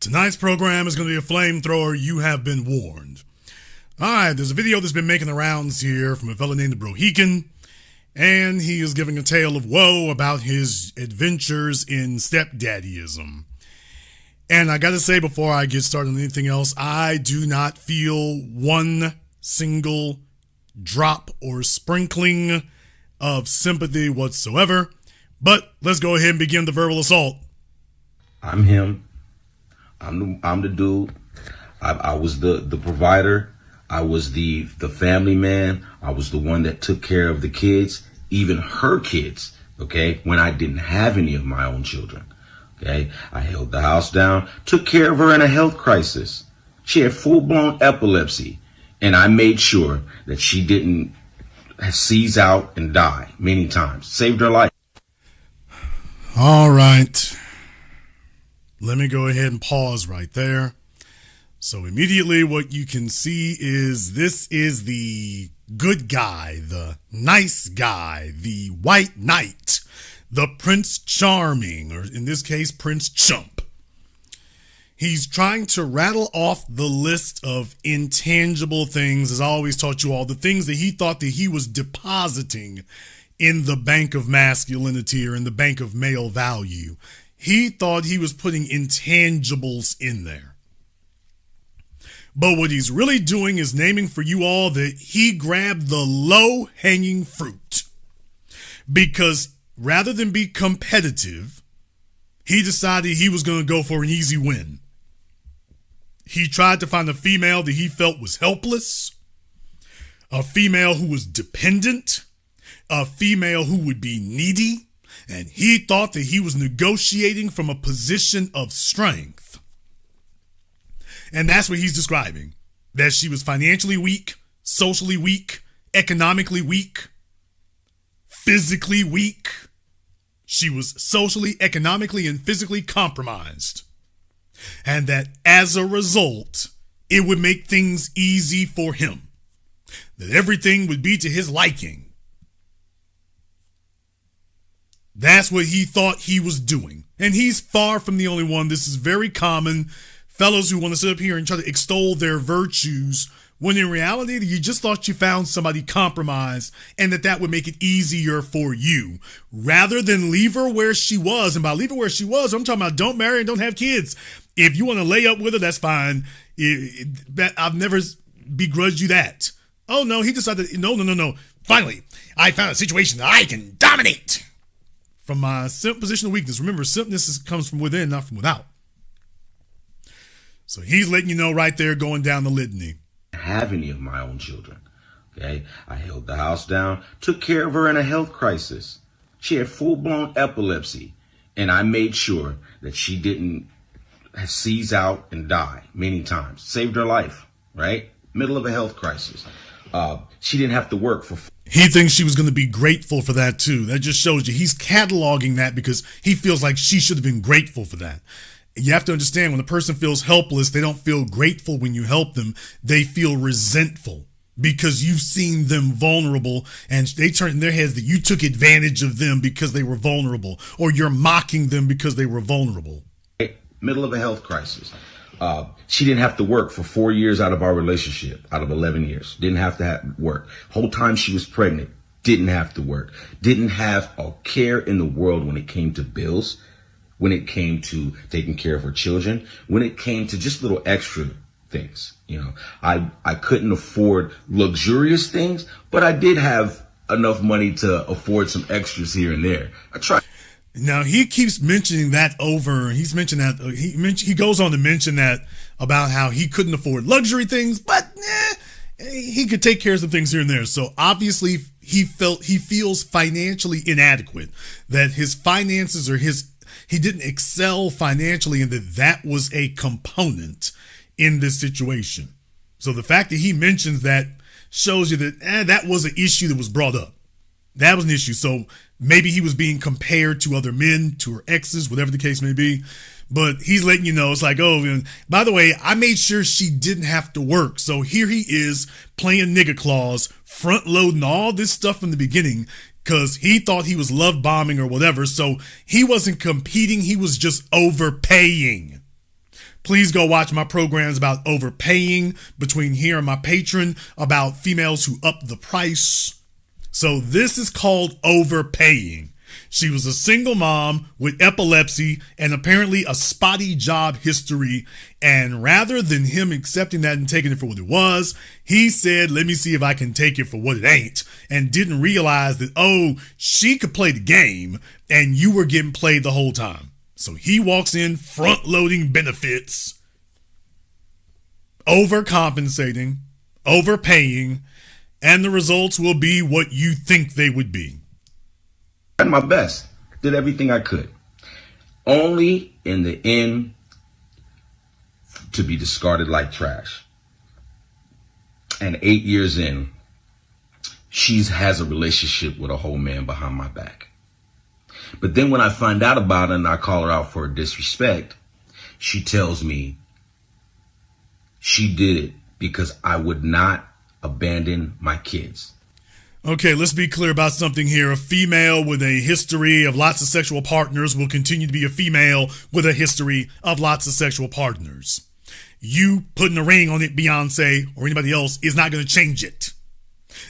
Tonight's program is going to be a flamethrower. You have been warned. All right, there's a video that's been making the rounds here from a fellow named Brohican, and he is giving a tale of woe about his adventures in stepdaddyism. And I got to say, before I get started on anything else, I do not feel one single drop or sprinkling of sympathy whatsoever. But let's go ahead and begin the verbal assault. I'm him. I'm the dude. I was the provider. I was the family man. I was the one that took care of the kids, even her kids, okay, when I didn't have any of my own children. Okay, I held the house down, took care of her in a health crisis. She had full-blown epilepsy, and I made sure that she didn't seize out and die many times. Saved her life. All right. Let me go ahead and pause right there. So immediately what you can see is this is the good guy, the nice guy, the white knight, the Prince Charming, or in this case, Prince Chump. He's trying to rattle off the list of intangible things, as I always taught you all, the things that he thought that he was depositing in the bank of masculinity or in the bank of male value. He thought he was putting intangibles in there. But what he's really doing is naming for you all that he grabbed the low-hanging fruit. Because rather than be competitive, he decided he was going to go for an easy win. He tried to find a female that he felt was helpless, a female who was dependent, a female who would be needy, and he thought that he was negotiating from a position of strength. And that's what he's describing. That she was financially weak, socially weak, economically weak, physically weak. She was socially, economically, and physically compromised. And that as a result, it would make things easy for him. That everything would be to his liking. That's what he thought he was doing. And he's far from the only one. This is very common. Fellows who want to sit up here and try to extol their virtues, when in reality, you just thought you found somebody compromised and that would make it easier for you. Rather than leave her where she was. And by leave her where she was, I'm talking about don't marry and don't have kids. If you want to lay up with her, that's fine. I've never begrudged you that. Oh, no, he decided, no. Finally, I found a situation that I can dominate. From my simp position of weakness. Remember, simpness comes from within, not from without. So he's letting you know right there, going down the litany. Have any of my own children. Okay, I held the house down, took care of her in a health crisis. She had full-blown epilepsy, and I made sure that she didn't seize out and die many times. Saved her life, right? Middle of a health crisis. She didn't have to work for. He thinks she was going to be grateful for that too. That just shows you he's cataloging that because he feels like she should have been grateful for that. You have to understand, when a person feels helpless, they don't feel grateful when you help them. They feel resentful because you've seen them vulnerable and they turn in their heads that you took advantage of them because they were vulnerable, or you're mocking them because they were vulnerable. Middle of a health crisis. She didn't have to work for 4 years out of our relationship, out of 11 years. Didn't have to work. Whole time she was pregnant, didn't have to work. Didn't have a care in the world when it came to bills, when it came to taking care of her children, when it came to just little extra things. You know, I couldn't afford luxurious things, but I did have enough money to afford some extras here and there. I tried. Now, he keeps mentioning that over. He's mentioned that. He goes on to mention that about how he couldn't afford luxury things, but he could take care of some things here and there. So obviously he feels financially inadequate, that his finances or he didn't excel financially, and that was a component in this situation. So the fact that he mentions that shows you that that was an issue that was brought up. That was an issue. So maybe he was being compared to other men, to her exes, whatever the case may be. But he's letting you know, it's like, oh, and by the way, I made sure she didn't have to work. So here he is playing nigga clause, front loading all this stuff from the beginning because he thought he was love bombing or whatever. So he wasn't competing. He was just overpaying. Please go watch my programs about overpaying between here and my patron, about females who up the price. So this is called overpaying. She was a single mom with epilepsy and apparently a spotty job history. And rather than him accepting that and taking it for what it was, he said, let me see if I can take it for what it ain't. And didn't realize that, oh, she could play the game and you were getting played the whole time. So he walks in front loading benefits, overcompensating, overpaying, and the results will be what you think they would be. Tried my best, did everything I could, only in the end to be discarded like trash. And 8 years in, she has a relationship with a whole man behind my back. But then when I find out about it and I call her out for her disrespect, she tells me she did it because I would not abandon my kids. Okay, let's be clear about something here. A female with a history of lots of sexual partners will continue to be a female with a history of lots of sexual partners. You putting a ring on it, Beyonce, or anybody else, is not going to change it.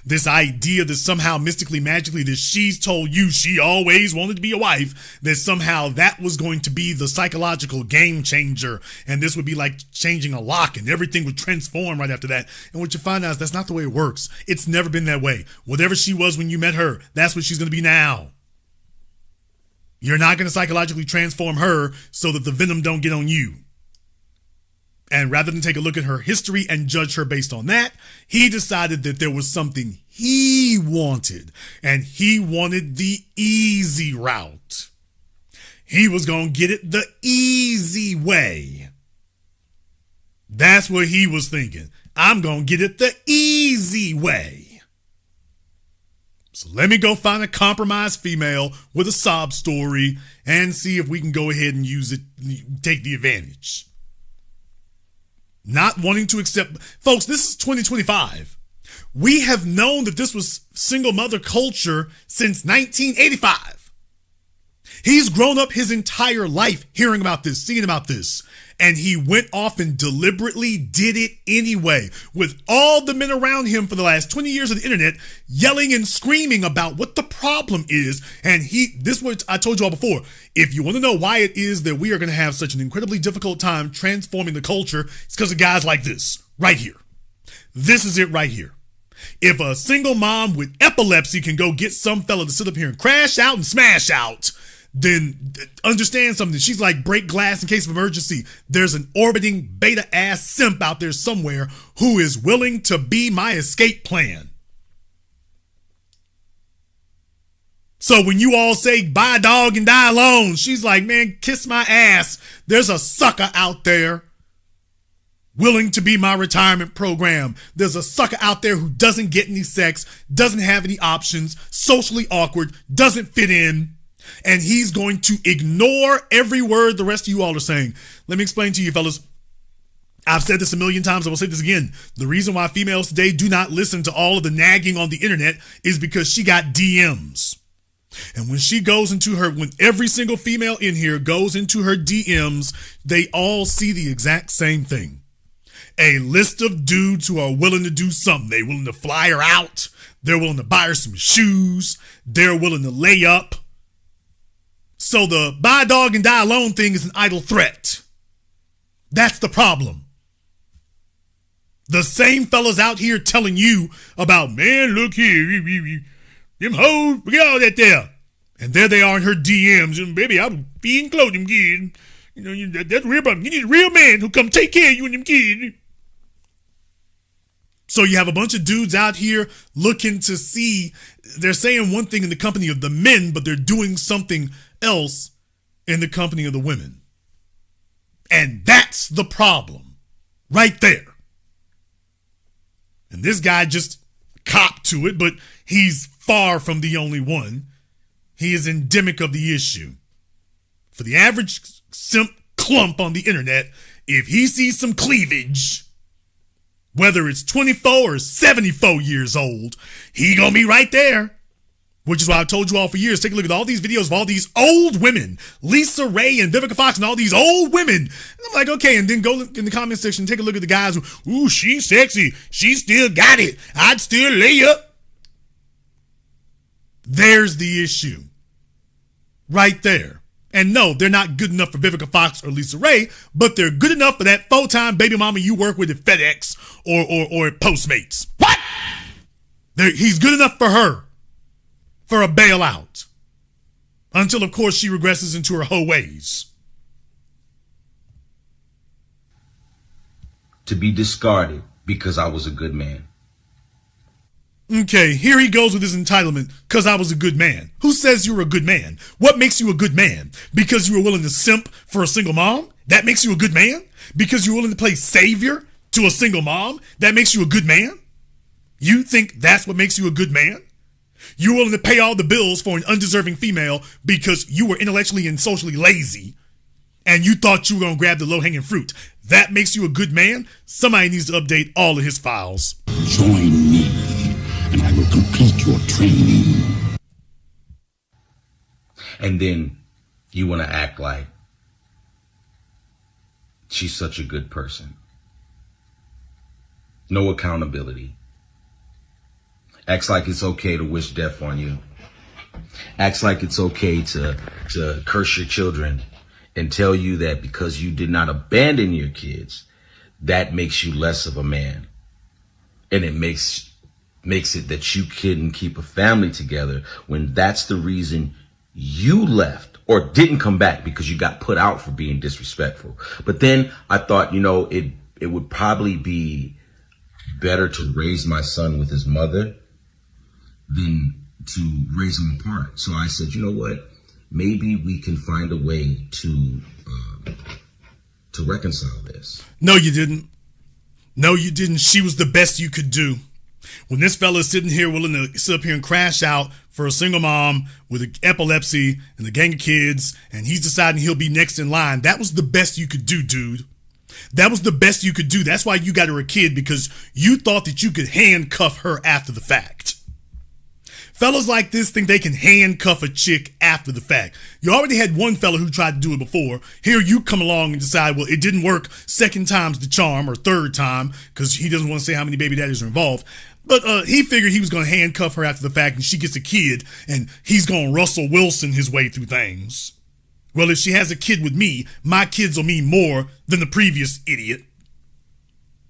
This idea that somehow mystically, magically, that she's told you she always wanted to be a wife, that somehow that was going to be the psychological game changer, and this would be like changing a lock and everything would transform right after that. And what you find out is that's not the way it works. It's never been that way. Whatever she was when you met her, that's what she's going to be now. You're not going to psychologically transform her so that the venom don't get on you. And rather than take a look at her history and judge her based on that, he decided that there was something he wanted. And he wanted the easy route. He was going to get it the easy way. That's what he was thinking. I'm going to get it the easy way. So let me go find a compromised female with a sob story and see if we can go ahead and use it, take the advantage. Not wanting to accept, folks, this is 2025. We have known that this was single mother culture since 1985. He's grown up his entire life hearing about this, seeing about this, and he went off and deliberately did it anyway, with all the men around him for the last 20 years of the internet yelling and screaming about what the problem is. And this is what I told you all before. If you want to know why it is that we are going to have such an incredibly difficult time transforming the culture, it's because of guys like this right here. This is it right here. If a single mom with epilepsy can go get some fella to sit up here and crash out and smash out, then understand something. She's like break glass in case of emergency. There's an orbiting beta ass simp out there somewhere who is willing to be my escape plan. So when you all say buy a dog and die alone, she's like, man, kiss my ass. There's a sucker out there willing to be my retirement program. There's a sucker out there who doesn't get any sex, doesn't have any options, socially awkward, doesn't fit in. And he's going to ignore every word the rest of you all are saying. Let me explain to you, fellas. I've said this a million times. I will say this again. The reason why females today do not listen to all of the nagging on the internet is because she got DMs. And when she goes into when every single female in here goes into her DMs, they all see the exact same thing. A list of dudes who are willing to do something. They're willing to fly her out. They're willing to buy her some shoes. They're willing to lay up. So the buy a dog and die alone thing is an idle threat. That's the problem. The same fellas out here telling you about, man, look here, them hoes, we got all that there. And there they are in her DMs, and baby, I'm feeding clothing kids. You know, that's real problem. You need a real man who come take care of you and them kids. So you have a bunch of dudes out here looking to see, they're saying one thing in the company of the men, but they're doing something else in the company of the women. And that's the problem right there. And this guy just copped to it, but he's far from the only one. He is endemic of the issue. For the average simp clump on the internet, if he sees some cleavage, whether it's 24 or 74 years old, he gonna be right there Which is why I've told you all for years, take a look at all these videos of all these old women, Lisa Ray and Vivica Fox and all these old women. And I'm like, okay, and then go look in the comment section and take a look at the guys who, ooh, she's sexy. She still got it. I'd still lay up. There's the issue. Right there. And no, they're not good enough for Vivica Fox or Lisa Ray, but they're good enough for that full-time baby mama you work with at FedEx or at Postmates. What? He's good enough for her. For a bailout. Until, of course, she regresses into her hoe ways. To be discarded because I was a good man. Okay, here he goes with his entitlement, because I was a good man. Who says you're a good man? What makes you a good man? Because you were willing to simp for a single mom? That makes you a good man? Because you're willing to play savior to a single mom? That makes you a good man? You think that's what makes you a good man? You're willing to pay all the bills for an undeserving female because you were intellectually and socially lazy and you thought you were going to grab the low-hanging fruit. That makes you a good man? Somebody needs to update all of his files. Join me and I will complete your training. And then you want to act like she's such a good person. No accountability. Acts like it's okay to wish death on you. Acts like it's okay to curse your children and tell you that because you did not abandon your kids, that makes you less of a man. And it makes it that you couldn't keep a family together when that's the reason you left or didn't come back, because you got put out for being disrespectful. But then I thought, it would probably be better to raise my son with his mother than to raise them apart. So I said, you know what? Maybe we can find a way to reconcile this. No, you didn't. No, you didn't. She was the best you could do. When this fella is sitting here willing to sit up here and crash out for a single mom with epilepsy and a gang of kids, and he's deciding he'll be next in line, that was the best you could do, dude. That was the best you could do. That's why you got her a kid, because you thought that you could handcuff her after the fact. Fellas like this think they can handcuff a chick after the fact. You already had one fella who tried to do it before. Here you come along and decide, well, it didn't work. Second time's the charm, or third time, because he doesn't want to say how many baby daddies are involved. But he figured he was going to handcuff her after the fact, and she gets a kid, and he's going to Russell Wilson his way through things. Well, if she has a kid with me, my kids will mean more than the previous idiot.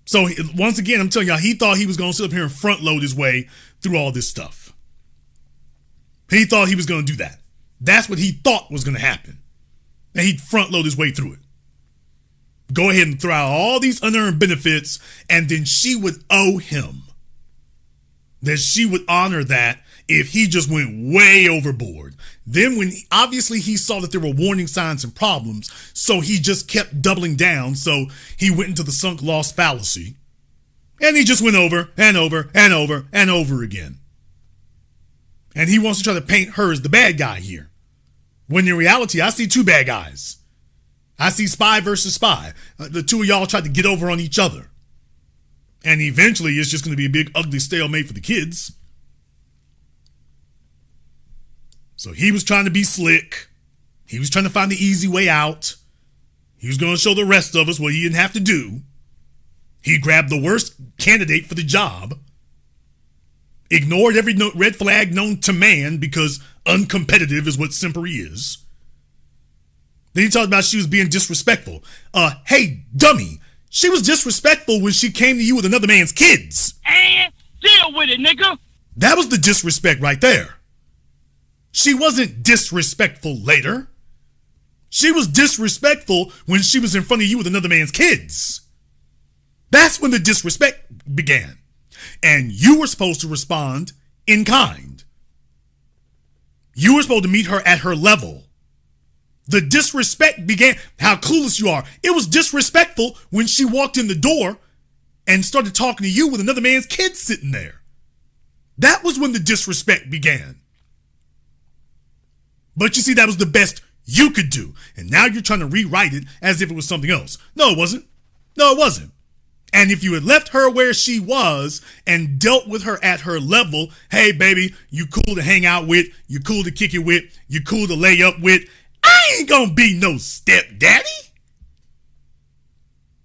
So once again, I'm telling y'all, he thought he was going to sit up here and front load his way through all this stuff. He thought he was going to do that. That's what he thought was going to happen. And he'd front load his way through it. Go ahead and throw out all these unearned benefits, and then she would owe him. That she would honor that if he just went way overboard. Then when obviously he saw that there were warning signs and problems, so he just kept doubling down. So he went into the sunk lost fallacy. And he just went over and over and over and over again. And he wants to try to paint her as the bad guy here. When in reality, I see two bad guys. I see spy versus spy. The two of y'all tried to get over on each other. And eventually it's just going to be a big ugly stalemate for the kids. So he was trying to be slick. He was trying to find the easy way out. He was going to show the rest of us what he didn't have to do. He grabbed the worst candidate for the job. Ignored every red flag known to man because uncompetitive is what simpery is. Then he talked about she was being disrespectful. Hey, dummy, she was disrespectful when she came to you with another man's kids. And deal with it, nigga. That was the disrespect right there. She wasn't disrespectful later. She was disrespectful when she was in front of you with another man's kids. That's when the disrespect began. And you were supposed to respond in kind. You were supposed to meet her at her level. The disrespect began. How clueless you are. It was disrespectful when she walked in the door and started talking to you with another man's kids sitting there. That was when the disrespect began. But you see, that was the best you could do. And now you're trying to rewrite it as if it was something else. No, it wasn't. No, it wasn't. And if you had left her where she was and dealt with her at her level, hey, baby, you cool to hang out with, you cool to kick it with, you cool to lay up with, I ain't gonna be no stepdaddy.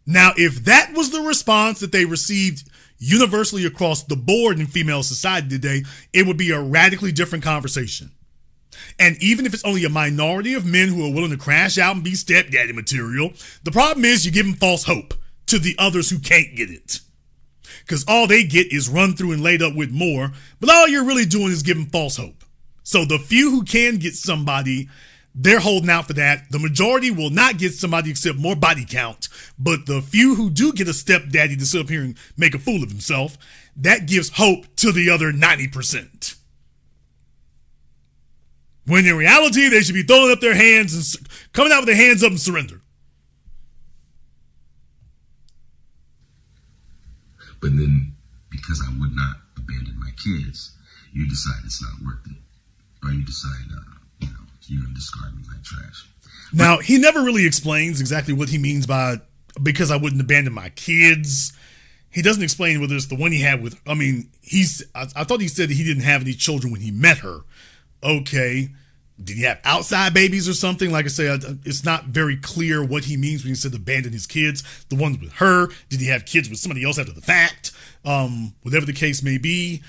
Now, if that was the response that they received universally across the board in female society today, it would be a radically different conversation. And even if it's only a minority of men who are willing to crash out and be stepdaddy material, the problem is you're giving false hope to the others who can't get it. Because all they get is run through and laid up with more, but all you're really doing is giving false hope. So the few who can get somebody, they're holding out for that. The majority will not get somebody except more body count. But the few who do get a stepdaddy to sit up here and make a fool of himself, that gives hope to the other 90%. When in reality, they should be throwing up their hands and coming out with their hands up and surrender. But then, because I would not abandon my kids, you decide it's not worth it. Or you decide, you're going to discard me like trash. Now, he never really explains exactly what he means by, because I wouldn't abandon my kids. He doesn't explain whether it's the one he had with, I thought he said that he didn't have any children when he met her. Okay. Did he have outside babies or something? Like I said, it's not very clear what he means when he said abandon his kids. The ones with her, did he have kids with somebody else after the fact? Whatever the case may be,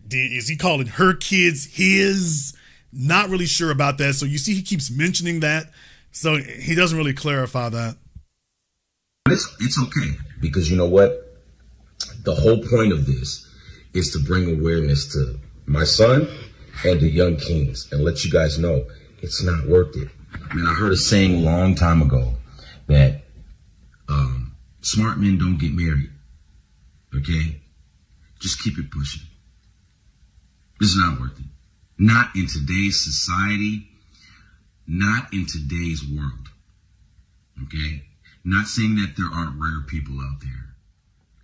is he calling her kids his? Not really sure about that. So you see, he keeps mentioning that. So he doesn't really clarify that. It's okay, because you know what? The whole point of this is to bring awareness to my son and the young kings and let you guys know it's not worth it. I mean, I heard a saying a long time ago that smart men don't get married. Okay? Just keep it pushing. It's not worth it. Not in today's society, not in today's world. Okay? Not saying that there aren't rare people out there.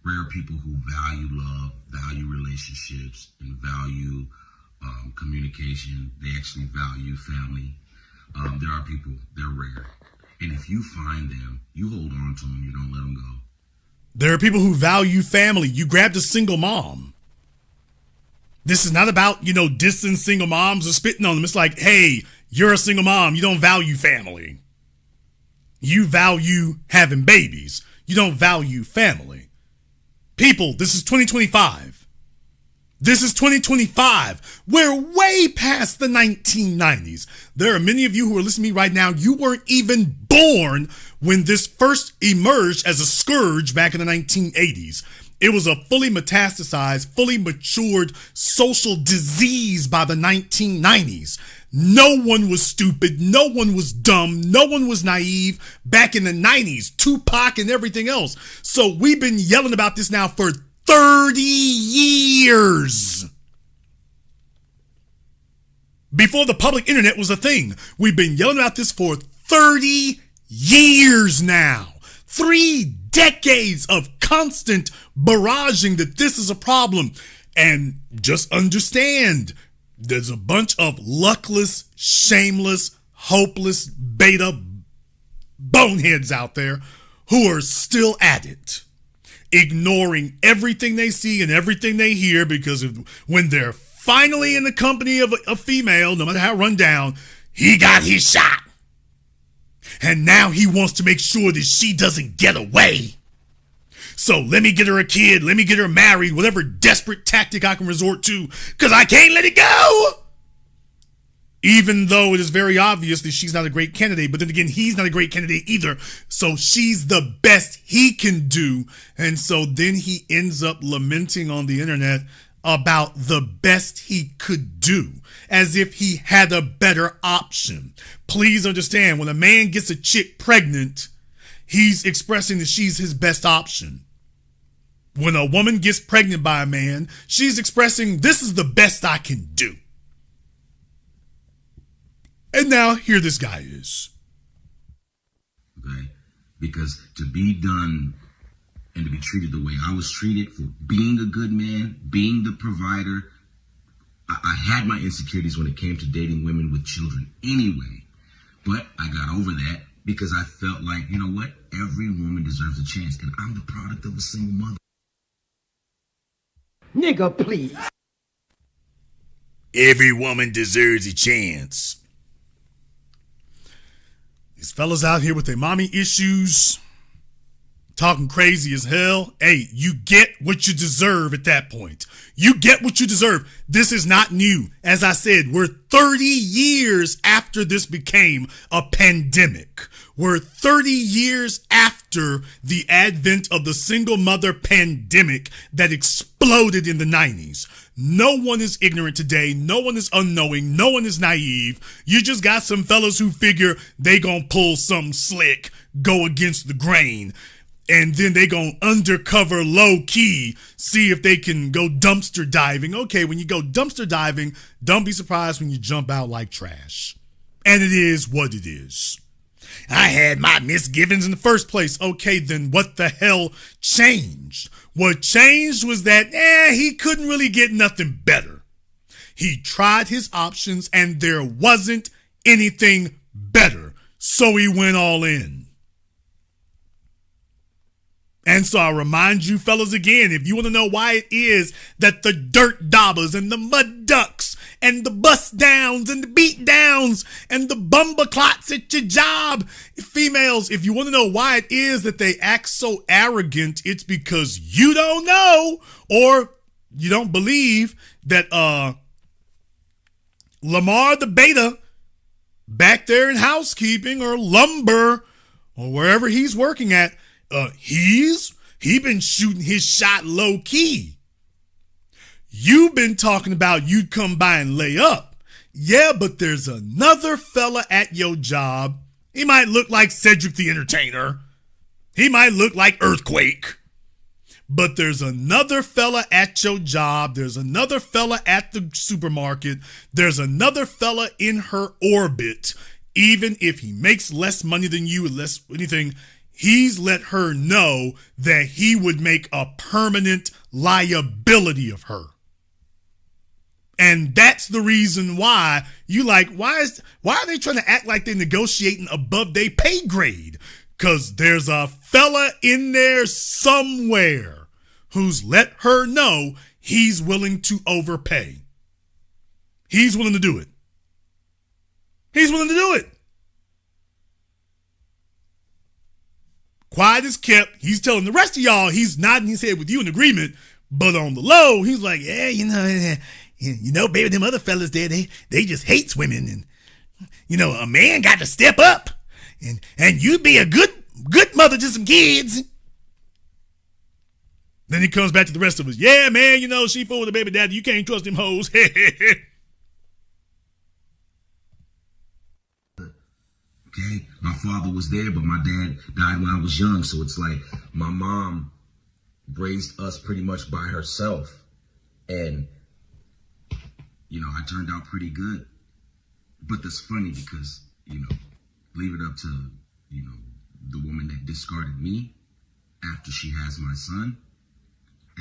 Rare people who value love, value relationships, and value communication. They actually value family. There are people, they're rare. And if you find them, you hold on to them, you don't let them go. There are people who value family. You grabbed a single mom. This is not about, dissing single moms or spitting on them. It's like, hey, you're a single mom. You don't value family. You value having babies. You don't value family. People, this is 2025. This is 2025. We're way past the 1990s. There are many of you who are listening to me right now. You weren't even born when this first emerged as a scourge back in the 1980s. It was a fully metastasized, fully matured social disease by the 1990s. No one was stupid. No one was dumb. No one was naive back in the 90s. Tupac and everything else. So we've been yelling about this now for 30 years. Before the public internet was a thing. We've been yelling about this for 30 years now. 3 decades of constant barraging that this is a problem. And just understand, there's a bunch of luckless, shameless, hopeless, beta boneheads out there who are still at it, ignoring everything they see and everything they hear, because when they're finally in the company of a female, no matter how run down, he got his shot. And now he wants to make sure that she doesn't get away. So let me get her a kid, let me get her married, whatever desperate tactic I can resort to, because I can't let it go. Even though it is very obvious that she's not a great candidate, but then again, he's not a great candidate either. So she's the best he can do. And so then he ends up lamenting on the internet about the best he could do, as if he had a better option. Please understand, when a man gets a chick pregnant, he's expressing that she's his best option. When a woman gets pregnant by a man, she's expressing, this is the best I can do. And now here this guy is. Okay? Because to be done and to be treated the way I was treated, for being a good man, being the provider, I had my insecurities when it came to dating women with children anyway. But I got over that because I felt like, you know what? Every woman deserves a chance, and I'm the product of a single mother. Nigga, please. Every woman deserves a chance. These fellas out here with their mommy issues, talking crazy as hell. Hey, you get what you deserve at that point. You get what you deserve. This is not new. As I said, we're 30 years after this became a pandemic. We're 30 years after the advent of the single mother pandemic that exploded in the 90s. No one is ignorant today. No one is unknowing. No one is naive. You just got some fellas who figure they gonna pull something slick, go against the grain, and then they gonna undercover low key, see if they can go dumpster diving. Okay, when you go dumpster diving, don't be surprised when you jump out like trash. And it is what it is. I had my misgivings in the first place. Okay, then what the hell changed? What changed was that, he couldn't really get nothing better. He tried his options and there wasn't anything better. So he went all in. And so I remind you fellas again, if you want to know why it is that the dirt daubers and the mud ducks and the bust downs and the beat downs and the bumba clots at your job, females, if you want to know why it is that they act so arrogant, it's because you don't know or you don't believe that Lamar the beta back there in housekeeping or lumber or wherever he's working at, he been shooting his shot low key. You've been talking about you'd come by and lay up. Yeah, but there's another fella at your job. He might look like Cedric the Entertainer. He might look like Earthquake. But there's another fella at your job. There's another fella at the supermarket. There's another fella in her orbit. Even if he makes less money than you, less anything, he's let her know that he would make a permanent liability of her. And that's the reason why you like, why are they trying to act like they're negotiating above their pay grade? Because there's a fella in there somewhere who's let her know he's willing to overpay. He's willing to do it. He's willing to do it. Quiet as kept. He's telling the rest of y'all he's nodding his head with you in agreement, but on the low, he's like, yeah, you know, baby, them other fellas there, they just hates women, and a man got to step up, and you be a good mother to some kids. Then he comes back to the rest of us. Yeah, man, she fooled with the baby daddy. You can't trust them hoes. Okay, my father was there, but my dad died when I was young, so it's like my mom raised us pretty much by herself, and I turned out pretty good. But that's funny because, leave it up to, the woman that discarded me after she has my son,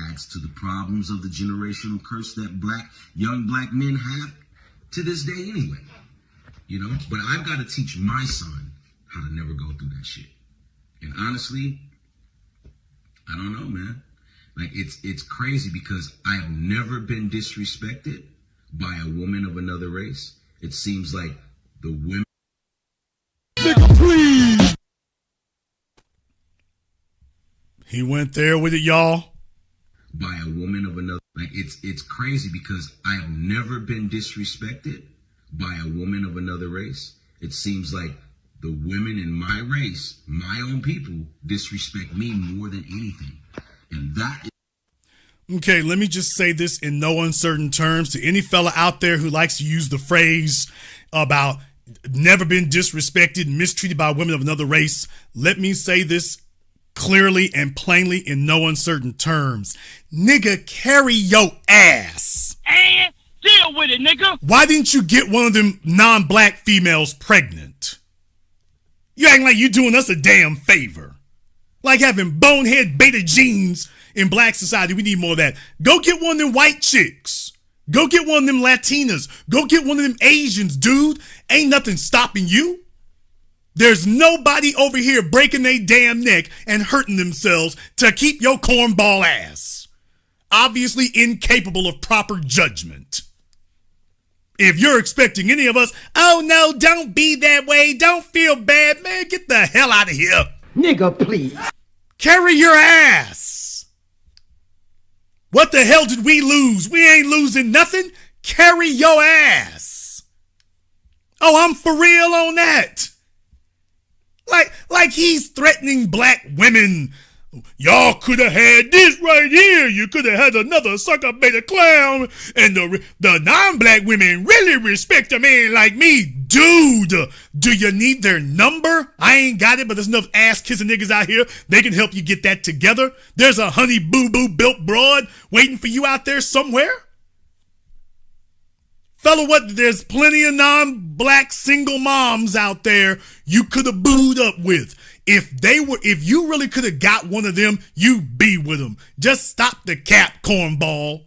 adds to the problems of the generational curse that young black men have to this day anyway. But I've got to teach my son how to never go through that shit. And honestly, I don't know, man. Like, it's crazy because I have never been disrespected by a woman of another race. It seems like the women... Nigga, please! He went there with it, y'all. By a woman of another... Like, it's crazy because I have never been disrespected by a woman of another race. It seems like the women in my race, my own people, disrespect me more than anything. And that is... Okay, let me just say this in no uncertain terms to any fella out there who likes to use the phrase about never been disrespected, mistreated by women of another race. Let me say this clearly and plainly in no uncertain terms. Nigga, carry your ass. And deal with it, nigga. Why didn't you get one of them non-black females pregnant? You acting like you doing us a damn favor. Like having bonehead beta genes in black society. We need more of that. Go get one of them white chicks. Go get one of them Latinas. Go get one of them Asians, dude. Ain't nothing stopping you. There's nobody over here breaking their damn neck and hurting themselves to keep your cornball ass. Obviously incapable of proper judgment. If you're expecting any of us, oh no, don't be that way, don't feel bad, man, get the hell out of here. Nigga, please. Carry your ass. What the hell did we lose? We ain't losing nothing. Carry your ass. Oh, I'm for real on that. Like he's threatening black women. Y'all could have had this right here. You could have had another sucker beta clown. And the non-black women really respect a man like me. Dude, do you need their number? I ain't got it, but there's enough ass-kissing niggas out here. They can help you get that together. There's a honey boo-boo built broad waiting for you out there somewhere. Fella, what? There's plenty of non-black single moms out there you could have booed up with. If you really could have got one of them, you be with them. Just stop the cap, cornball.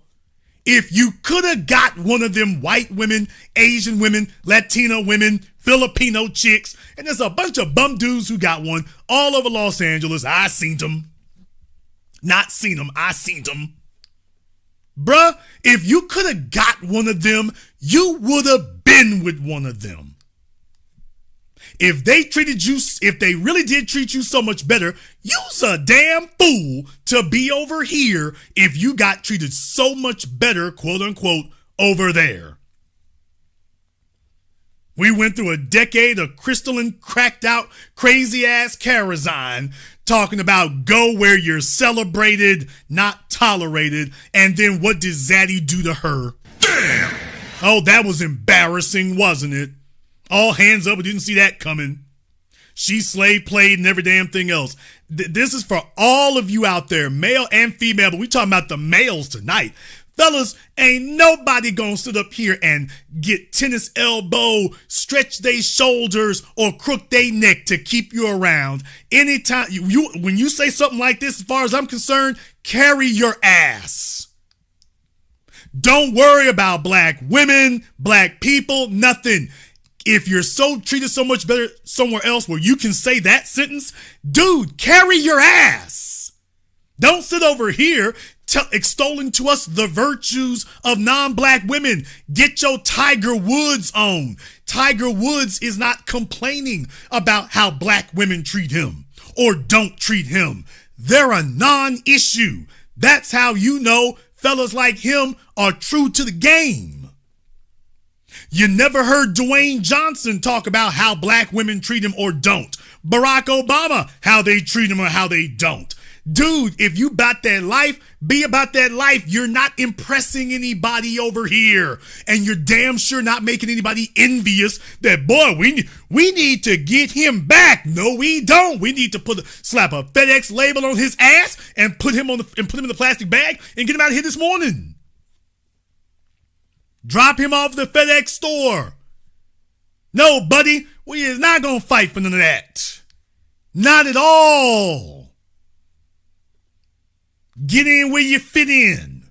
If you could have got one of them white women, Asian women, Latino women, Filipino chicks, and there's a bunch of bum dudes who got one all over Los Angeles. I seen them. Not seen them, I seen them. Bruh, if you could have got one of them, you would have been with one of them. If they really did treat you so much better, you's a damn fool to be over here if you got treated so much better, quote unquote, over there. We went through a decade of crystalline, cracked out, crazy ass Karazine talking about go where you're celebrated, not tolerated, and then what did Zaddy do to her? Damn! Oh, that was embarrassing, wasn't it? All hands up, we didn't see that coming. She slave played and every damn thing else. This is for all of you out there, male and female, but we talking about the males tonight. Fellas, ain't nobody gonna sit up here and get tennis elbow, stretch their shoulders, or crook their neck to keep you around. Anytime, when you say something like this, as far as I'm concerned, carry your ass. Don't worry about black women, black people, nothing. If you're treated so much better somewhere else where you can say that sentence, dude, carry your ass. Don't sit over here extolling to us the virtues of non-black women. Get your Tiger Woods on. Tiger Woods is not complaining about how black women treat him or don't treat him. They're a non-issue. That's how you know fellas like him are true to the game. You never heard Dwayne Johnson talk about how black women treat him or don't. Barack Obama, how they treat him or how they don't. Dude, if you about that life, be about that life. You're not impressing anybody over here. And you're damn sure not making anybody envious that, boy, we need to get him back. No, we don't. We need to slap a FedEx label on his ass and put him in the plastic bag and get him out of here this morning. Drop him off the FedEx store. No, buddy, we is not going to fight for none of that. Not at all. Get in where you fit in.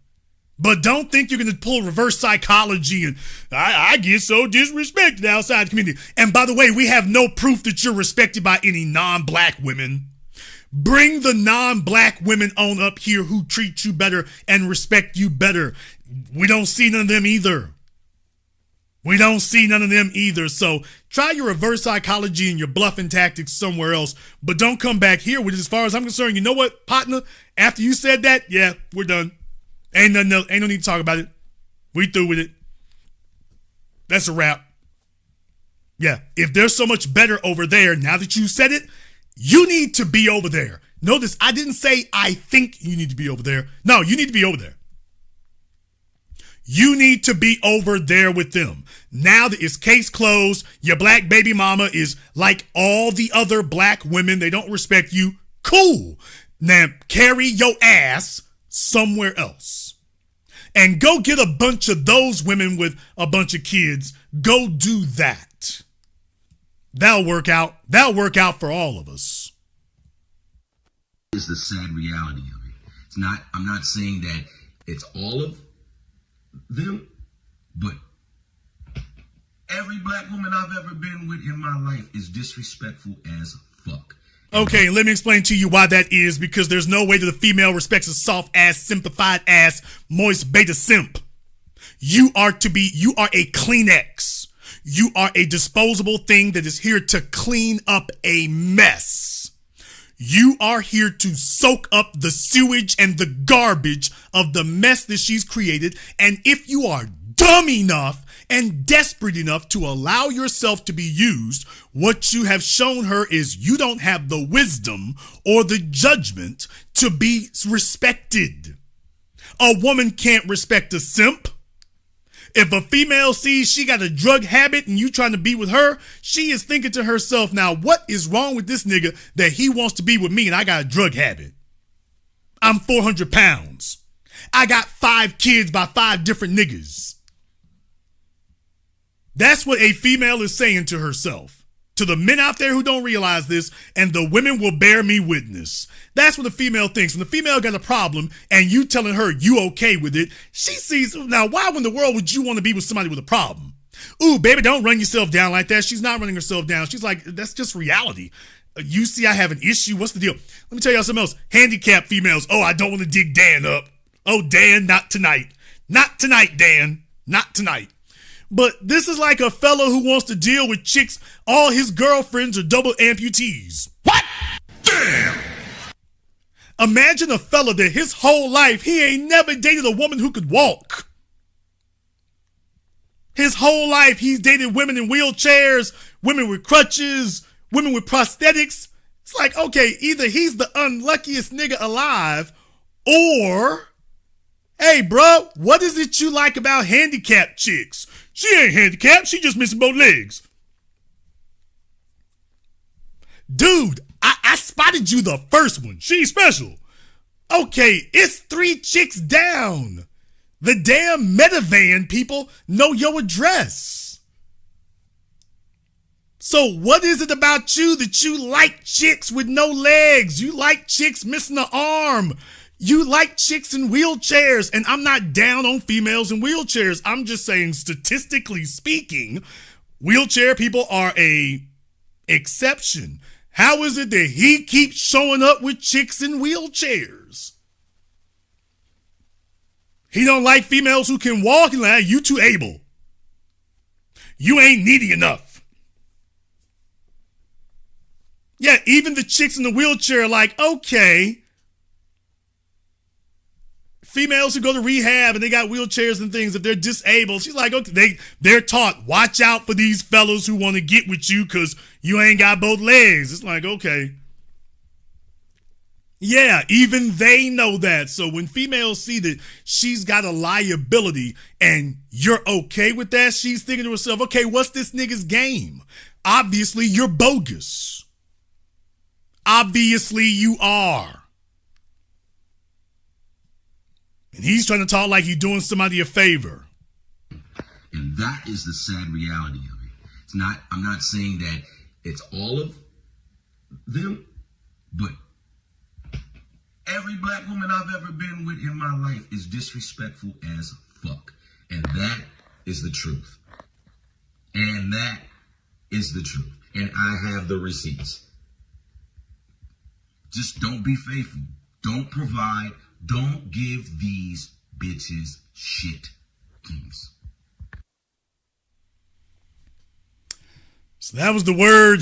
But don't think you're going to pull reverse psychology and I get so disrespected outside the community. And by the way, we have no proof that you're respected by any non-black women. Bring the non-black women on up here who treat you better and respect you better. We don't see none of them either. So try your reverse psychology and your bluffing tactics somewhere else, but don't come back here with it. As far as I'm concerned, you know what, partner? After you said that, yeah, we're done. Ain't no need to talk about it. We through with it. That's a wrap. Yeah, if there's so much better over there, now that you said it, you need to be over there. Notice I didn't say I think you need to be over there. No, you need to be over there. You need to be over there with them. Now that it's case closed, your black baby mama is like all the other black women. They don't respect you. Cool. Now carry your ass somewhere else. And go get a bunch of those women with a bunch of kids. Go do that. That'll work out. That'll work out for all of us. Is the sad reality of it. I'm not saying that it's all of them, but Every black woman I've ever been with in my life is disrespectful as fuck. Okay, let me explain to you why that is, because there's no way that a female respects a soft ass, simplified ass, moist beta simp. You are a Kleenex. You are a disposable thing that is here to clean up a mess. You are here to soak up the sewage and the garbage of the mess that she's created. And if you are dumb enough and desperate enough to allow yourself to be used, what you have shown her is you don't have the wisdom or the judgment to be respected. A woman can't respect a simp. If a female sees she got a drug habit and you trying to be with her, she is thinking to herself, now what is wrong with this nigga that he wants to be with me and I got a drug habit? I'm 400 pounds. I got 5 kids by 5 different niggas. That's what a female is saying to herself. To the men out there who don't realize this, and the women will bear me witness. That's what a female thinks. When the female got a problem and you telling her you okay with it, she sees, now why in the world would you want to be with somebody with a problem? Ooh, baby, don't run yourself down like that. She's not running herself down. She's like, that's just reality. You see I have an issue. What's the deal? Let me tell y'all something else. Handicapped females. Oh, I don't want to dig Dan up. Oh, Dan, not tonight. Not tonight, Dan. Not tonight. But this is like a fella who wants to deal with chicks. All his girlfriends are double amputees. What? Damn! Imagine a fella that his whole life he ain't never dated a woman who could walk. His whole life he's dated women in wheelchairs, women with crutches, women with prosthetics. It's like, okay, either he's the unluckiest nigga alive, or, hey, bro, what is it you like about handicapped chicks? She ain't handicapped. She just missing both legs. Dude, I spotted you the first one. She's special. Okay, it's 3 chicks down. The damn Metavan people know your address. So what is it about you that you like chicks with no legs? You like chicks missing an arm. You like chicks in wheelchairs, and I'm not down on females in wheelchairs. I'm just saying, statistically speaking, wheelchair people are a exception. How is it that he keeps showing up with chicks in wheelchairs? He don't like females who can walk, and like, you too able. You ain't needy enough. Yeah, even the chicks in the wheelchair are like, okay. Females who go to rehab and they got wheelchairs and things, if they're disabled, she's like, okay, they're taught, watch out for these fellas who want to get with you because you ain't got both legs. It's like, okay. Yeah, even they know that. So when females see that she's got a liability and you're okay with that, she's thinking to herself, okay, what's this nigga's game? Obviously, you're bogus. Obviously, you are. And he's trying to talk like he's doing somebody a favor. And that is the sad reality of it. It's not, I'm not saying that it's all of them, but every black woman I've ever been with in my life is disrespectful as fuck. And that is the truth. And that is the truth. And I have the receipts. Just don't be faithful. Don't provide. Don't give these bitches shit, kings. So that was the word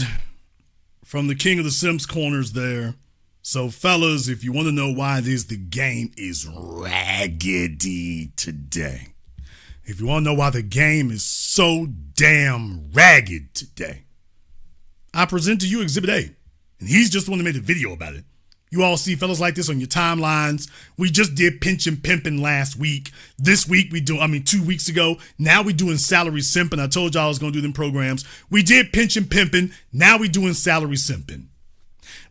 from the king of the Simps corners there. So fellas, if you want to know why it is, the game is raggedy today. If you want to know why the game is so damn ragged today, I present to you Exhibit A. And he's just the one that made a video about it. You all see fellas like this on your timelines. We just did pinch and pimping last week. This week 2 weeks ago. Now we doing salary simping. I told y'all I was going to do them programs. We did pinch and pimping. Now we doing salary simping.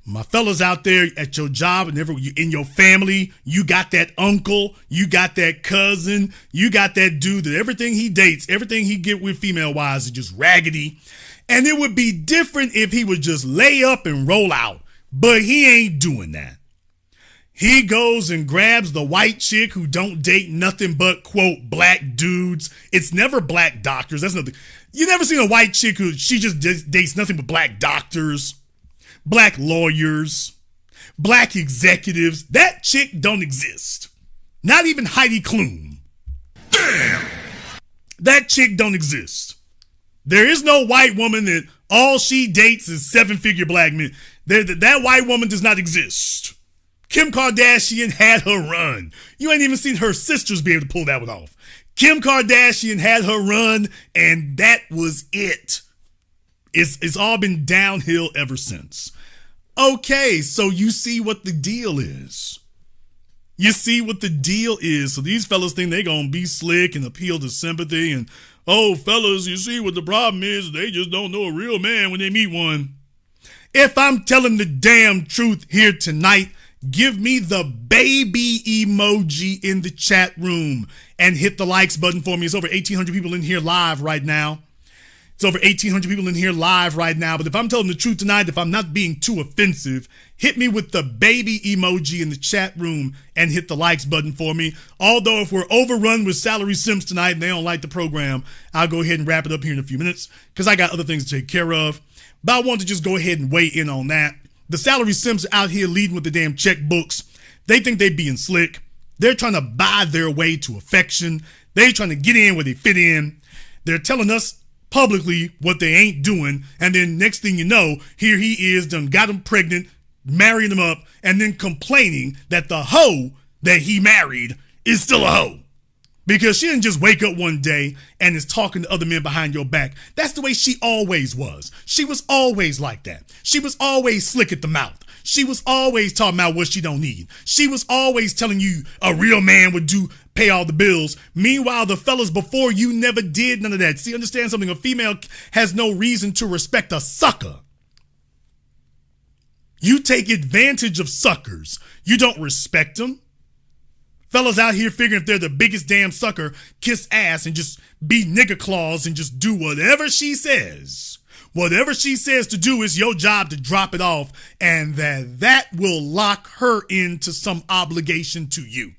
My fellas out there at your job and in your family, you got that uncle, you got that cousin, you got that dude that everything he dates, everything he get with female-wise is just raggedy. And it would be different if he would just lay up and roll out. But he ain't doing that. He goes and grabs the white chick who don't date nothing but, quote, black dudes. It's never black doctors. That's nothing. You never seen a white chick who she just dates nothing but black doctors, black lawyers, black executives. That chick don't exist. Not even Heidi Klum. Damn! That chick don't exist. There is no white woman that all she dates is 7-figure black men. That white woman does not exist. Kim Kardashian had her run. You ain't even seen her sisters be able to pull that one off. Kim Kardashian had her run, and that was it. It's all been downhill ever since. Okay, so you see what the deal is. You see what the deal is. So these fellas think they gonna be slick and appeal to sympathy. And, oh, fellas, you see what the problem is? They just don't know a real man when they meet one. If I'm telling the damn truth here tonight, give me the baby emoji in the chat room and hit the likes button for me. It's over 1,800 people in here live right now. It's over 1,800 people in here live right now. But if I'm telling the truth tonight, if I'm not being too offensive, hit me with the baby emoji in the chat room and hit the likes button for me. Although if we're overrun with salary simps tonight and they don't like the program, I'll go ahead and wrap it up here in a few minutes because I got other things to take care of. But I want to just go ahead and weigh in on that. The salary simps are out here leading with the damn checkbooks. They think they being slick. They're trying to buy their way to affection. They're trying to get in where they fit in. They're telling us publicly what they ain't doing. And then next thing you know, here he is, done got him pregnant, marrying him up, and then complaining that the hoe that he married is still a hoe. Because she didn't just wake up one day and is talking to other men behind your back. That's the way she always was. She was always like that. She was always slick at the mouth. She was always talking about what she don't need. She was always telling you a real man would pay all the bills. Meanwhile, the fellas before you never did none of that. See, understand something? A female has no reason to respect a sucker. You take advantage of suckers. You don't respect them. Fellas out here figuring if they're the biggest damn sucker, kiss ass and just be nigger claws and just do whatever she says. Whatever she says to do is your job to drop it off, and that will lock her into some obligation to you.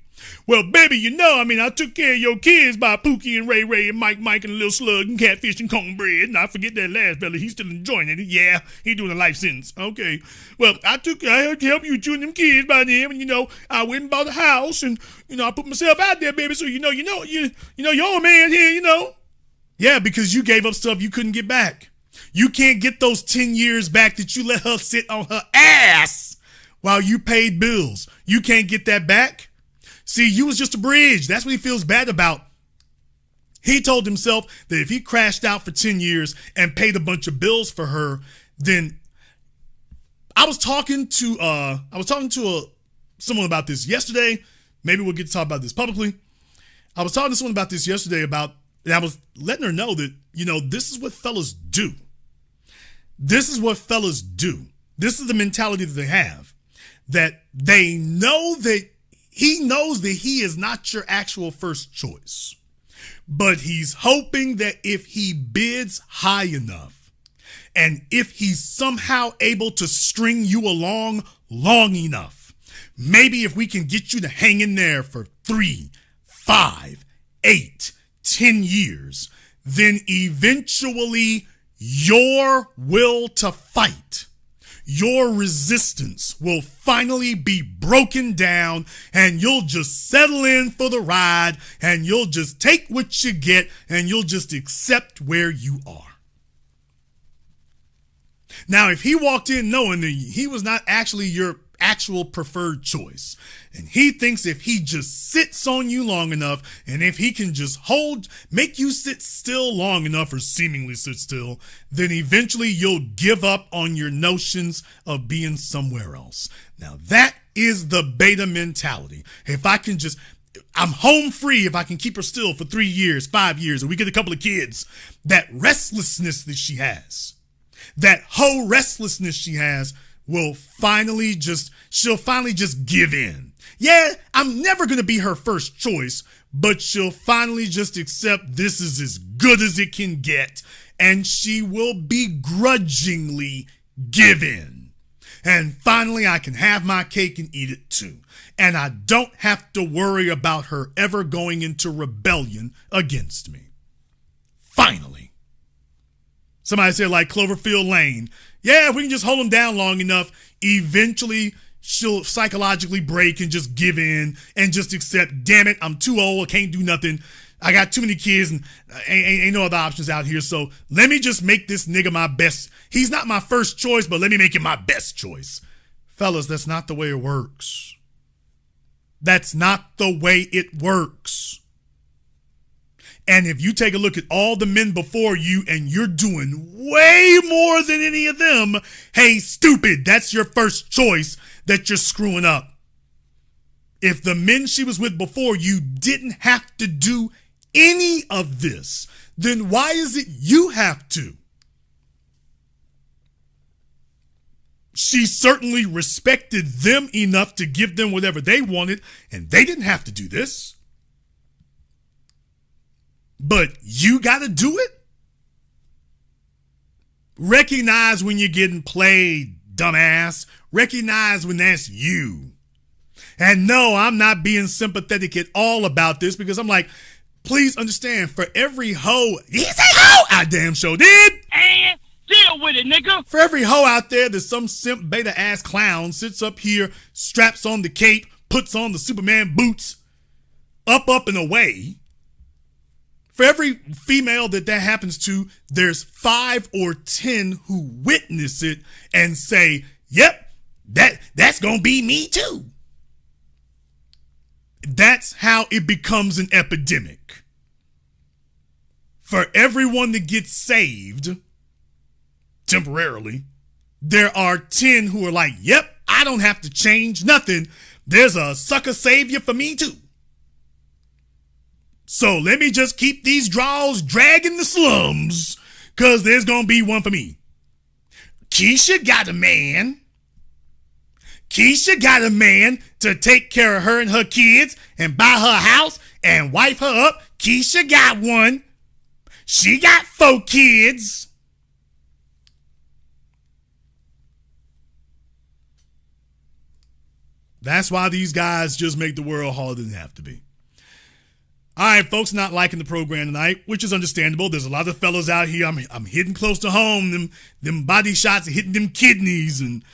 Well, baby, I took care of your kids by Pookie and Ray Ray and Mike and a little slug and catfish and cornbread. And I forget that last fella. He's still enjoying it. Yeah, he doing a life sentence. Okay. Well, I had to help you with you and them kids by them. And, I went and bought a house and, I put myself out there, baby. So, your old man here, Yeah, because you gave up stuff you couldn't get back. You can't get those 10 years back that you let her sit on her ass while you paid bills. You can't get that back. See, you was just a bridge. That's what he feels bad about. He told himself that if he crashed out for 10 years and paid a bunch of bills for her, then I was talking to someone about this yesterday. Maybe we'll get to talk about this publicly. I was talking to someone about this yesterday and I was letting her know that, this is what fellas do. This is what fellas do. This is the mentality that they have, that they know that he knows that he is not your actual first choice, but he's hoping that if he bids high enough and if he's somehow able to string you along long enough, maybe if we can get you to hang in there for 3, 5, 8, 10 years, then eventually your will to fight, your resistance will finally be broken down and you'll just settle in for the ride and you'll just take what you get and you'll just accept where you are. Now, if he walked in knowing that he was not actually your actual preferred choice, and he thinks if he just sits on you long enough and if he can just make you sit still long enough or seemingly sit still, then eventually you'll give up on your notions of being somewhere else. Now that is the beta mentality. I'm home free if I can keep her still for 3 years, 5 years, or we get a couple of kids. That restlessness that she has, that whole restlessness she has, she'll finally just give in. Yeah, I'm never going to be her first choice, but she'll finally just accept this is as good as it can get, and she will begrudgingly give in. And finally, I can have my cake and eat it too. And I don't have to worry about her ever going into rebellion against me. Finally. Somebody said like Cloverfield Lane. Yeah, if we can just hold him down long enough, eventually she'll psychologically break and just give in and just accept, damn it, I'm too old, I can't do nothing. I got too many kids and ain't no other options out here. So let me just make this nigga my best. He's not my first choice, but let me make him my best choice. Fellas, that's not the way it works. That's not the way it works. And if you take a look at all the men before you and you're doing way more than any of them, hey, stupid, that's your first choice that you're screwing up. If the men she was with before you didn't have to do any of this, then why is it you have to? She certainly respected them enough to give them whatever they wanted, and they didn't have to do this. But you got to do it? Recognize when you're getting played, dumbass. Recognize when that's you. And no, I'm not being sympathetic at all about this because I'm like, please understand, for every hoe, he say hoe, I damn sure did. And deal with it, nigga. For every hoe out there, there's some simp beta ass clown sits up here, straps on the cape, puts on the Superman boots, up and away. For every female that happens to, there's 5 or 10 who witness it and say, yep, that's gonna be me too. That's how it becomes an epidemic. For everyone that gets saved temporarily, there are 10 who are like, yep, I don't have to change nothing. There's a sucker savior for me too. So let me just keep these draws dragging the slums because there's going to be one for me. Keisha got a man. Keisha got a man to take care of her and her kids and buy her a house and wife her up. Keisha got one. She got 4 kids. That's why these guys just make the world harder than it have to be. All right, folks, not liking the program tonight, which is understandable. There's a lot of fellas out here. I'm hitting close to home. Them body shots are hitting them kidneys. And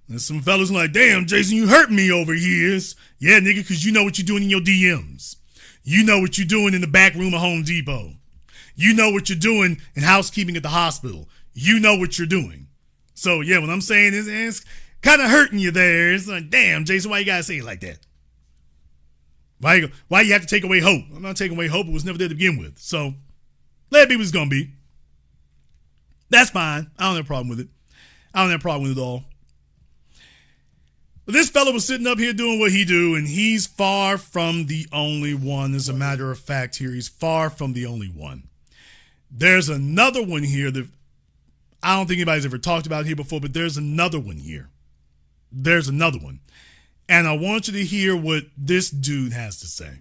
there's some fellas like, damn, Jason, you hurt me over here. Yeah, nigga, because you know what you're doing in your DMs. You know what you're doing in the back room of Home Depot. You know what you're doing in housekeeping at the hospital. You know what you're doing. So, yeah, what I'm saying is it's kind of hurting you there. It's like, damn, Jason, why you got to say it like that? Why you have to take away hope? I'm not taking away hope. It was never there to begin with. So let it be what it's going to be. That's fine. I don't have a problem with it. I don't have a problem with it at all. But this fella was sitting up here doing what he do, and he's far from the only one. As a matter of fact here, he's far from the only one. There's another one here that I don't think anybody's ever talked about here before, but there's another one here. There's another one. And I want you to hear what this dude has to say.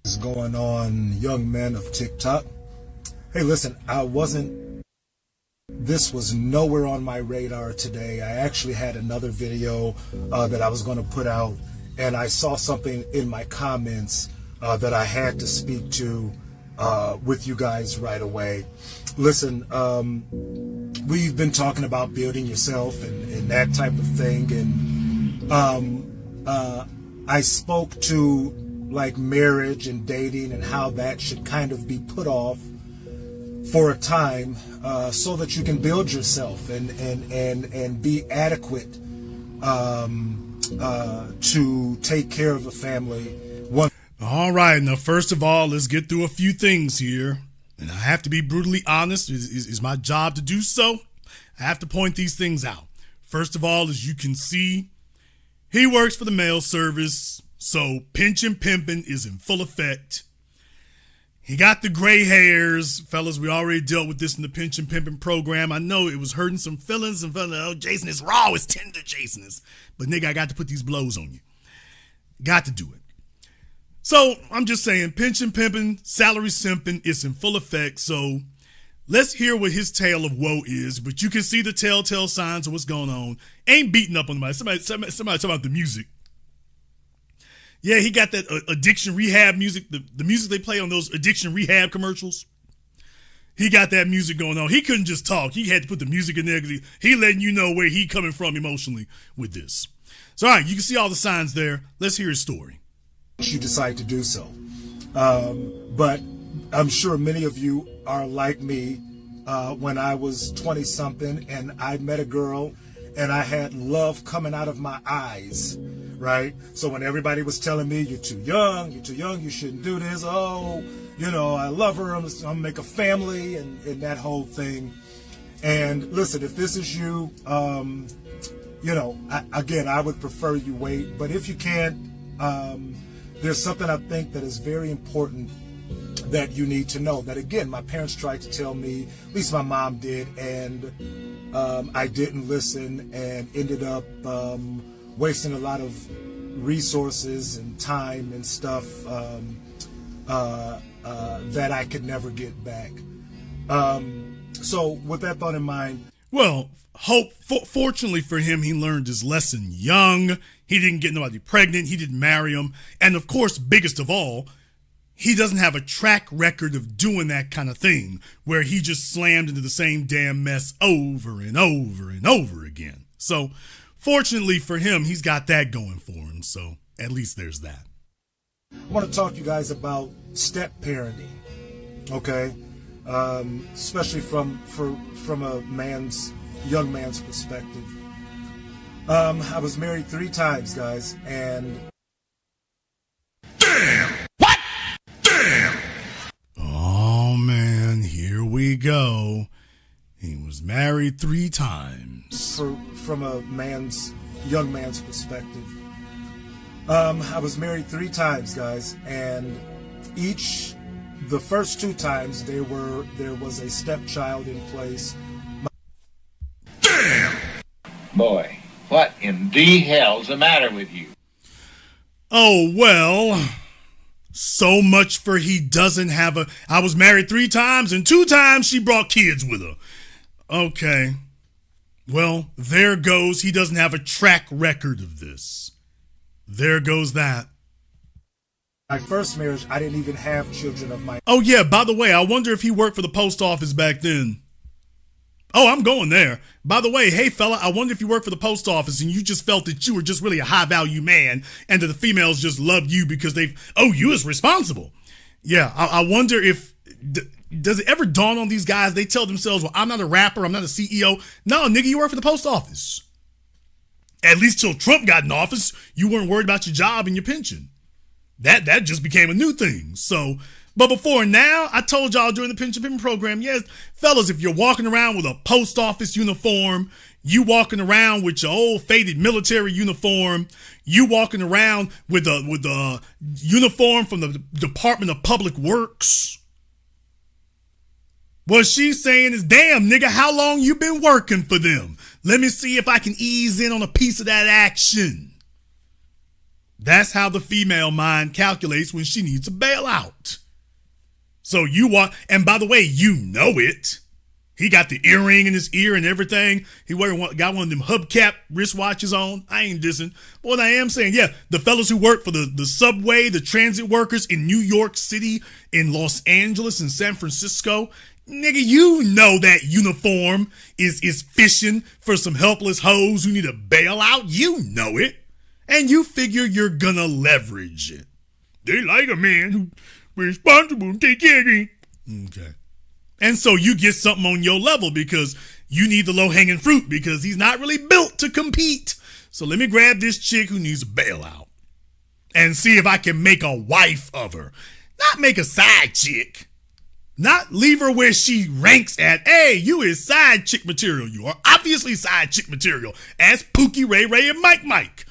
What's going on, young men of TikTok? Hey, listen, this was nowhere on my radar today. I actually had another video that I was going to put out, and I saw something in my comments that I had to speak to with you guys right away. Listen, we've been talking about building yourself and that type of thing, and I spoke to like marriage and dating and how that should kind of be put off for a time so that you can build yourself and be adequate to take care of a family. All right, now first of all, let's get through a few things here. And I have to be brutally honest, it's my job to do so. I have to point these things out. First of all, as you can see, he works for the mail service, so pinch and pimping is in full effect. He got the gray hairs. Fellas, we already dealt with this in the pinch and pimping program. I know it was hurting some feelings. And fellas, oh, Jason is raw, it's tender, Jason is. But nigga, I got to put these blows on you. Got to do it. So I'm just saying, pinch and pimping, salary simping is in full effect. So Let's hear what his tale of woe is, but you can see the telltale signs of what's going on. Ain't beating up on somebody. Somebody talk about the music. Yeah, he got that addiction rehab music, the music they play on those addiction rehab commercials. He got that music going on. He couldn't just talk. He had to put the music in there because he letting you know where he coming from emotionally with this. So, all right, you can see all the signs there. Let's hear his story. You decide to do so. But I'm sure many of you are like me. When I was 20-something and I met a girl and I had love coming out of my eyes, right? So when everybody was telling me, you're too young, you shouldn't do this. Oh, I love her, I'm gonna make a family and that whole thing. And listen, if this is you, I would prefer you wait. But if you can't, there's something I think that is very important that you need to know. That again, my parents tried to tell me, at least my mom did, and I didn't listen and ended up wasting a lot of resources and time and stuff that I could never get back. So with that thought in mind, well, fortunately for him, he learned his lesson young. He didn't get nobody pregnant. He didn't marry him. And of course, biggest of all, he doesn't have a track record of doing that kind of thing where he just slammed into the same damn mess over and over and over again. So fortunately for him, he's got that going for him. So at least there's that. I want to talk to you guys about step parenting, okay? Especially from a young man's perspective. I was married 3 times, guys, and oh man, here we go. He was married 3 times. From a young man's perspective. I was married 3 times, guys, and the first 2 times there was a stepchild in place. Boy, what in the hell's the matter with you? Oh, well, so much for he doesn't have I was married 3 times and 2 times she brought kids with her. Okay. Well, there goes. He doesn't have a track record of this. There goes that. My first marriage, I didn't even have children of my own. Oh, yeah, by the way, I wonder if he worked for the post office back then. Oh, I'm going there. By the way, hey, fella, I wonder if you work for the post office and you just felt that you were just really a high-value man and that the females just loved you because you as responsible. Yeah, I wonder if, does it ever dawn on these guys, they tell themselves, well, I'm not a rapper, I'm not a CEO. No, nigga, you work for the post office. At least till Trump got in office, you weren't worried about your job and your pension. That just became a new thing. So, but before now, I told y'all during the pension payment program, yes, fellas, if you're walking around with a post office uniform, you walking around with your old faded military uniform, you walking around with a uniform from the Department of Public Works. What she's saying is, damn, nigga, how long you been working for them? Let me see if I can ease in on a piece of that action. That's how the female mind calculates when she needs a bailout. So you walk, and by the way, you know it. He got the earring in his ear and everything. He got one of them hubcap wristwatches on. I ain't dissing. But what I am saying, yeah, the fellas who work for the subway, the transit workers in New York City, in Los Angeles, and San Francisco, nigga, you know that uniform is fishing for some helpless hoes who need a bailout. You know it. And you figure you're gonna leverage it. They like a man who's responsible and take care of it. Okay. And so you get something on your level because you need the low-hanging fruit because he's not really built to compete. So let me grab this chick who needs a bailout and see if I can make a wife of her. Not make a side chick. Not leave her where she ranks at. Hey, you is side chick material. You are obviously side chick material as Pookie, Ray Ray, and Mike Mike.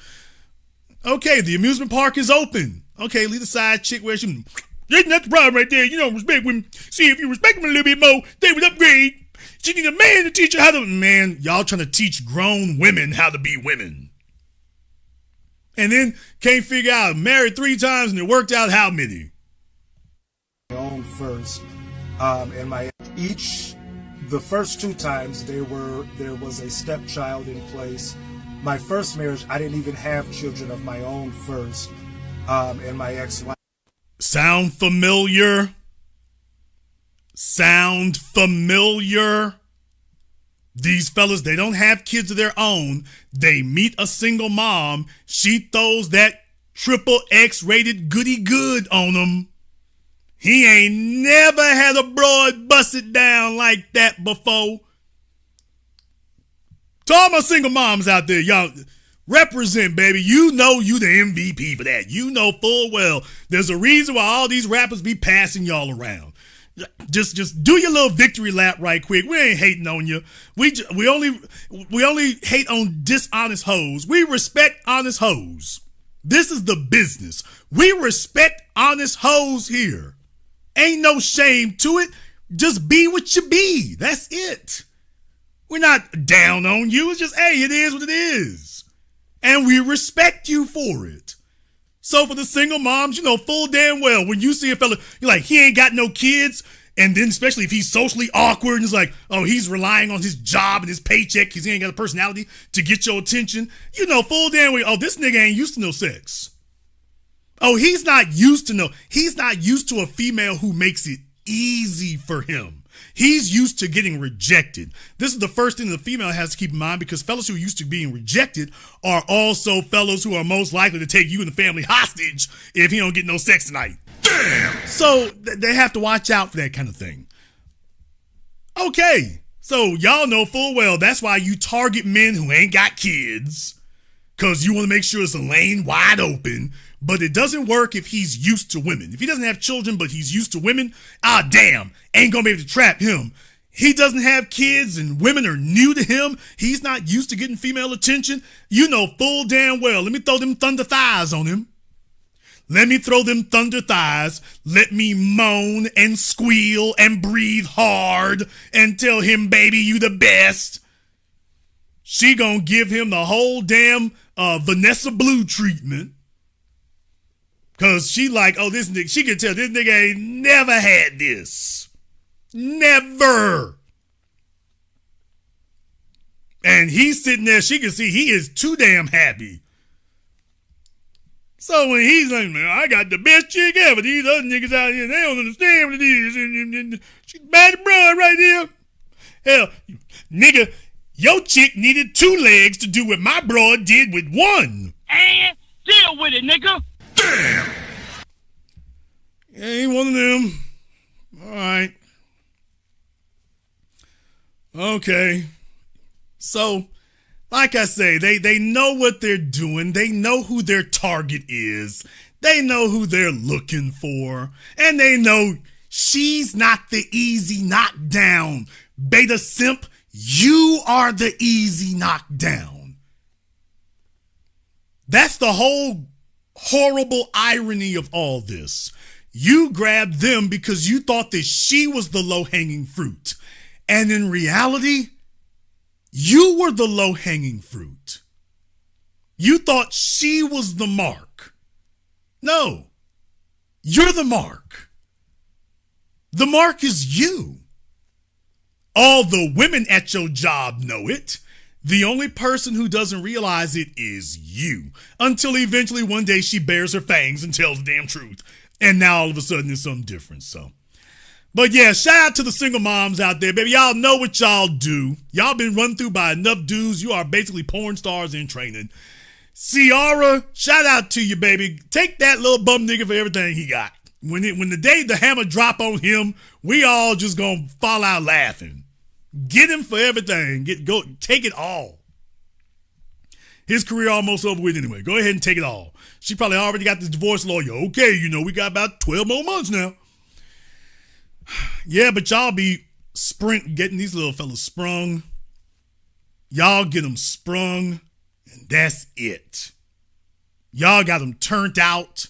Okay, the amusement park is open. Okay, leave the side chick where she... That's the problem right there. You don't respect women. See, if you respect them a little bit more, they would upgrade. She need a man to teach her how to... Man, y'all trying to teach grown women how to be women. And then can't figure out, married 3 times and it worked out how many? Own first. And the first 2 times there was a stepchild in place. My first marriage, I didn't even have children of my own first, and my ex-wife. Sound familiar? Sound familiar? These fellas, they don't have kids of their own. They meet a single mom. She throws that triple X rated goody good on them. He ain't never had a broad bust it down like that before. To all my single moms out there, y'all represent, baby. You know you the MVP for that. You know full well there's a reason why all these rappers be passing y'all around. Just do your little victory lap right quick. We ain't hating on you. We only hate on dishonest hoes. We respect honest hoes. This is the business. We respect honest hoes here. Ain't no shame to it. Just be what you be. That's it. We're not down on you. It's just, hey, it is what it is. And we respect you for it. So for the single moms, you know full damn well, when you see a fella, you're like, he ain't got no kids. And then especially if he's socially awkward and it's like, oh, he's relying on his job and his paycheck because he ain't got a personality to get your attention. You know full damn well, oh, this nigga ain't used to no sex. Oh, he's not used to a female who makes it easy for him. He's used to getting rejected. This is the first thing the female has to keep in mind, because fellas who are used to being rejected are also fellas who are most likely to take you and the family hostage if he don't get no sex tonight. Damn! So they have to watch out for that kind of thing. Okay, so y'all know full well that's why you target men who ain't got kids, because you want to make sure it's a lane wide open. But it doesn't work if he's used to women. If he doesn't have children, but he's used to women, damn, ain't gonna be able to trap him. He doesn't have kids and women are new to him. He's not used to getting female attention. You know full damn well. Let me throw them thunder thighs on him. Let me throw them thunder thighs. Let me moan and squeal and breathe hard and tell him, baby, you the best. She gonna give him the whole damn Vanessa Blue treatment. Cause she like, oh, this nigga, she can tell this nigga ain't never had this. Never. And he's sitting there, she can see he is too damn happy. So when he's like, man, I got the best chick ever. These other niggas out here, they don't understand what it is. And she's bad broad right here. Hell, nigga, your chick needed 2 legs to do what my broad did with 1. And deal with it, nigga. Damn! Ain't one of them. All right. Okay. So, like I say, they know what they're doing. They know who their target is. They know who they're looking for. And they know she's not the easy knockdown. Beta simp, you are the easy knockdown. That's the whole horrible irony of all this. You grabbed them because you thought that she was the low-hanging fruit. And in reality, you were the low-hanging fruit. You thought she was the mark. No, you're the mark. The mark is you. All the women at your job know it. The only person who doesn't realize it is you. Until eventually one day she bares her fangs and tells the damn truth. And now all of a sudden it's something different, so. But yeah, shout out to the single moms out there, baby. Y'all know what y'all do. Y'all been run through by enough dudes. You are basically porn stars in training. Ciara, shout out to you, baby. Take that little bum nigga for everything he got. When the day the hammer drop on him, we all just gonna fall out laughing. Get him for everything. Take it all. His career almost over with anyway. Go ahead and take it all. She probably already got the divorce lawyer. Okay, we got about 12 more months now. Yeah, but y'all be getting these little fellas sprung. Y'all get them sprung, and that's it. Y'all got them turned out.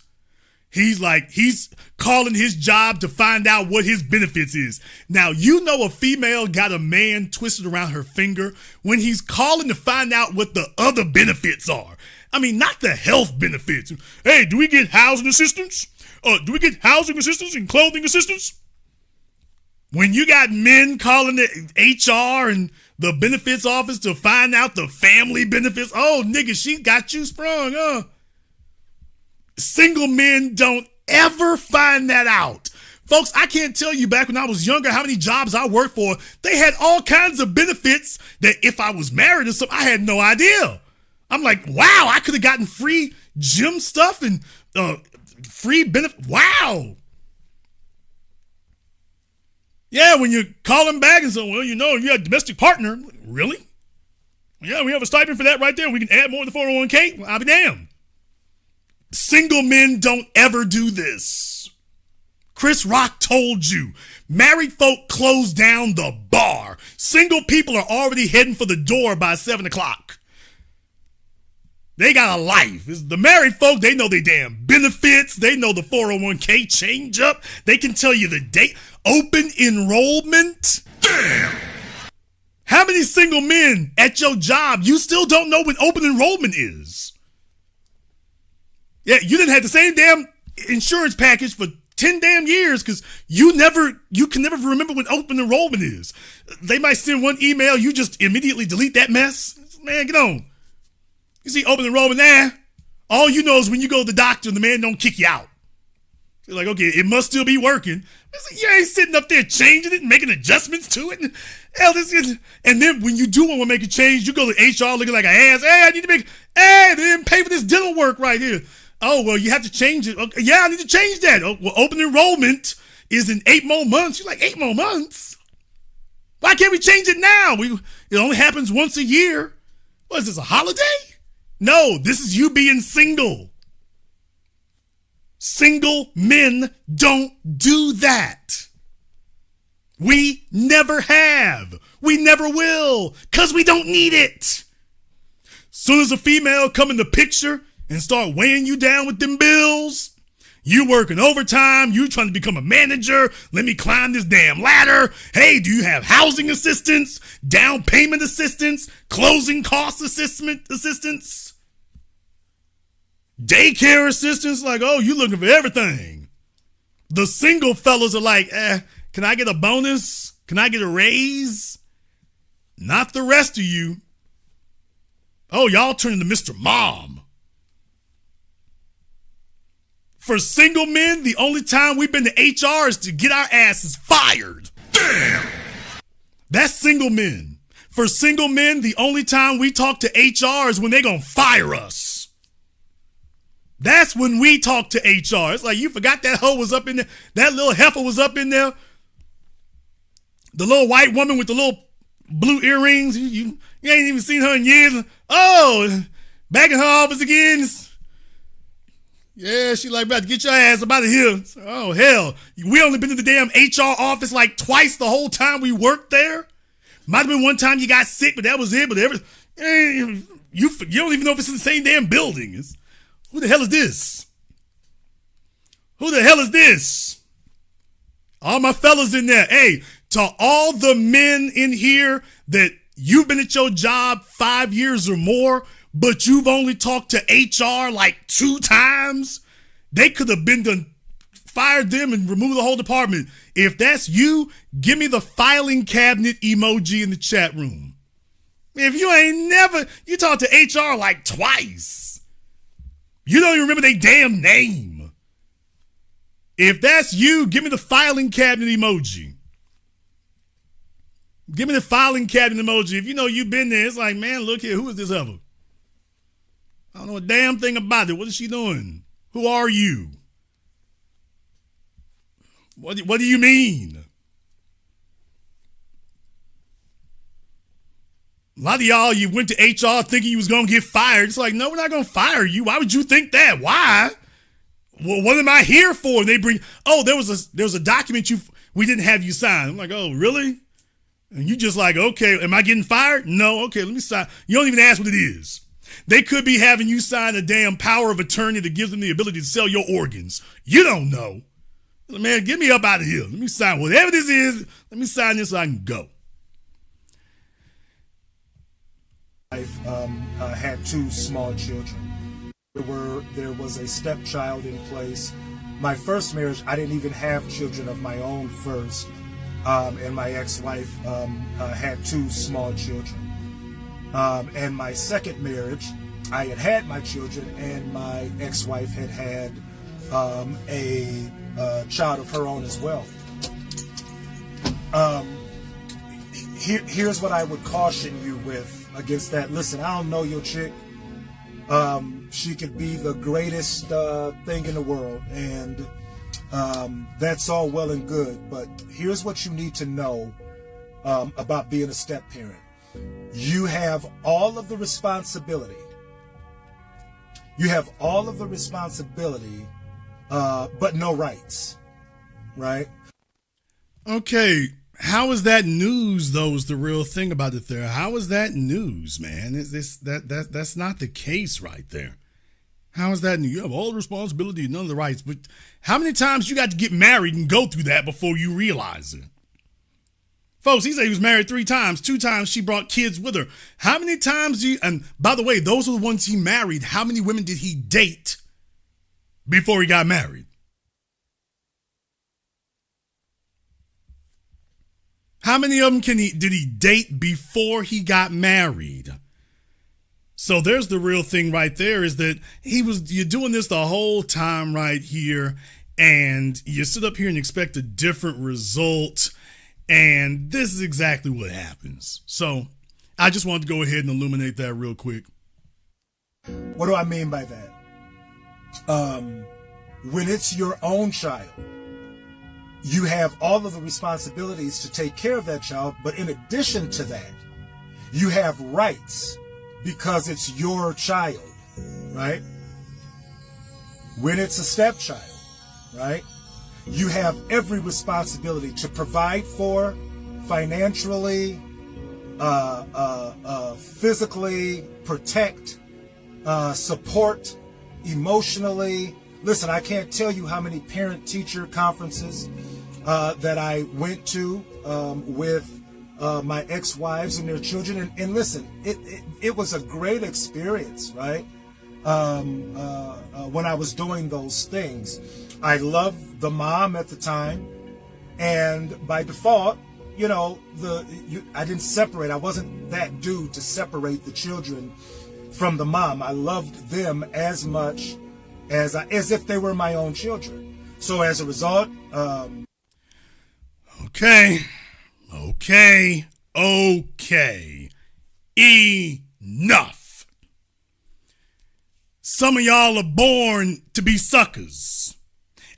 He's calling his job to find out what his benefits is. Now, a female got a man twisted around her finger when he's calling to find out what the other benefits are. I mean, not the health benefits. Hey, do we get housing assistance? Do we get housing assistance and clothing assistance? When you got men calling the HR and the benefits office to find out the family benefits, oh, nigga, she got you sprung, huh? Single men don't ever find that out. Folks, I can't tell you back when I was younger how many jobs I worked for. They had all kinds of benefits that if I was married or something, I had no idea. I'm like, wow, I could have gotten free gym stuff and free benefit. Wow. Yeah, when you call them back and say, well, you know, you have a domestic partner. Really? Yeah, we have a stipend for that right there. We can add more to the 401k. Well, I'll be damned. Single men don't ever do this. Chris Rock told you, married folk close down the bar. Single people are already heading for the door by 7 o'clock. They got a life. It's the married folk, they know they damn benefits. They know the 401k change up. They can tell you the date. Open enrollment. Damn. How many single men at your job, you still don't know when open enrollment is? Yeah, you didn't have the same damn insurance package for 10 damn years because you can never remember when open enrollment is. They might send one email, you just immediately delete that mess. Man, get on. You see open enrollment there, all you know is when you go to the doctor, the man don't kick you out. You're like, okay, it must still be working. You ain't sitting up there changing it and making adjustments to it. And then when you do want to make a change, you go to HR looking like an ass. Hey, I need to make, hey, they didn't pay for this dental work right here. Oh, well, you have to change it. Okay, yeah, I need to change that. Oh, well, open enrollment is in 8 more months. You're like, 8 more months? Why can't we change it now? It only happens once a year. What is this, a holiday? No, this is you being single. Single men don't do that. We never have. We never will, because we don't need it. Soon as a female come in the picture and start weighing you down with them bills, you working overtime, you trying to become a manager, let me climb this damn ladder. Hey, do you have housing assistance, down payment assistance, closing cost assistance? Daycare assistance, like, oh, you looking for everything. The single fellas are like, can I get a bonus? Can I get a raise? Not the rest of you. Oh, y'all turning to Mr. Mom. For single men, the only time we've been to HR is to get our asses fired. Damn! That's single men. For single men, the only time we talk to HR is when they're gonna fire us. That's when we talk to HR. It's like, you forgot that hoe was up in there. That little heifer was up in there. The little white woman with the little blue earrings. You ain't even seen her in years. Oh, back in her office again. Yeah, she like, about to get your ass up out of here. Oh, hell. We only been to the damn HR office like twice the whole time we worked there. Might have been one time you got sick, but that was it. But you don't even know if it's in the same damn building. Who the hell is this? Who the hell is this? All my fellas in there. Hey, to all the men in here that you've been at your job 5 years or more, but you've only talked to HR like 2 times, they could have been done, fired them and removed the whole department. If that's you, give me the filing cabinet emoji in the chat room. If you ain't never, you talked to HR like twice. You don't even remember their damn name. If that's you, give me the filing cabinet emoji. Give me the filing cabinet emoji. If you know you've been there, it's like, man, look here, who is this ever? I don't know a damn thing about it. What is she doing? Who are you? What do you mean? A lot of y'all, you went to HR thinking you was going to get fired. It's like, no, we're not going to fire you. Why would you think that? Why? Well, what am I here for? And they bring, oh, there was a document we didn't have you sign. I'm like, oh, really? And you just like, okay, am I getting fired? No, okay, let me sign. You don't even ask what it is. They could be having you sign a damn power of attorney that gives them the ability to sell your organs. You don't know. Man, get me up out of here. Let me sign whatever this is. Let me sign this so I can go. I had 2 small children. There was a stepchild in place. My first marriage, I didn't even have children of my own first. and my ex-wife had 2 small children. And my second marriage, I had my children, and my ex-wife had a child of her own as well. Here's what I would caution you with against that. Listen, I don't know your chick. She could be the greatest thing in the world, and that's all well and good. But here's what you need to know about being a step parent. You have all of the responsibility. You have all of the responsibility, but no rights, right? Okay, how is that news, though, is the real thing about it there? How is that news, man? That's not the case right there. How is that news? You have all the responsibility and none of the rights, but how many times you got to get married and go through that before you realize it? Folks, he said he was married 3 times. 2 times she brought kids with her. How many times and by the way, those are the ones he married. How many women did he date before he got married? How many of them did he date before he got married? So there's the real thing right there, is that you're doing this the whole time right here, and you sit up here and expect a different result. And this is exactly what happens. So I just wanted to go ahead and illuminate that real quick. What do I mean by that? When it's your own child, you have all of the responsibilities to take care of that child. But in addition to that, you have rights because it's your child, right? When it's a stepchild, right? You have every responsibility to provide for, financially, physically, protect, support, emotionally. Listen, I can't tell you how many parent-teacher conferences that I went to with my ex-wives and their children. And listen, it was a great experience, right? When I was doing those things. I loved the mom at the time, and by default, I didn't separate. I wasn't that dude to separate the children from the mom. I loved them as much as if they were my own children. So as a result, Okay. Enough. Some of y'all are born to be suckers.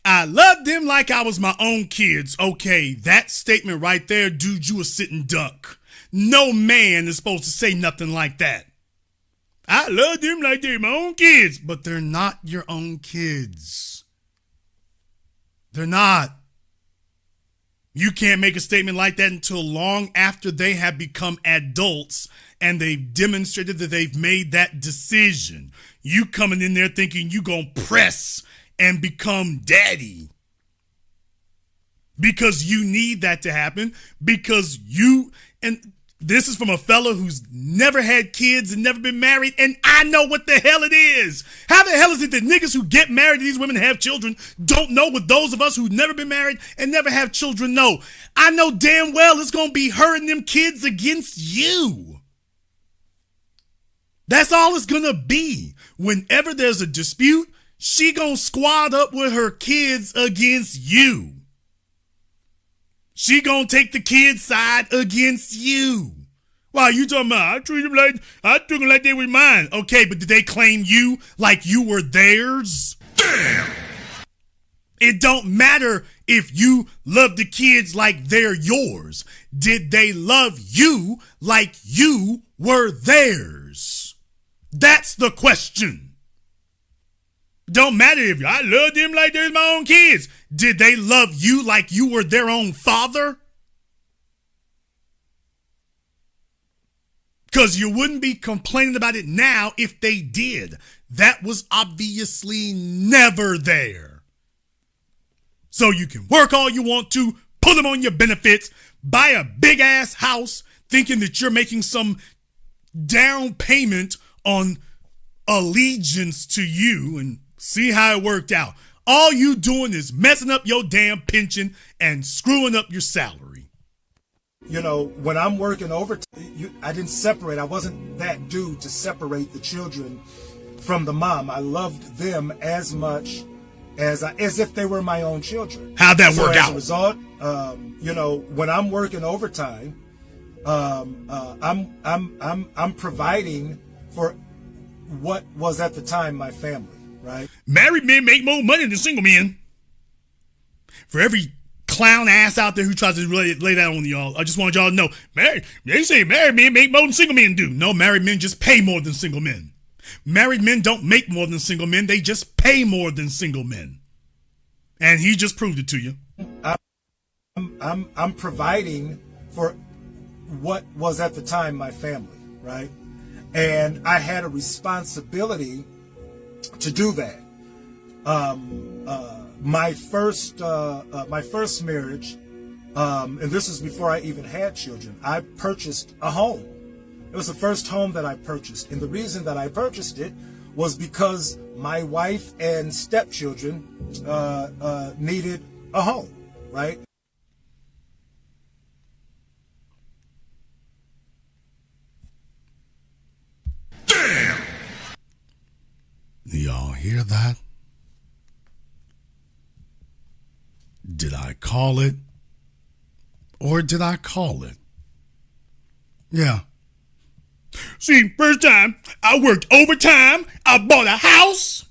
I loved them like I was my own kids. Okay, that statement right there, dude, you a sitting duck. No man is supposed to say nothing like that. I love them like they're my own kids, but they're not your own kids. They're not. You can't make a statement like that until long after they have become adults and they've demonstrated that they've made that decision. You coming in there thinking you gonna press and become daddy because you need that to happen, because and this is from a fella who's never had kids and never been married, and I know what the hell it is. How the hell is it that niggas who get married to these women and have children don't know what those of us who've never been married and never have children know? I know damn well it's gonna be her and them kids against you. That's all it's gonna be. Whenever there's a dispute, she gonna squad up with her kids against you. She gonna take the kids' side against you. Wow, you talking about, I treat them like they were mine. Okay, but did they claim you like you were theirs? Damn! It don't matter if you love the kids like they're yours. Did they love you like you were theirs? That's the question. Don't matter if I love them like they're my own kids. Did they love you like you were their own father? Because you wouldn't be complaining about it now if they did. That was obviously never there. So you can work all you want to, pull them on your benefits, buy a big ass house thinking that you're making some down payment on allegiance to you, and see how it worked out. All you doing is messing up your damn pension and screwing up your salary. You know, when I'm working overtime, I didn't separate. I wasn't that dude to separate the children from the mom. I loved them as much as if they were my own children. How'd that work out? As a result, you know, when I'm working overtime, I'm providing for what was at the time my family, right? Married men make more money than single men. For every clown ass out there who tries to lay that on y'all, I just want y'all to know, they say married men make more than single men do. No, married men just pay more than single men. Married men don't make more than single men. They just pay more than single men. And he just proved it to you. I'm providing for what was at the time my family, right? And I had a responsibility to do that. My first marriage, and this is before I even had children, I purchased a home. It was the first home that I purchased. And the reason that I purchased it was because my wife and stepchildren needed a home, right? Damn! Y'all hear that? Did I call it? Or did I call it? Yeah. See, first time, I worked overtime, I bought a house.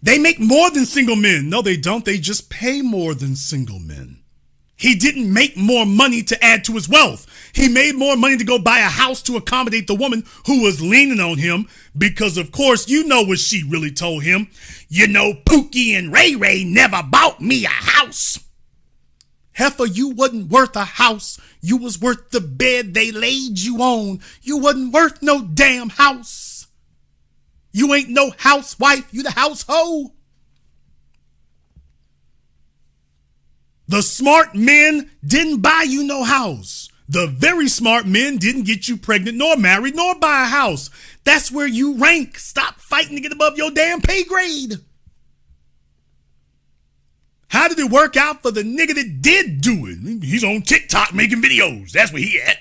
They make more than single men. No, they don't. They just pay more than single men. He didn't make more money to add to his wealth. He made more money to go buy a house to accommodate the woman who was leaning on him because, of course, you know what she really told him. You know, Pookie and Ray Ray never bought me a house. Heifer, you wasn't worth a house. You was worth the bed they laid you on. You wasn't worth no damn house. You ain't no housewife. You the house-hoe. The smart men didn't buy you no house. The very smart men didn't get you pregnant, nor married, nor buy a house. That's where you rank. Stop fighting to get above your damn pay grade. How did it work out for the nigga that did do it? He's on TikTok making videos. That's where he at.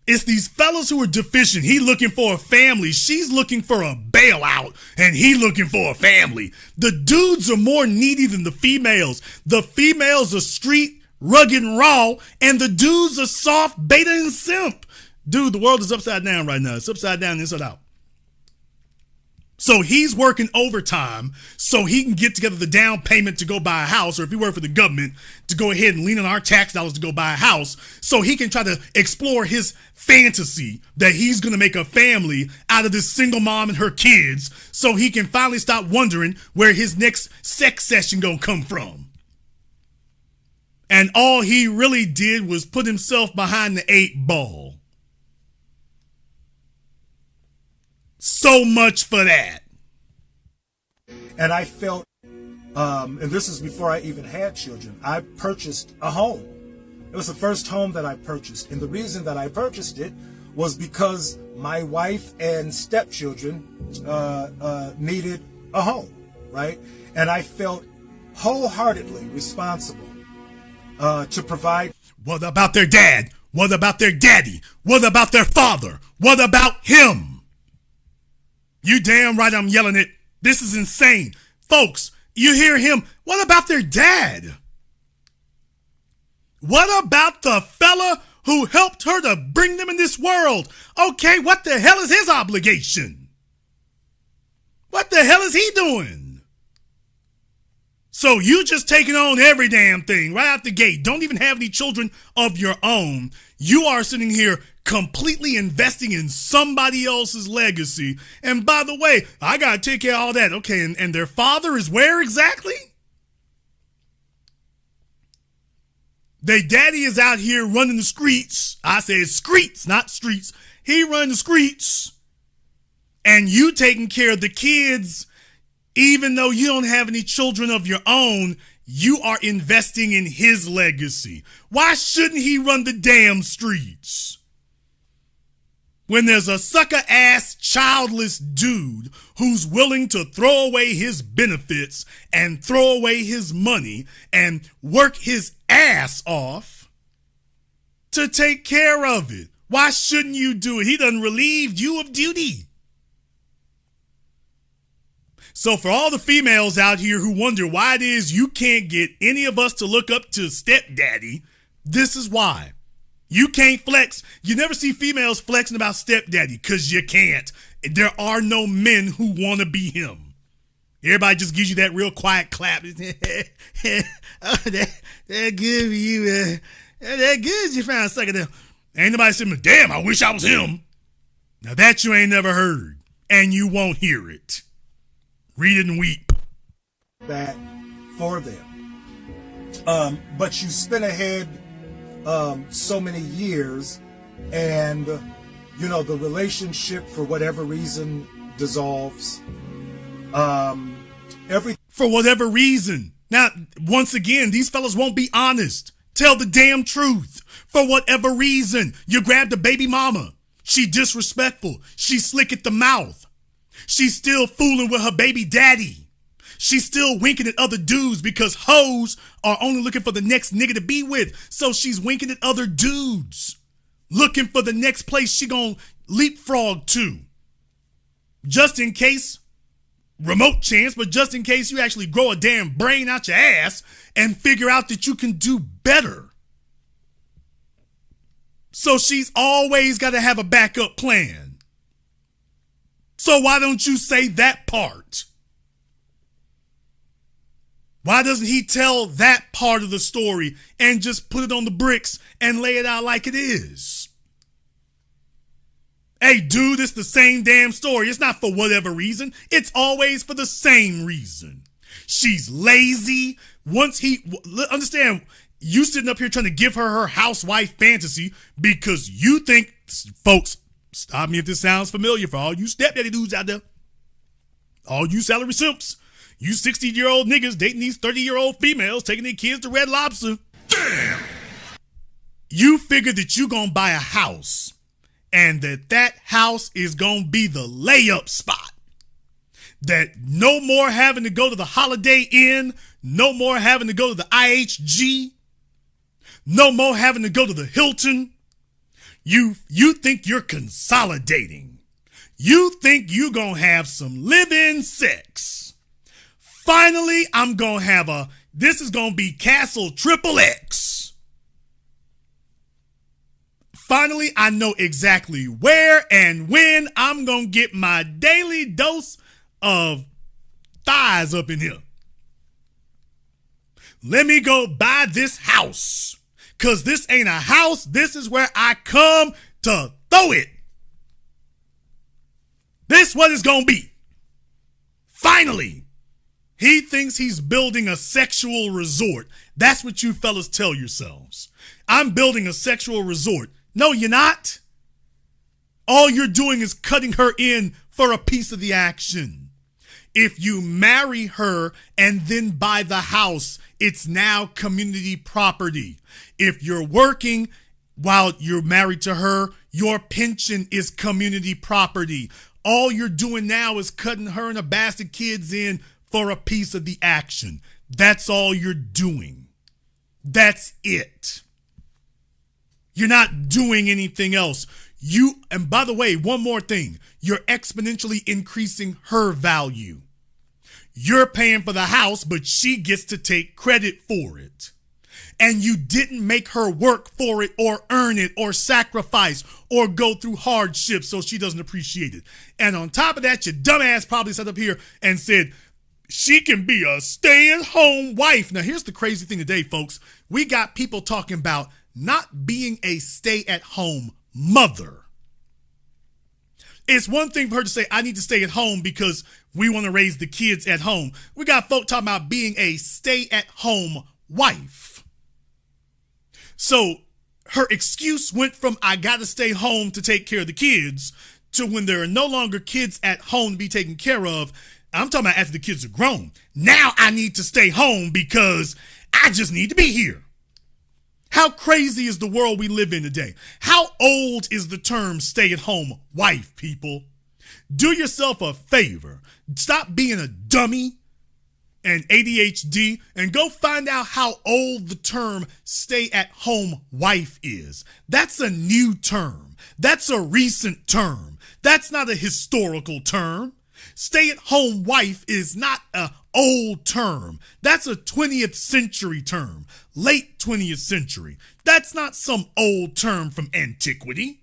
It's these fellas who are deficient. He looking for a family. She's looking for a bailout. And he looking for a family. The dudes are more needy than the females. The females are street, rugged, and raw. And the dudes are soft, beta, and simp. Dude, the world is upside down right now. It's upside down, inside out. So he's working overtime so he can get together the down payment to go buy a house, or if he worked for the government, to go ahead and lean on our tax dollars to go buy a house, so he can try to explore his fantasy that he's going to make a family out of this single mom and her kids, so he can finally stop wondering where his next sex session going to come from. And all he really did was put himself behind the 8 ball. So much for that. And I felt, and this is before I even had children, I purchased a home. It was the first home that I purchased. And the reason that I purchased it was because my wife and stepchildren needed a home, right? And I felt wholeheartedly responsible to provide. What about their dad? What about their daddy? What about their father? What about him? You damn right I'm yelling it. This is insane. Folks, you hear him. What about their dad? What about the fella who helped her to bring them in this world? Okay, what the hell is his obligation? What the hell is he doing? So you just taking on every damn thing right out the gate. Don't even have any children of your own. You are sitting here completely investing in somebody else's legacy. And by the way, I got to take care of all that. Okay, and their father is where exactly? Their daddy is out here running the streets. I said streets, not streets. He run the streets. And you taking care of the kids, even though you don't have any children of your own, you are investing in his legacy. Why shouldn't he run the damn streets? when there's a sucker-ass, childless dude who's willing to throw away his benefits and throw away his money and work his ass off to take care of it? Why shouldn't you do it? He done relieved you of duty. So for all the females out here who wonder why it is you can't get any of us to look up to stepdaddy, this is why. You can't flex. You never see females flexing about stepdaddy because you can't. There are no men who want to be him. Everybody just gives you that real quiet clap. Oh, that good for you, man. That good you found a sucker there. Ain't nobody saying, damn, I wish I was him. Now that you ain't never heard, and you won't hear it. Read it and weep. That for them. But you spin ahead so many years, and the relationship for whatever reason dissolves. For whatever reason. Now, once again, these fellas won't be honest. Tell the damn truth. For whatever reason, you grabbed a baby mama. She disrespectful. She slick at the mouth. She's still fooling with her baby daddy. She's still winking at other dudes because hoes are only looking for the next nigga to be with. So she's winking at other dudes, looking for the next place she gonna leapfrog to. Just in case, remote chance, but just in case you actually grow a damn brain out your ass and figure out that you can do better. So she's always got to have a backup plan. So why don't you say that part? Why doesn't he tell that part of the story and just put it on the bricks and lay it out like it is? Hey, dude, it's the same damn story. It's not for whatever reason. It's always for the same reason. She's lazy. Understand, you sitting up here trying to give her housewife fantasy because you think, folks, stop me if this sounds familiar for all you stepdaddy dudes out there. All you salary simps. You 60-year-old niggas dating these 30-year-old females, taking their kids to Red Lobster. Damn! You figure that you gonna buy a house and that house is gonna be the layup spot. That no more having to go to the Holiday Inn, no more having to go to the IHG, no more having to go to the Hilton. You think you're consolidating. You think you gonna have some live-in sex. Finally, I'm gonna have this is gonna be Castle Triple X. Finally, I know exactly where and when I'm gonna get my daily dose of thighs up in here. Let me go buy this house. Cause this ain't a house, this is where I come to throw it. This what it's gonna be. Finally. He thinks he's building a sexual resort. That's what you fellas tell yourselves. I'm building a sexual resort. No, you're not. All you're doing is cutting her in for a piece of the action. If you marry her and then buy the house, it's now community property. If you're working while you're married to her, your pension is community property. All you're doing now is cutting her and a bastard kids in for a piece of the action. That's all you're doing. That's it. You're not doing anything else. And by the way, one more thing, you're exponentially increasing her value. You're paying for the house, but she gets to take credit for it. And you didn't make her work for it or earn it or sacrifice or go through hardships so she doesn't appreciate it. And on top of that, your dumbass probably sat up here and said, she can be a stay-at-home wife. Now, here's the crazy thing today, folks. We got people talking about not being a stay-at-home mother. It's one thing for her to say, I need to stay at home because we want to raise the kids at home. We got folk talking about being a stay-at-home wife. So her excuse went from I got to stay home to take care of the kids to when there are no longer kids at home to be taken care of. I'm talking about after the kids are grown. Now I need to stay home because I just need to be here. How crazy is the world we live in today? How old is the term stay-at-home wife, people? Do yourself a favor. Stop being a dummy and ADHD and go find out how old the term stay-at-home wife is. That's a new term. That's a recent term. That's not a historical term. Stay-at-home wife is not an old term. That's a 20th century term, late 20th century. That's not some old term from antiquity.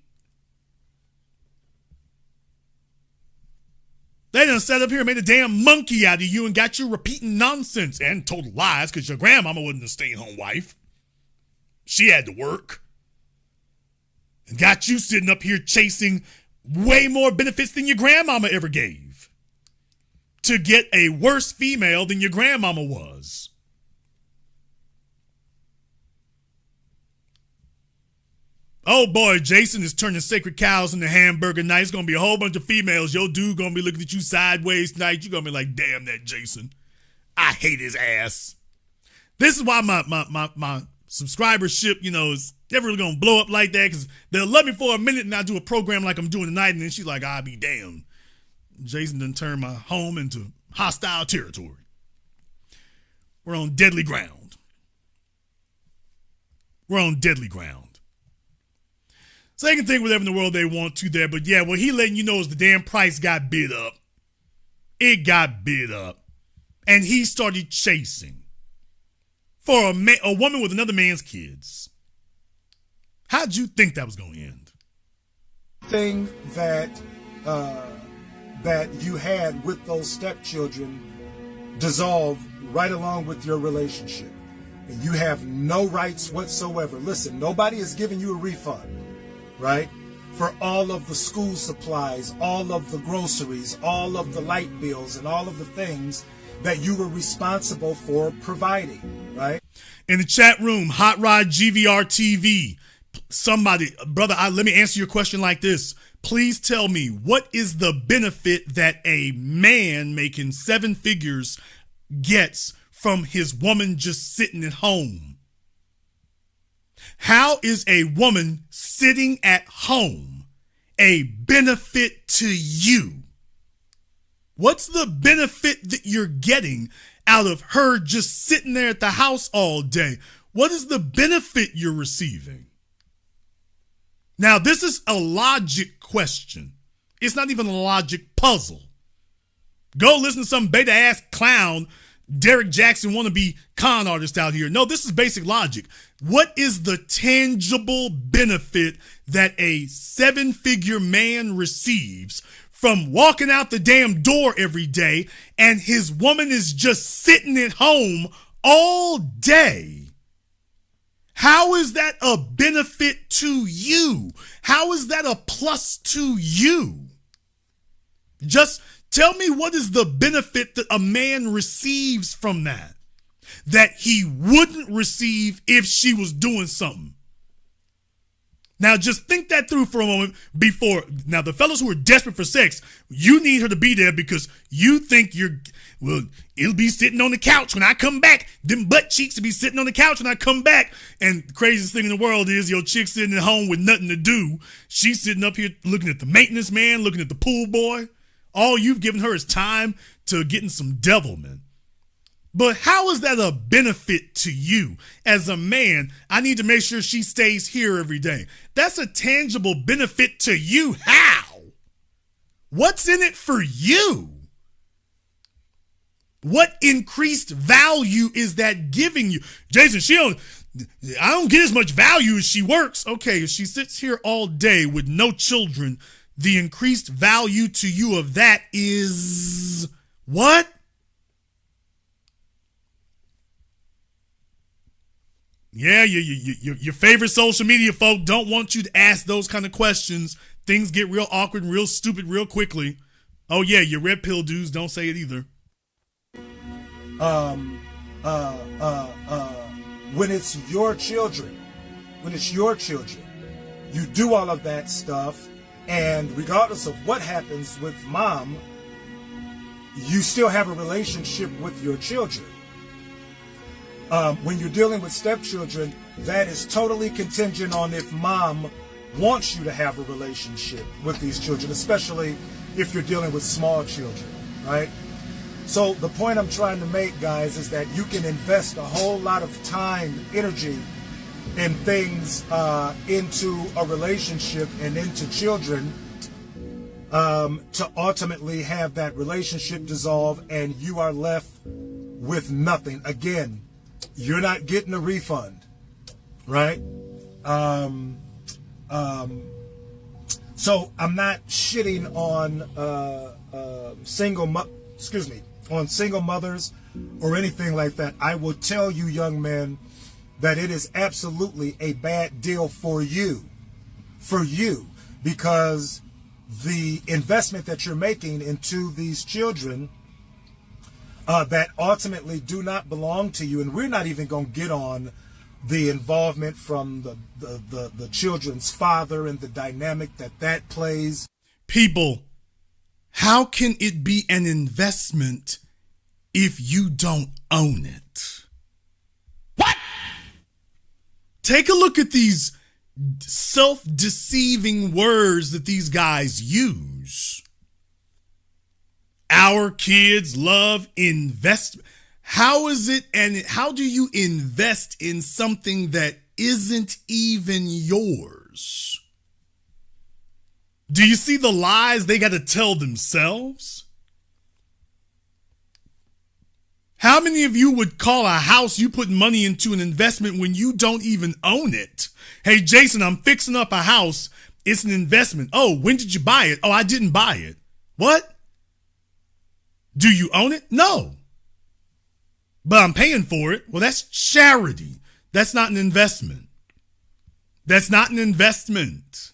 They done sat up here and made a damn monkey out of you and got you repeating nonsense and total lies because your grandmama wasn't a stay-at-home wife. She had to work. And got you sitting up here chasing way more benefits than your grandmama ever gave to get a worse female than your grandmama was. Oh boy, Jason is turning sacred cows into hamburger night. It's going to be a whole bunch of females. Your dude going to be looking at you sideways tonight. You're going to be like, damn that Jason. I hate his ass. This is why my subscribership, is never really going to blow up like that because they'll love me for a minute and I do a program like I'm doing tonight and then she's like, I'll be damned. Jason done turned my home into hostile territory. We're on deadly ground. We're on deadly ground. So they can think whatever in the world they want to there, but yeah, what he letting you know is the damn price got bid up. It got bid up. And he started chasing for a woman with another man's kids. How'd you think that was going to end? Thing that you had with those stepchildren dissolved right along with your relationship. And you have no rights whatsoever. Listen, nobody is giving you a refund, right? For all of the school supplies, all of the groceries, all of the light bills, and all of the things that you were responsible for providing, right? In the chat room, Hot Rod GVR TV, somebody, brother, let me answer your question like this. Please tell me, what is the benefit that a man making 7 figures gets from his woman just sitting at home? How is a woman sitting at home a benefit to you? What's the benefit that you're getting out of her just sitting there at the house all day? What is the benefit you're receiving? Now, this is a logic question. It's not even a logic puzzle. Go listen to some beta-ass clown, Derek Jackson wannabe con artist out here. No, this is basic logic. What is the tangible benefit that a 7-figure man receives from walking out the damn door every day and his woman is just sitting at home all day? How is that a benefit to you? How is that a plus to you? Just tell me, what is the benefit that a man receives from that he wouldn't receive if she was doing something? Now, just think that through for a moment before. Now, the fellas who are desperate for sex, you need her to be there because you think it'll be sitting on the couch when I come back. Them butt cheeks will be sitting on the couch when I come back. And the craziest thing in the world is your chick sitting at home with nothing to do. She's sitting up here looking at the maintenance man, looking at the pool boy. All you've given her is time to getting some devilment. But how is that a benefit to you? As a man, I need to make sure she stays here every day. That's a tangible benefit to you. How? What's in it for you? What increased value is that giving you? Jason, I don't get as much value as she works. Okay, if she sits here all day with no children, the increased value to you of that is what? Yeah, your favorite social media folk don't want you to ask those kind of questions. Things get real awkward and real stupid real quickly. Oh yeah, your red pill dudes don't say it either. When it's your children, you do all of that stuff, and regardless of what happens with mom, you still have a relationship with your children. When you're dealing with stepchildren, that is totally contingent on if mom wants you to have a relationship with these children, especially if you're dealing with small children, right? So the point I'm trying to make, guys, is that you can invest a whole lot of time, energy, and things into a relationship and into children to ultimately have that relationship dissolve, and you are left with nothing. Again, you're not getting a refund, right? So I'm not shitting on single mothers or anything like that. I will tell you, young men, that it is absolutely a bad deal for you, because the investment that you're making into these children that ultimately do not belong to you, and we're not even going to get on the involvement from the children's father and the dynamic that plays. People, how can it be an investment if you don't own it? What? Take a look at these self-deceiving words that these guys use. Our kids love investment. How is it, and how do you invest in something that isn't even yours? Do you see the lies they got to tell themselves? How many of you would call a house you put money into an investment when you don't even own it? Hey, Jason, I'm fixing up a house. It's an investment. Oh, when did you buy it? Oh, I didn't buy it. What? Do you own it? No. But I'm paying for it. Well, that's charity. That's not an investment. That's not an investment.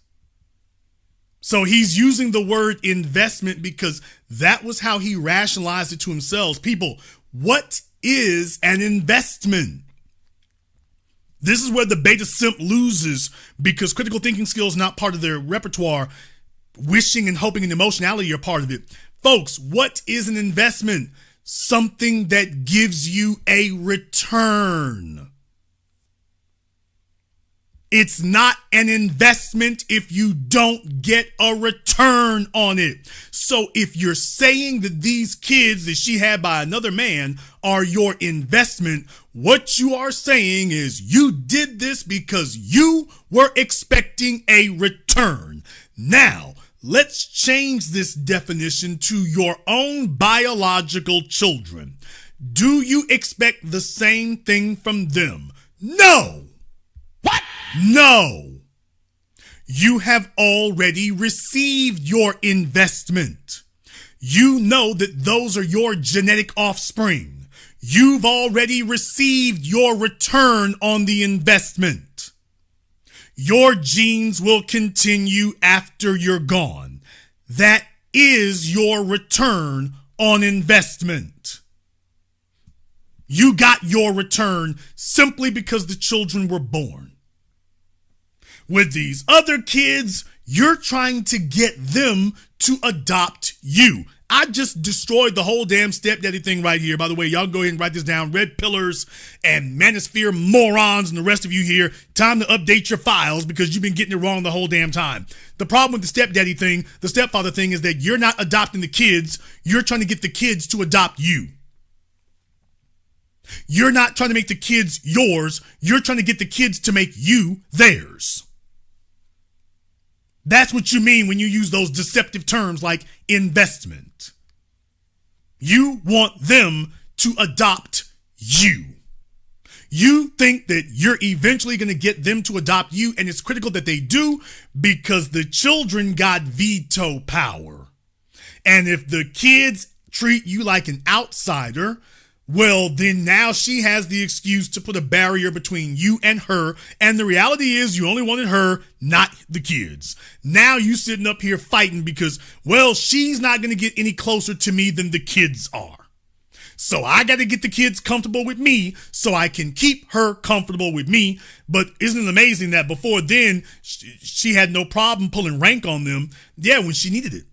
So he's using the word investment because that was how he rationalized it to himself. People, what is an investment? This is where the beta simp loses because critical thinking skills not part of their repertoire. Wishing and hoping and emotionality are part of it. Folks, what is an investment? Something that gives you a return. It's not an investment if you don't get a return on it. So if you're saying that these kids that she had by another man are your investment, what you are saying is you did this because you were expecting a return. Now, let's change this definition to your own biological children. Do you expect the same thing from them? No. What? No. You have already received your investment. You know that those are your genetic offspring. You've already received your return on the investment. Your genes will continue after you're gone. That is your return on investment. You got your return simply because the children were born. With these other kids, you're trying to get them to adopt you. I just destroyed the whole damn stepdaddy thing right here. By the way, y'all go ahead and write this down. Red pillars and manosphere morons and the rest of you here. Time to update your files because you've been getting it wrong the whole damn time. The problem with the stepdaddy thing, the stepfather thing, is that you're not adopting the kids. You're trying to get the kids to adopt you. You're not trying to make the kids yours. You're trying to get the kids to make you theirs. That's what you mean when you use those deceptive terms like investment. You want them to adopt you. You think that you're eventually going to get them to adopt you, and it's critical that they do because the children got veto power. And if the kids treat you like an outsider, well, then now she has the excuse to put a barrier between you and her. And the reality is you only wanted her, not the kids. Now you sitting up here fighting because, well, she's not going to get any closer to me than the kids are. So I got to get the kids comfortable with me so I can keep her comfortable with me. But isn't it amazing that before then she had no problem pulling rank on them? Yeah, when she needed it.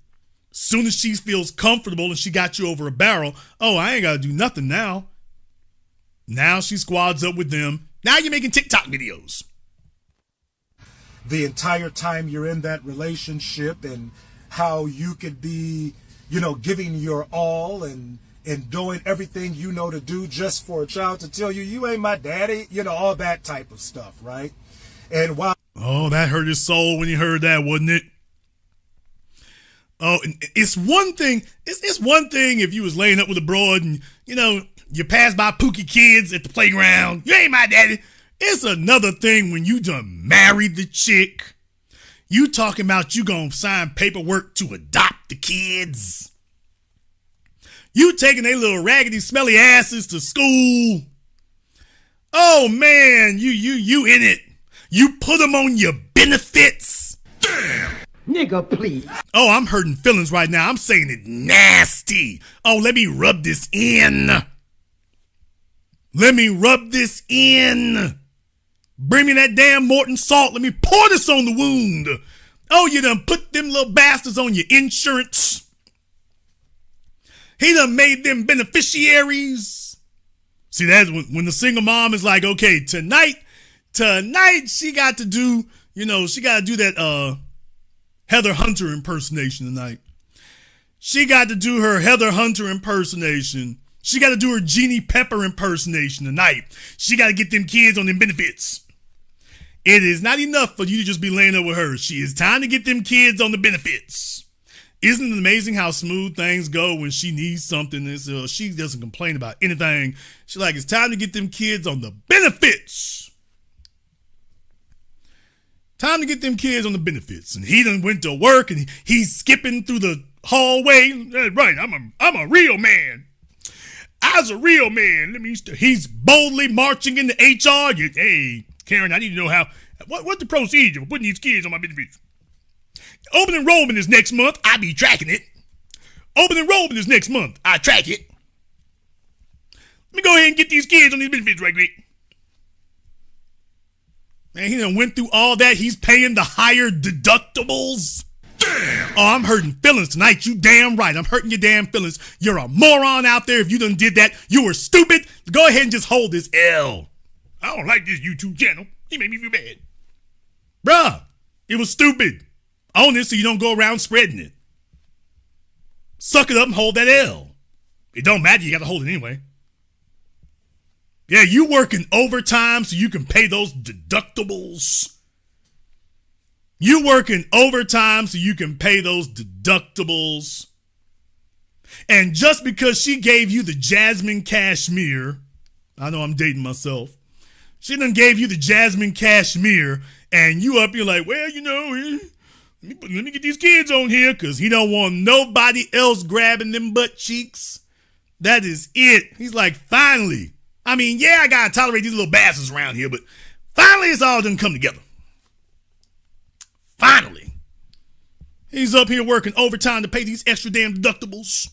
Soon as she feels comfortable and she got you over a barrel, oh, I ain't got to do nothing now. Now she squads up with them. Now you're making TikTok videos. The entire time you're in that relationship, and how you could be, giving your all and doing everything you know to do just for a child to tell you, you ain't my daddy, all that type of stuff, right? And while... Oh, that hurt his soul when he heard that, wasn't it? Oh, it's one thing. It's one thing if you was laying up with a broad and, you pass by Pookie kids at the playground. You ain't my daddy. It's another thing when you done married the chick. You talking about you gonna sign paperwork to adopt the kids. You taking they little raggedy smelly asses to school. Oh man, you in it. You put them on your benefits. Damn. Nigga, please. Oh, I'm hurting feelings right now. I'm saying it nasty. Oh, let me rub this in. Let me rub this in. Bring me that damn Morton salt. Let me pour this on the wound. Oh, you done put them little bastards on your insurance. He done made them beneficiaries. See, that's when the single mom is like, okay, tonight she got to do, she got to do that Heather Hunter impersonation tonight. She got to do her Heather Hunter impersonation. She got to do her Jeannie Pepper impersonation tonight. She got to get them kids on them benefits. It is not enough for you to just be laying up with her. She is time to get them kids on the benefits. Isn't it amazing how smooth things go when she needs something? She doesn't complain about anything. She's like, it's time to get them kids on the benefits. Time to get them kids on the benefits. And he done went to work and he's skipping through the hallway. Right, I'm a real man. I was a real man. He's boldly marching into HR. Hey, Karen, I need to know what's the procedure for putting these kids on my benefits? Open enrollment is next month. I be tracking it. Open enrollment is next month. I track it. Let me go ahead and get these kids on these benefits right quick. Man, he done went through all that. He's paying the higher deductibles. Damn. Oh, I'm hurting feelings tonight. You damn right. I'm hurting your damn feelings. You're a moron out there. If you done did that, you were stupid. Go ahead and just hold this L. I don't like this YouTube channel. He made me feel bad. Bruh, it was stupid. Own it so you don't go around spreading it. Suck it up and hold that L. It don't matter. You got to hold it anyway. Yeah, you working overtime so you can pay those deductibles. You working overtime so you can pay those deductibles. And just because she gave you the Jasmine Cashmere, I know I'm dating myself. She done gave you the Jasmine Cashmere, and you up here like, well, let me get these kids on here because he don't want nobody else grabbing them butt cheeks. That is it. He's like, finally. I mean, yeah, I gotta tolerate these little bastards around here, but finally it's all done come together. Finally. He's up here working overtime to pay these extra damn deductibles.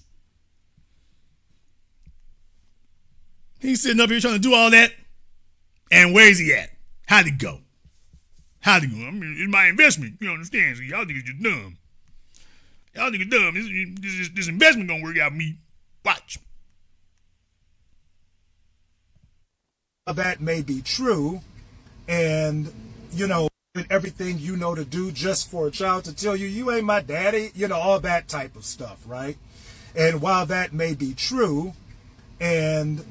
He's sitting up here trying to do all that. And where's he at? How'd it go? I mean, it's my investment. You understand? So y'all think it's just dumb. Y'all think it's dumb. This investment gonna work out for me. Watch. That may be true, and everything you know to do just for a child to tell you, you ain't my daddy, all that type of stuff, right? And while that may be true, and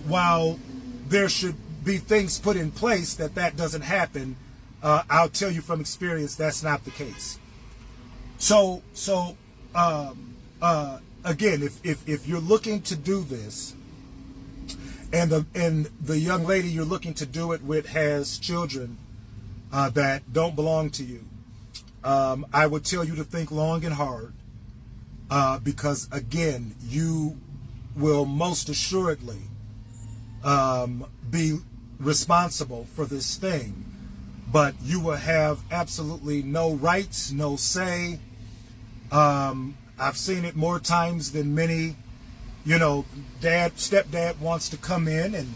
while there should be things put in place that doesn't happen, I'll tell you from experience that's not the case. So again, if you're looking to do this, and the young lady you're looking to do it with has children that don't belong to you, I would tell you to think long and hard, because again, you will most assuredly be responsible for this thing, but you will have absolutely no rights, no say. I've seen it more times than many. Stepdad wants to come in and,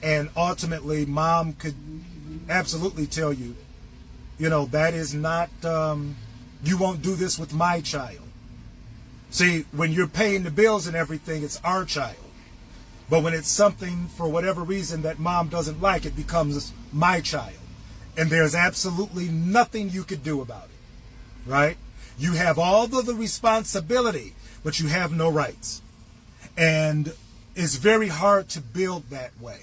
and ultimately mom could absolutely tell you, that is not, you won't do this with my child. See, when you're paying the bills and everything, it's our child. But when it's something, for whatever reason, that mom doesn't like, it becomes my child. And there's absolutely nothing you could do about it, right? You have all of the responsibility, but you have no rights. And it's very hard to build that way.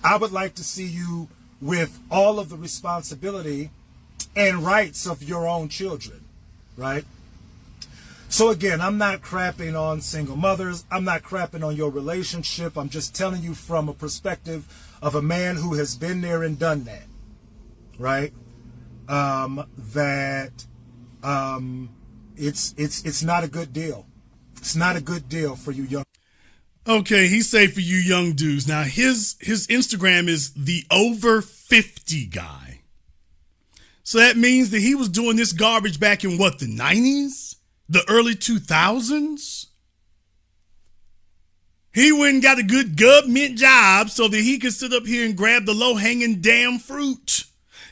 I would like to see you with all of the responsibility and rights of your own children, right? So again, I'm not crapping on single mothers. I'm not crapping on your relationship. I'm just telling you from a perspective of a man who has been there and done that, right? It's not a good deal. It's not a good deal for you young. Okay, he say for you young dudes. Now his Instagram is the over 50 guy. So that means that he was doing this garbage back in what, the 90s? The early 2000s? He went and got a good government job so that he could sit up here and grab the low-hanging damn fruit.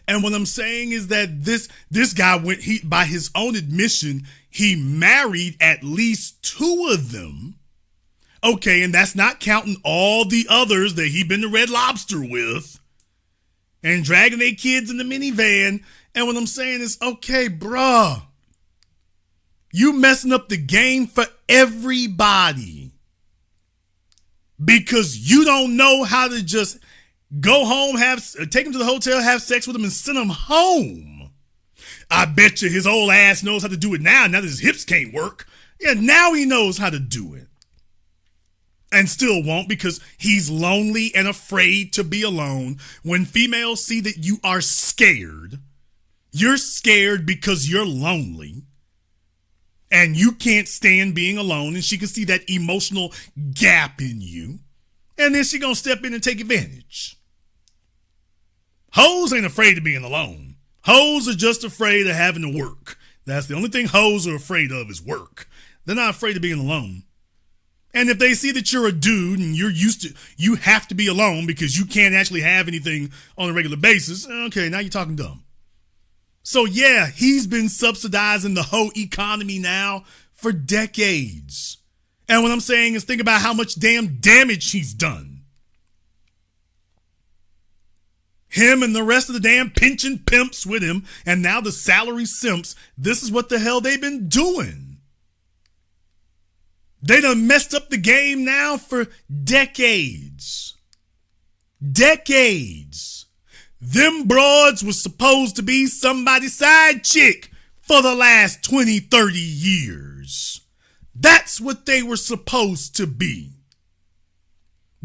And what I'm saying is that this guy went, by his own admission, he married at least 2 of them. Okay, and that's not counting all the others that he been to Red Lobster with and dragging their kids in the minivan. And what I'm saying is, okay, bruh, you messing up the game for everybody because you don't know how to just go home, take him to the hotel, have sex with him, and send him home. I bet you his old ass knows how to do it now that his hips can't work. Yeah, now he knows how to do it. And still won't because he's lonely and afraid to be alone. When females see that you are scared, you're scared because you're lonely and you can't stand being alone, and she can see that emotional gap in you, and then she gonna step in and take advantage. Hoes ain't afraid of being alone. Hoes are just afraid of having to work. That's the only thing hoes are afraid of is work. They're not afraid of being alone. And if they see that you're a dude and you have to be alone because you can't actually have anything on a regular basis, okay, now you're talking dumb. So yeah, he's been subsidizing the hoe economy now for decades. And what I'm saying is think about how much damn damage he's done. Him and the rest of the damn pension pimps with him, and now the salary simps, this is what the hell they've been doing. They done messed up the game now for decades. Decades. Them broads was supposed to be somebody's side chick for the last 20, 30 years. That's what they were supposed to be.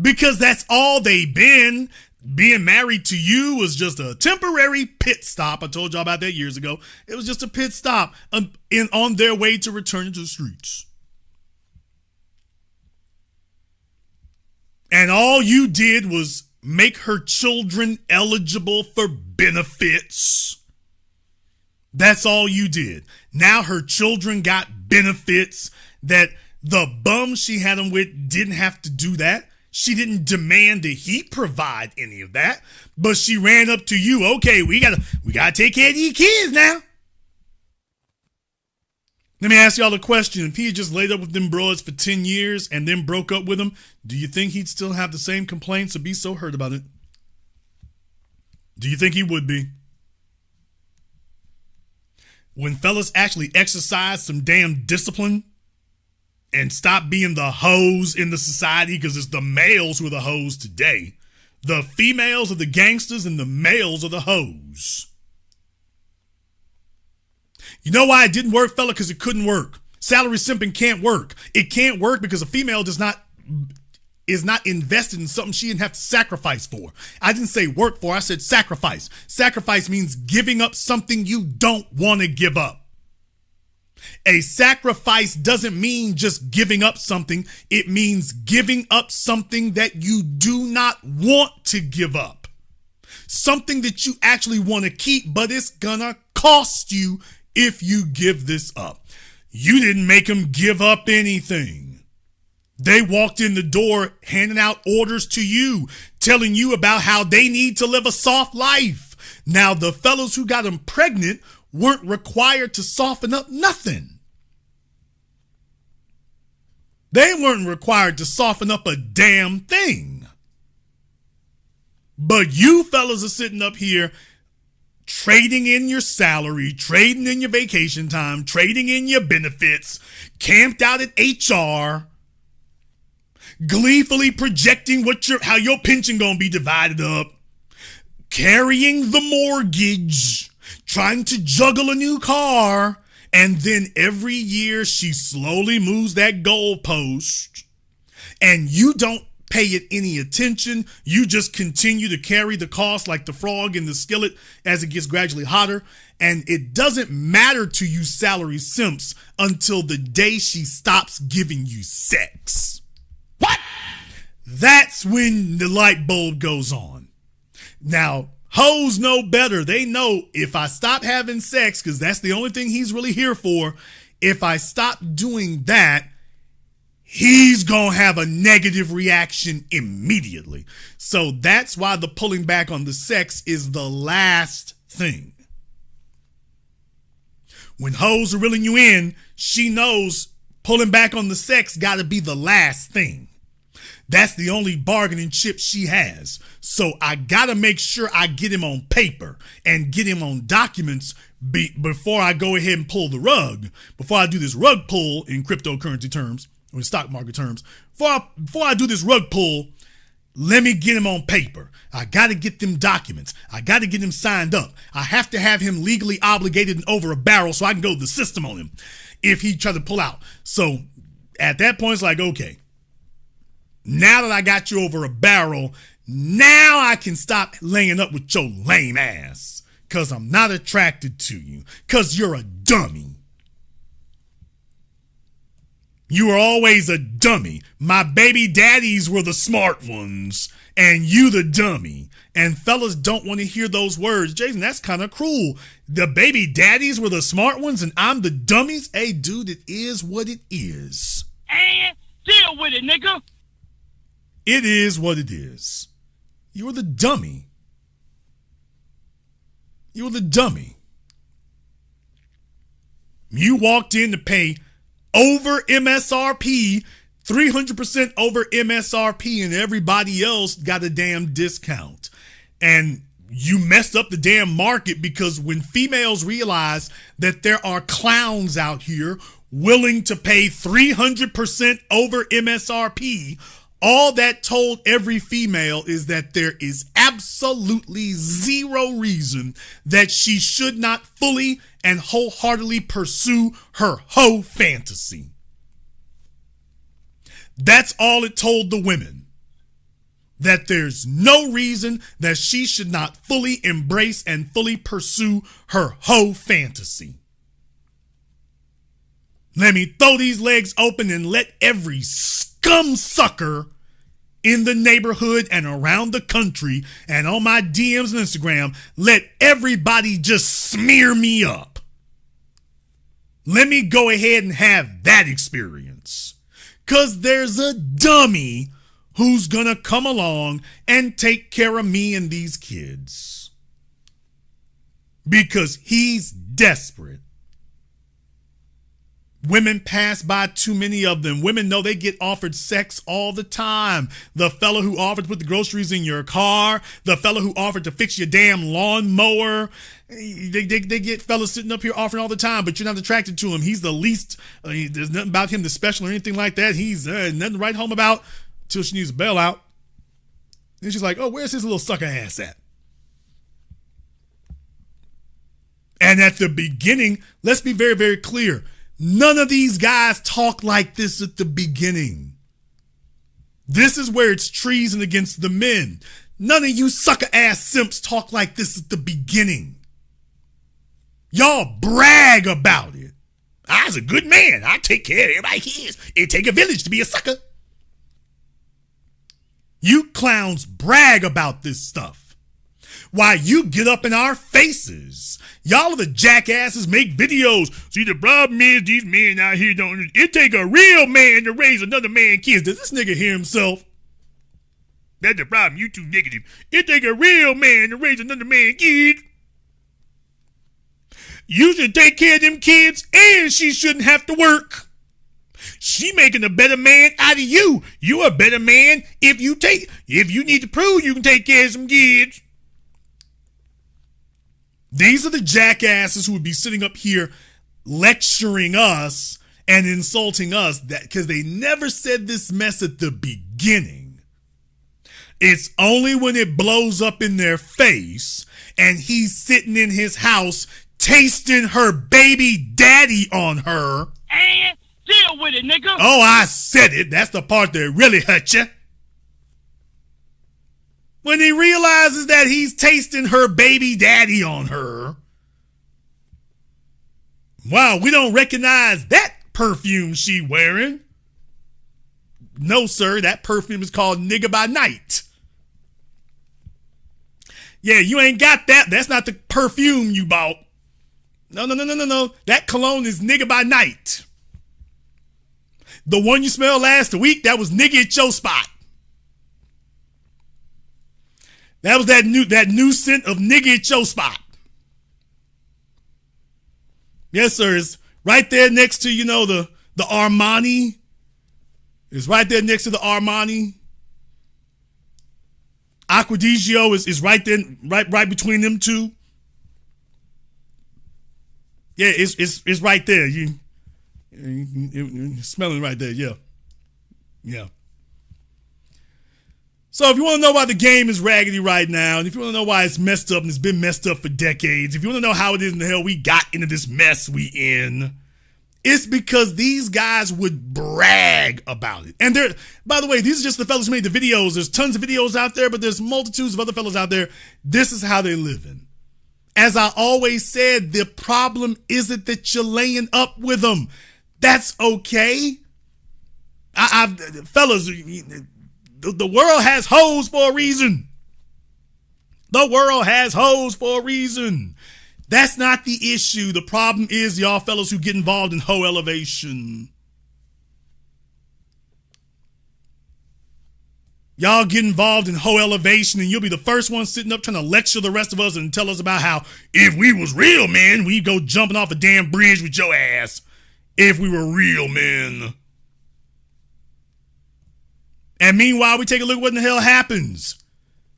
Because that's all they been. Being married to you was just a temporary pit stop. I told y'all about that years ago. It was just a pit stop on their way to returning to the streets. And all you did was make her children eligible for benefits. That's all you did. Now her children got benefits that the bum she had them with didn't have to do that. She didn't demand that he provide any of that, but she ran up to you. Okay, we gotta take care of these kids now. Let me ask y'all a question. If he had just laid up with them broads for 10 years and then broke up with them, do you think he'd still have the same complaints or be so hurt about it? Do you think he would be? When fellas actually exercise some damn discipline and stop being the hoes in the society, because it's the males who are the hoes today. The females are the gangsters and the males are the hoes. You know why it didn't work, fella? Because it couldn't work. Salary simping can't work. It can't work because a female is not invested in something she didn't have to sacrifice for. I didn't say work for, I said sacrifice. Sacrifice means giving up something you don't want to give up. A sacrifice doesn't mean just giving up something. It means giving up something that you do not want to give up. Something that you actually want to keep, but it's gonna cost you if you give this up. You didn't make them give up anything. They walked in the door handing out orders to you, telling you about how they need to live a soft life. Now, the fellows who got them pregnant weren't required to soften up nothing. They weren't required to soften up a damn thing. But you fellas are sitting up here trading in your salary, trading in your vacation time, trading in your benefits, camped out at HR, gleefully projecting how your pension gonna be divided up, carrying the mortgage, trying to juggle a new car, and then every year she slowly moves that goalpost, and you don't pay it any attention. You just continue to carry the cost like the frog in the skillet as it gets gradually hotter, and it doesn't matter to you salary simps until the day she stops giving you sex. What? That's when the light bulb goes on. Now, hoes know better. They know if I stop having sex, because that's the only thing he's really here for, if I stop doing that, he's going to have a negative reaction immediately. So that's why the pulling back on the sex is the last thing. When hoes are reeling you in, she knows pulling back on the sex got to be the last thing. That's the only bargaining chip she has. So I got to make sure I get him on paper and get him on documents before I go ahead and pull the rug. Before I do this rug pull in cryptocurrency terms, or in stock market terms, before I do this rug pull, let me get him on paper. I got to get them documents. I got to get him signed up. I have to have him legally obligated and over a barrel so I can go to the system on him if he tries to pull out. So at that point, it's like, okay, now that I got you over a barrel, now I can stop laying up with your lame ass because I'm not attracted to you because you're a dummy. You were always a dummy. My baby daddies were the smart ones and you the dummy. And fellas don't want to hear those words. Jason, that's kind of cruel. The baby daddies were the smart ones and I'm the dummies? Hey, dude, it is what it is. And deal with it, nigga. It is what it is. You were the dummy. You were the dummy. You walked in to pay over MSRP, 300% over MSRP, and everybody else got a damn discount. And you messed up the damn market because when females realize that there are clowns out here willing to pay 300% over MSRP, all that told every female is that there is absolutely zero reason that she should not fully and wholeheartedly pursue her hoe fantasy. That's all it told the women. That there's no reason that she should not fully embrace and fully pursue her hoe fantasy. Let me throw these legs open and let every scum sucker in the neighborhood and around the country and on my DMs and Instagram, let everybody just smear me up. Let me go ahead and have that experience. Because there's a dummy who's going to come along and take care of me and these kids. Because he's desperate. Women pass by too many of them. Women know they get offered sex all the time. The fella who offered to put the groceries in your car. The fella who offered to fix your damn lawnmower. They get fellas sitting up here offering all the time, but you're not attracted to him. He's the least, there's nothing about him that's special or anything like that. He's nothing to write home about till she needs a bailout. And she's like, oh, where's his little sucker ass at? And at the beginning, let's be very, very clear. None of these guys talk like this at the beginning. This is where it's treason against the men. None of you sucker ass simps talk like this at the beginning. Y'all brag about it. I was a good man. I take care of everybody here. It take a village to be a sucker. You clowns brag about this stuff. Why you get up in our faces. Y'all are the jackasses make videos. See, the problem is these men out here don't. It take a real man to raise another man's kids. Does this nigga hear himself? That's the problem. You too negative. It take a real man to raise another man's kids. You should take care of them kids and she shouldn't have to work. She making a better man out of you. You a better man if you need to prove you can take care of some kids. These are the jackasses who would be sitting up here lecturing us and insulting us because they never said this mess at the beginning. It's only when it blows up in their face and he's sitting in his house tasting her baby daddy on her. And deal with it, nigga. Oh, I said it. That's the part that really hurt you. When he realizes that he's tasting her baby daddy on her. Wow, we don't recognize that perfume she wearing. No, sir, that perfume is called Nigga by Night. Yeah, you ain't got that. That's not the perfume you bought. No. That cologne is Nigga by Night. The one you smelled last week, that was Nigga at your spot. That was that new scent of Nigga at your spot. Yes, sir. It's right there next to, the Armani. It's right there next to the Armani. Acquadigio is right there, right between them two. Yeah, it's right there. You smelling right there. Yeah. So if you want to know why the game is raggedy right now, and if you want to know why it's messed up and it's been messed up for decades, if you want to know how it is in the hell we got into this mess we in, it's because these guys would brag about it. And by the way, these are just the fellas who made the videos. There's tons of videos out there, but there's multitudes of other fellas out there. This is how they're living. As I always said, the problem isn't that you're laying up with them. That's okay. Fellas, the world has hoes for a reason. The world has hoes for a reason. That's not the issue. The problem is y'all fellas who get involved in hoe elevation. Y'all get involved in hoe elevation and you'll be the first one sitting up trying to lecture the rest of us and tell us about how if we was real men, we'd go jumping off a damn bridge with your ass. If we were real men. And meanwhile, we take a look at what in the hell happens.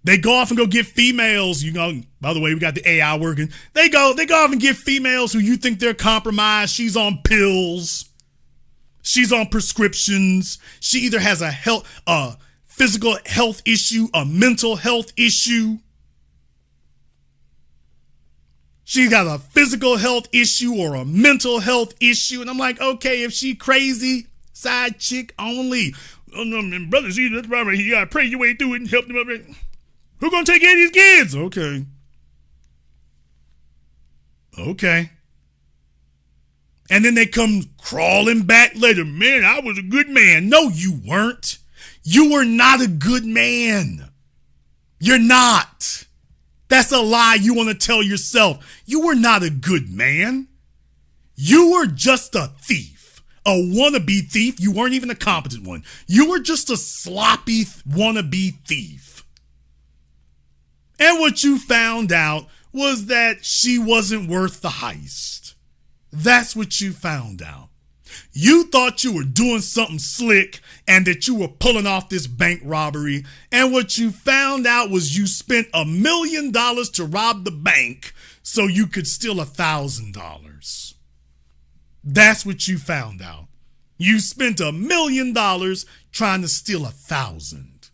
They go off and go get females. By the way, we got the AI working. They go off and get females who you think they're compromised. She's on pills. She's on prescriptions. She either has a physical health issue, a mental health issue. She got a physical health issue or a mental health issue. And I'm like, okay, if she crazy, side chick only. Brother, see, that's right. You gotta pray your way through it and help them up. Who gonna take care of these kids? Okay. And then they come crawling back later. Man, I was a good man. No, you weren't. You were not a good man. You're not. That's a lie you want to tell yourself. You were not a good man. You were just a thief. A wannabe thief. You weren't even a competent one. You were just a sloppy wannabe thief. And what you found out was that she wasn't worth the heist. That's what you found out. You thought you were doing something slick and that you were pulling off this bank robbery. And what you found out was you spent $1 million to rob the bank so you could steal $1,000. That's what you found out. You spent $1 million trying to steal 1,000.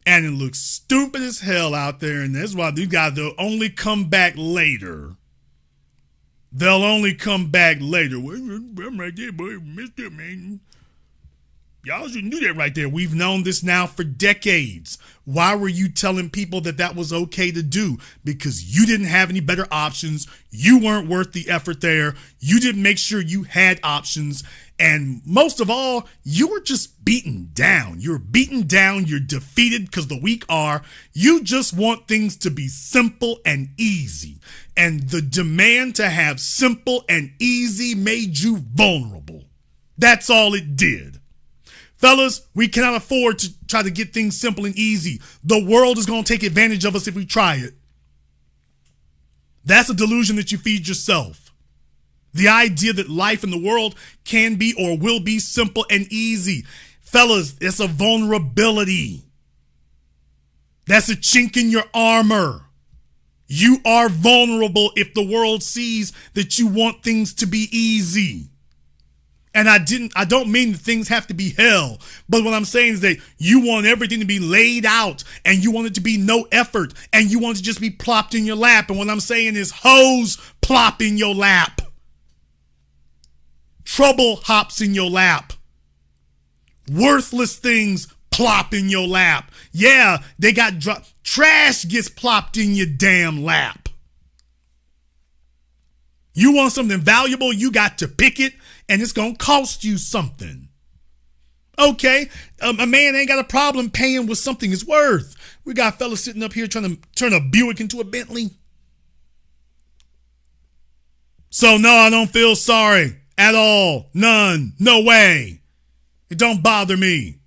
And it looks stupid as hell out there. And that's why these guys, they'll only come back later. They'll only come back later. I'm right there, boy. Missed it, man. Y'all shouldn't do that right there. We've known this now for decades. Why were you telling people that was okay to do? Because you didn't have any better options. You weren't worth the effort there. You didn't make sure you had options. And most of all, you were just beaten down. You're beaten down. You're defeated because the weak are. You just want things to be simple and easy. And the demand to have simple and easy made you vulnerable. That's all it did. Fellas, we cannot afford to try to get things simple and easy. The world is going to take advantage of us if we try it. That's a delusion that you feed yourself. The idea that life in the world can be or will be simple and easy. Fellas, it's a vulnerability. That's a chink in your armor. You are vulnerable if the world sees that you want things to be easy. And I don't mean that things have to be hell, but what I'm saying is that you want everything to be laid out and you want it to be no effort and you want it to just be plopped in your lap. And what I'm saying is hoes plop in your lap. Trouble hops in your lap. Worthless things plop in your lap. Yeah, they got trash gets plopped in your damn lap. You want something valuable, you got to pick it, and it's going to cost you something. Okay, a man ain't got a problem paying what something is worth. We got fellas sitting up here trying to turn a Buick into a Bentley. So no, I don't feel sorry at all. None. No way. It don't bother me.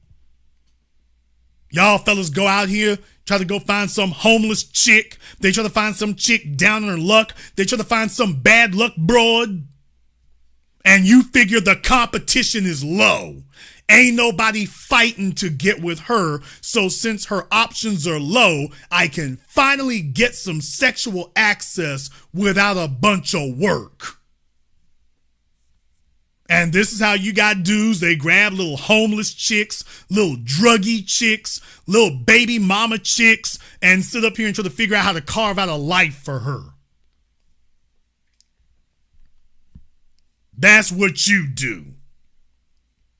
Y'all fellas go out here, try to go find some homeless chick. They try to find some chick down on her luck. They try to find some bad luck broad. And you figure the competition is low. Ain't nobody fighting to get with her. So since her options are low, I can finally get some sexual access without a bunch of work. And this is how you got dudes. They grab little homeless chicks, little druggy chicks, little baby mama chicks, and sit up here and try to figure out how to carve out a life for her. That's what you do.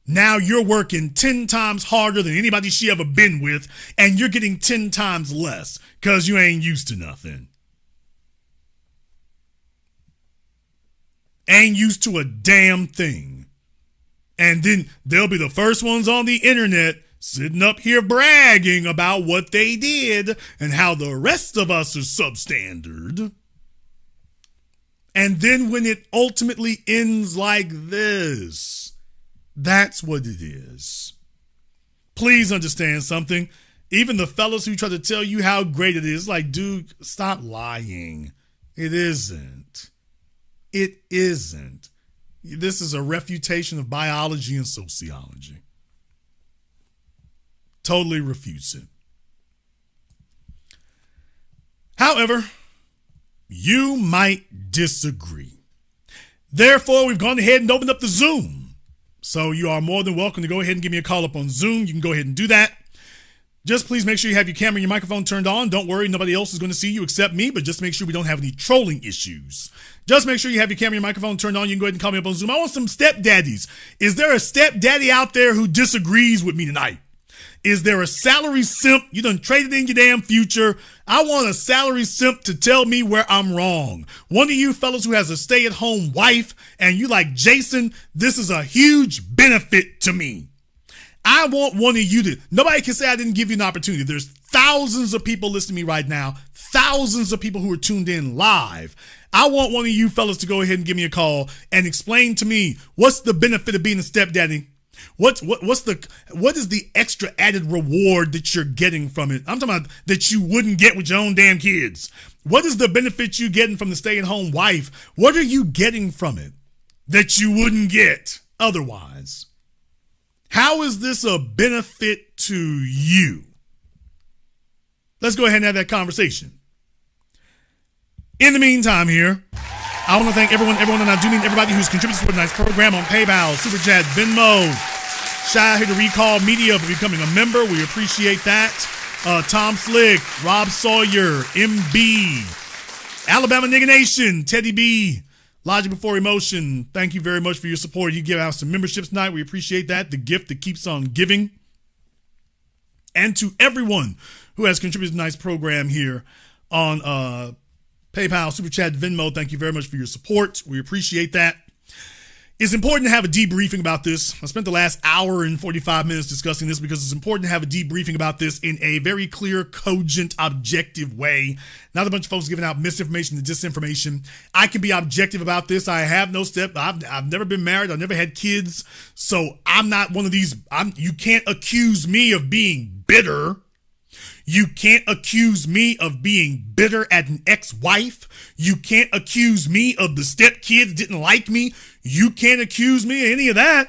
Now you're working 10 times harder than anybody she ever been with, and you're getting 10 times less because you ain't used to nothing. Ain't used to a damn thing. And then they'll be the first ones on the internet sitting up here bragging about what they did and how the rest of us are substandard. And then when it ultimately ends like this, that's what it is. Please understand something. Even the fellas who try to tell you how great it is, like, dude, stop lying. It isn't. It isn't. This is a refutation of biology and sociology. Totally refutes it. However, you might disagree. Therefore, we've gone ahead and opened up the Zoom. So you are more than welcome to go ahead and give me a call up on Zoom. You can go ahead and do that. Just please make sure you have your camera and your microphone turned on. Don't worry, nobody else is going to see you except me, but just make sure we don't have any trolling issues. Just make sure you have your camera and your microphone turned on. You can go ahead and call me up on Zoom. I want some stepdaddies. Is there a stepdaddy out there who disagrees with me tonight? Is there a salary simp? You done traded in your damn future. I want a salary simp to tell me where I'm wrong. One of you fellas who has a stay-at-home wife and you like, Jason, this is a huge benefit to me. I want one of you to, nobody can say I didn't give you an opportunity. There's thousands of people listening to me right now, thousands of people who are tuned in live. I want one of you fellas to go ahead and give me a call and explain to me what's the benefit of being a stepdaddy. What is the extra added reward that you're getting from it? I'm talking about that you wouldn't get with your own damn kids. What is the benefit you getting from the stay-at-home wife? What are you getting from it that you wouldn't get otherwise? How is this a benefit to you? Let's go ahead and have that conversation. In the meantime here, I want to thank everyone, and I do mean everybody who's contributed to tonight's program on PayPal, Super Chat, Venmo. Shout out here to Recall Media for becoming a member. We appreciate that. Tom Slick, Rob Sawyer, MB, Alabama Nigga Nation, Teddy B, Logic Before Emotion. Thank you very much for your support. You give out some memberships tonight. We appreciate that. The gift that keeps on giving. And to everyone who has contributed to tonight's program here on PayPal, Super Chat, Venmo, thank you very much for your support. We appreciate that. It's important to have a debriefing about this. I spent the last hour and 45 minutes discussing this because it's important to have a debriefing about this in a very clear, cogent, objective way. Not a bunch of folks giving out misinformation and disinformation. I can be objective about this. I have no I've never been married. I've never had kids. So I'm not one of these. You can't accuse me of being bitter. You can't accuse me of being bitter at an ex-wife. You can't accuse me of the stepkids didn't like me. You can't accuse me of any of that.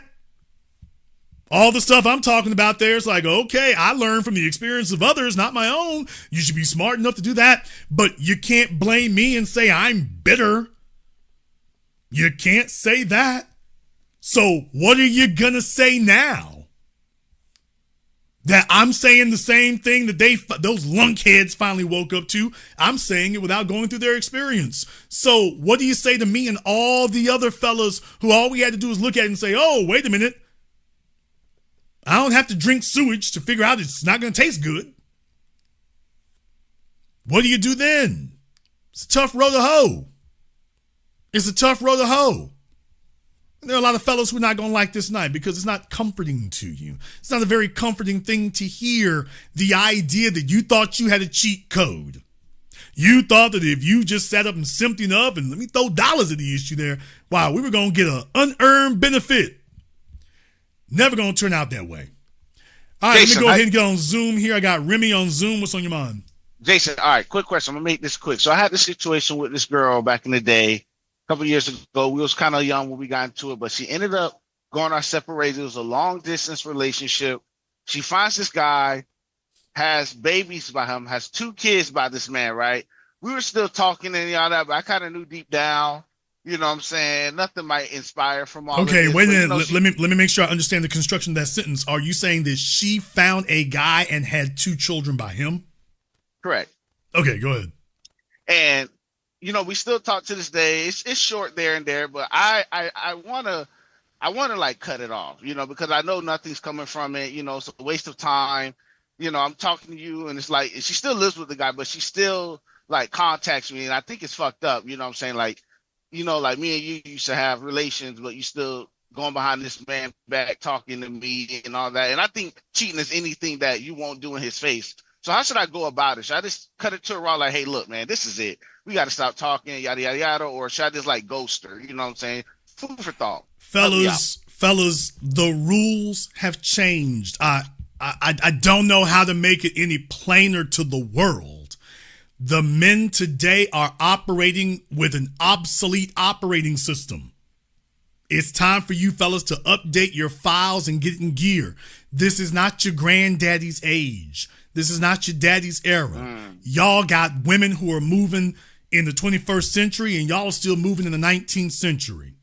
All the stuff I'm talking about there is like, okay, I learned from the experience of others, not my own. You should be smart enough to do that. But you can't blame me and say I'm bitter. You can't say that. So what are you going to say now? That I'm saying the same thing that those lunkheads finally woke up to. I'm saying it without going through their experience. So what do you say to me and all the other fellas who all we had to do is look at it and say, oh, wait a minute. I don't have to drink sewage to figure out it's not going to taste good. What do you do then? It's a tough road to hoe. It's a tough road to hoe. There are a lot of fellows who are not going to like this night because it's not comforting to you. It's not a very comforting thing to hear the idea that you thought you had a cheat code. You thought that if you just sat up and simped enough and let me throw dollars at the issue there, wow, we were going to get an unearned benefit. Never going to turn out that way. All right, Jason, let me go ahead and get on Zoom here. I got Remy on Zoom. What's on your mind? Jason, all right, quick question. I'm going to make this quick. So I had this situation with this girl back in the day, a couple of years ago. We was kind of young when we got into it, but she ended up going our separate ways. It was a long-distance relationship. She finds this guy, has babies by him, has 2 kids by this man, right? We were still talking and all that, but I kind of knew deep down, you know what I'm saying, nothing might inspire from all of this. Okay, wait a minute. You know, let me make sure I understand the construction of that sentence. Are you saying that she found a guy and had 2 children by him? Correct. Okay, go ahead. And you know, we still talk to this day. It's short there and there, but I wanna like cut it off, you know, because I know nothing's coming from it. You know, it's a waste of time. You know, I'm talking to you, and it's like she still lives with the guy, but she still like contacts me, and I think it's fucked up. You know what I'm saying? Like, you know, like me and you used to have relations, but you still going behind this man back talking to me and all that. And I think cheating is anything that you won't do in his face. So how should I go about it? Should I just cut it to a raw, like, hey, look, man, this is it. We got to stop talking, yada, yada, yada. Or should I just like ghost her? You know what I'm saying? Food for thought. Fellas, the rules have changed. I don't know how to make it any plainer to the world. The men today are operating with an obsolete operating system. It's time for you fellas to update your files and get in gear. This is not your granddaddy's age. This is not your daddy's era. Y'all got women who are moving in the 21st century and y'all are still moving in the 19th century.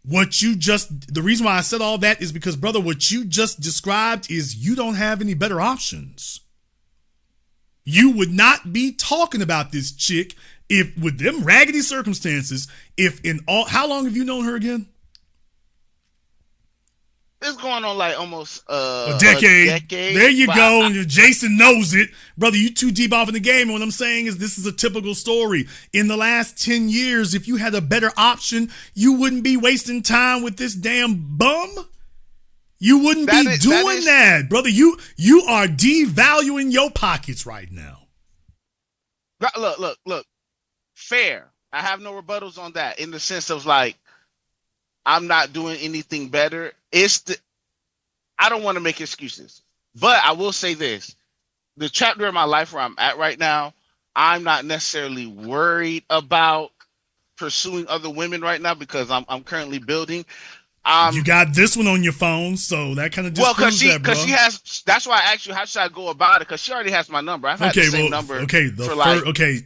The reason why I said all that is because, brother, what you just described is you don't have any better options. You would not be talking about this chick if, with them raggedy circumstances, how long have you known her again? It's going on like almost a decade. There you go. Jason knows it. Brother, you too deep off in the game. And what I'm saying is this is a typical story. In the last 10 years, if you had a better option, you wouldn't be wasting time with this damn bum. You wouldn't be doing that, brother. You are devaluing your pockets right now. Look. Fair. I have no rebuttals on that in the sense of like, I'm not doing anything better. I don't want to make excuses, but I will say this. The chapter in my life where I'm at right now, I'm not necessarily worried about pursuing other women right now because I'm currently building. You got this one on your phone, so that kind of disproves that, bro. Because she has. That's why I asked you how should I go about it, because she already has my number. I've had the same number.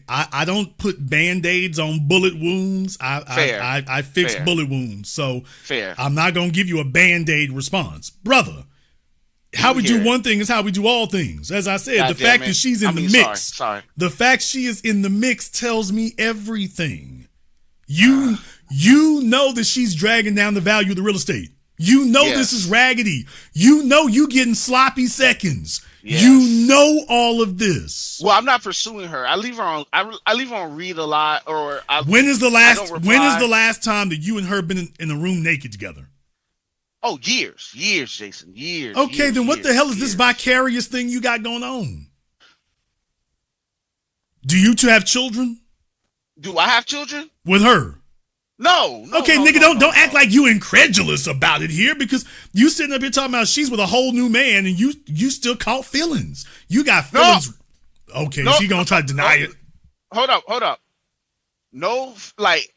I don't put Band-Aids on bullet wounds. I fix bullet wounds, so fair. I'm not gonna give you a Band-Aid response, brother. How we do one thing is how we do all things. As I said, the fact that she's in the mix, the fact she is in the mix tells me everything. You know that she's dragging down the value of the real estate. You know this is raggedy. You know you getting sloppy seconds. Yes. You know all of this. Well, I'm not pursuing her. I leave her on. I leave her on read a lot. When is the last time that you and her been in a room naked together? Oh, years, Jason, years. Okay, then what the hell is this vicarious thing you got going on? Do you two have children? Do I have children? With her? No. Okay, nigga, don't act like you incredulous about it here, because you sitting up here talking about she's with a whole new man and you still caught feelings. You got feelings. No. Okay, is he gonna try to deny it? Hold up. No, like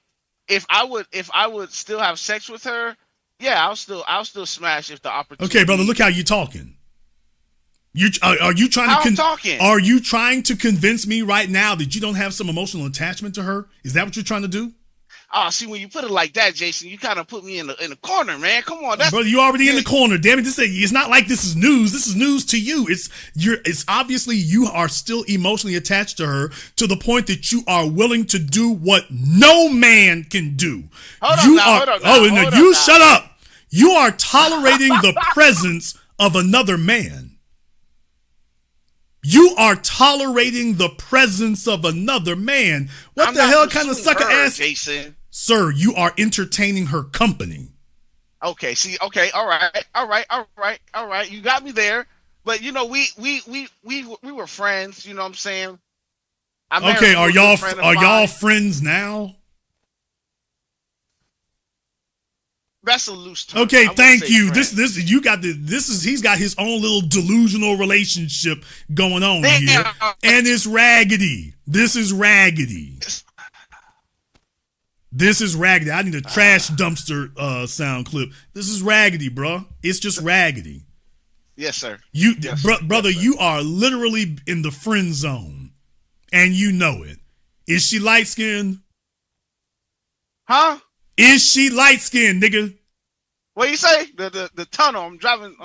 if I would still have sex with her, yeah, I'll still smash if the opportunity. Okay, brother, look how you talking. Are you trying Are you trying to convince me right now that you don't have some emotional attachment to her? Is that what you're trying to do? Oh, see, when you put it like that, Jason, you kind of put me in the corner, man. Come on, brother, you already in the corner. Damn it! It's not like this is news. This is news to you. It's obviously you are still emotionally attached to her to the point that you are willing to do what no man can do. Hold on. Shut up. You are tolerating the presence of another man. You are tolerating the presence of another man. What the hell kind of sucker ass, Jason? Sir, you are entertaining her company. Okay, see, okay, all right. You got me there, but you know, we were friends. You know what I'm saying? Okay, are y'all friends now? That's a loose term. Okay, thank you. He's got his own little delusional relationship going on here, and it's raggedy. This is raggedy. I need a trash dumpster sound clip. This is raggedy, bro. It's just raggedy. Yes, sir. Brother, you are literally in the friend zone, and you know it. Is she light skinned? Huh? Is she light skinned, nigga? What you say? The tunnel. I'm driving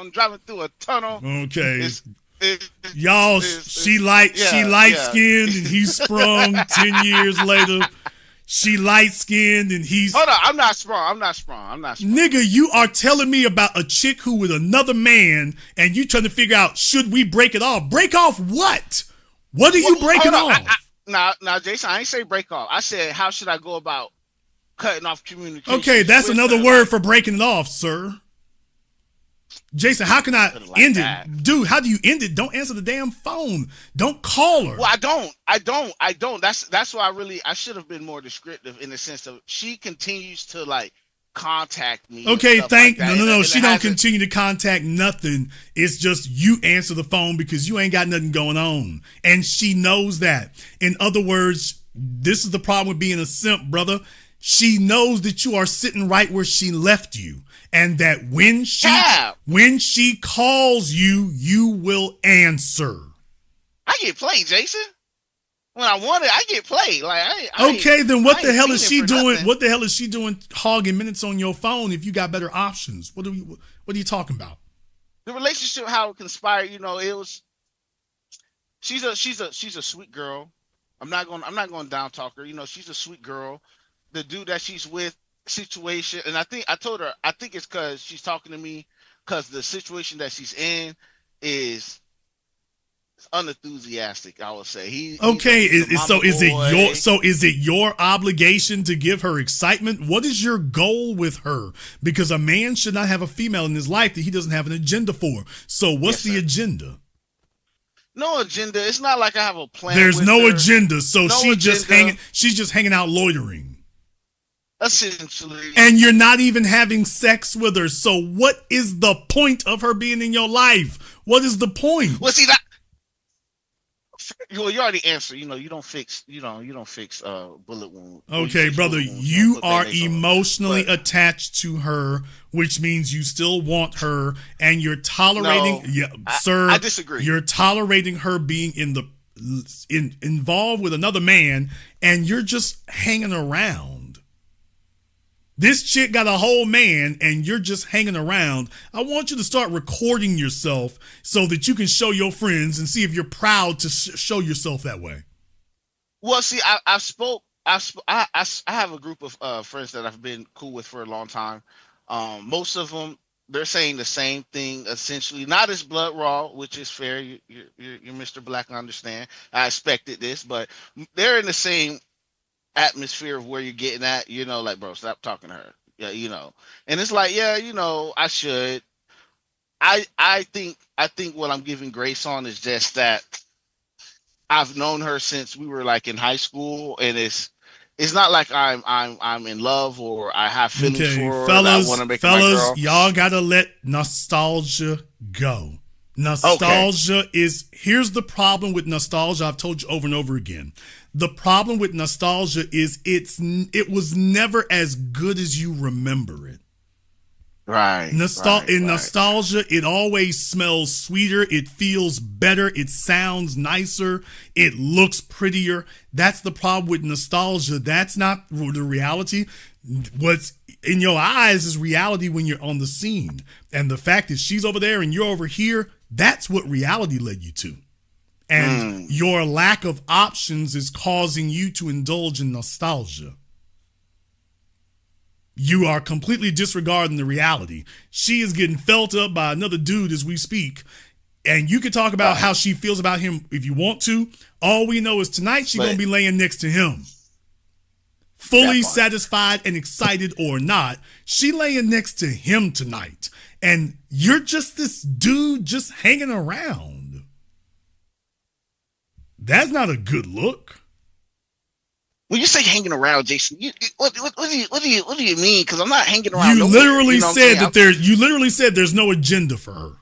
through a tunnel. Okay. She light skinned and he's sprung 10 years later. She light skinned and he's. Hold on, I'm not sprung. Nigga, you are telling me about a chick who with another man, and you trying to figure out, should we break it off? Break off what? What are you breaking off? Now, Jason, I ain't say break off. I said, how should I go about cutting off communication? Okay, that's another word for breaking it off, sir. Jason, how can I end it? Dude, how do you end it? Don't answer the damn phone. Don't call her. Well, I don't. That's why I should have been more descriptive in the sense of she continues to like contact me. Okay, no. She don't continue to contact nothing. It's just you answer the phone because you ain't got nothing going on. And she knows that. In other words, this is the problem with being a simp, brother. She knows that you are sitting right where she left you, and that when she calls you, you will answer. I get played, Jason. When I want it, I get played. Then what the hell is she doing? What the hell is she doing hogging minutes on your phone if you got better options? What are you talking about? The relationship, how it conspired, it was. She's a sweet girl. I'm not going down talk her. She's a sweet girl. The dude that she's with situation, and I told her it's because she's talking to me because the situation that she's in is unenthusiastic, I would say. Is it your obligation to give her excitement? What is your goal with her? Because a man should not have a female in his life that he doesn't have an agenda for. So what's the agenda? No agenda. It's not like I have a plan. There's no agenda. So she's just hanging out loitering. Essentially. And you're not even having sex with her. So what is the point of her being in your life? What is the point? Well, see that. You already answered. You don't fix bullet wound. Okay, brother, you are emotionally attached to her, which means you still want her, and you're tolerating. Sir, I disagree. You're tolerating her being involved with another man, and you're just hanging around. This chick got a whole man and you're just hanging around. I want you to start recording yourself so that you can show your friends and see if you're proud to show yourself that way. Well, see, I have a group of friends that I've been cool with for a long time. Most of them, they're saying the same thing, essentially. Not as blood raw, which is fair. You're Mr. Black, I understand. I expected this, but they're in the same atmosphere of where you're getting at, like, bro, stop talking to her. Yeah, and it's like, yeah, I should. I think what I'm giving grace on is just that I've known her since we were like in high school, and it's not like I'm in love or I have feelings Okay, for her. That I want fellas, to make her my girl. y'all gotta let nostalgia go. Nostalgia is, here's the problem with nostalgia. I've told you over and over again. The problem with nostalgia is it was never as good as you remember it. Right. Nostalgia, it always smells sweeter. It feels better. It sounds nicer. It looks prettier. That's the problem with nostalgia. That's not the reality. What's in your eyes is reality when you're on the scene. And the fact that she's over there and you're over here, that's what reality led you to. And your lack of options is causing you to indulge in nostalgia. You are completely disregarding the reality. She is getting felt up by another dude as we speak. And you can talk about how she feels about him if you want to. All we know is tonight she's going to be laying next to him. Fully satisfied and excited or not, she laying next to him tonight. And you're just this dude just hanging around. That's not a good look. When you say hanging around, Jason, what do you mean? Because I'm not hanging around. You literally said you literally said there's no agenda for her.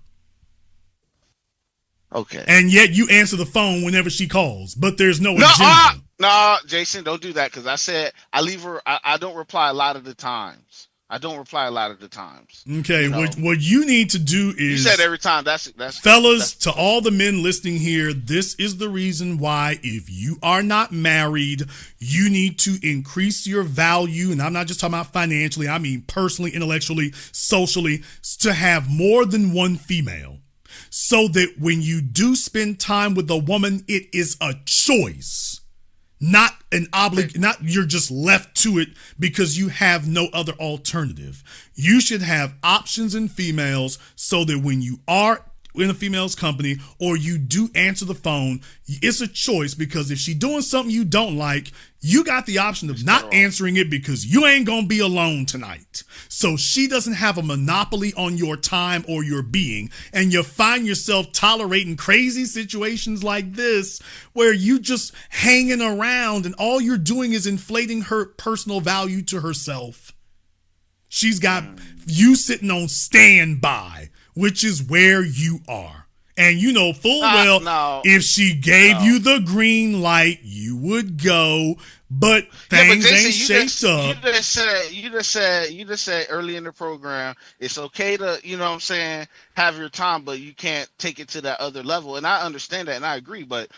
Okay. And yet you answer the phone whenever she calls, but there's no agenda. No, Jason, don't do that because I said I leave her. I don't reply a lot of the times. Okay, you know? What you need to do is, you said every time. That's fellas, to all the men listening here, this is the reason why if you are not married, you need to increase your value. And I'm not just talking about financially, I mean personally, intellectually, socially, to have more than one female. So that when you do spend time with a woman, it is a choice. Not an not you're just left to it because you have no other alternative. You should have options in females so that when you are in a female's company or you do answer the phone, it's a choice because if she's doing something you don't like, you got the option of not answering it because you ain't gonna be alone tonight. So she doesn't have a monopoly on your time or your being, and you find yourself tolerating crazy situations like this where you just hanging around and all you're doing is inflating her personal value to herself. She's got you sitting on standby, which is where you are. And you know full well if she gave you the green light, you would go, but things ain't shaped up. You just said early in the program, it's okay to, you know what I'm saying, have your time, but you can't take it to that other level. And I understand that and I agree, but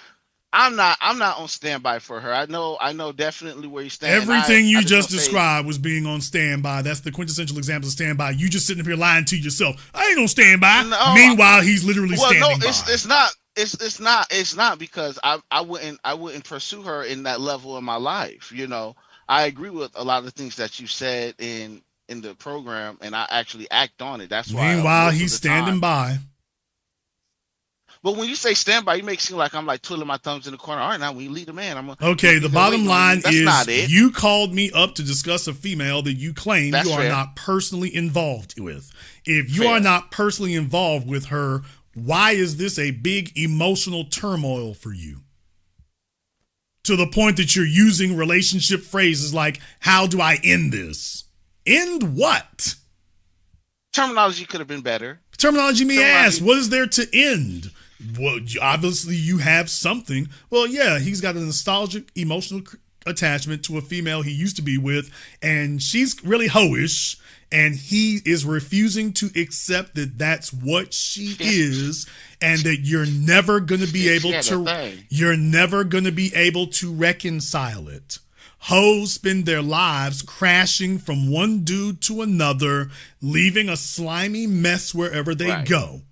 I'm not on standby for her. I know definitely where you stand. Everything you just described was being on standby. That's the quintessential example of standby. You just sitting up here lying to yourself. I ain't on standby. No, meanwhile, he's literally standing by. It's not because I wouldn't pursue her in that level in my life. You know, I agree with a lot of the things that you said in the program, and I actually act on it. That's why. Meanwhile, he's standing by. But when you say standby, you make it seem like I'm like twiddling my thumbs in the corner. All right, now we lead a man. Okay, the bottom line is you called me up to discuss a female that you claim you are not personally involved with. If you are not personally involved with her, why is this a big emotional turmoil for you? To the point that you're using relationship phrases like, how do I end this? End what? Terminology could have been better. Terminology me ass. What is there to end? Well, obviously you have something. Well, yeah, he's got a nostalgic, emotional attachment to a female he used to be with, and she's really H0es, and he is refusing to accept that that's what she is, and that you're never going to be able to reconcile it. Hoes spend their lives crashing from one dude to another, leaving a slimy mess wherever they go.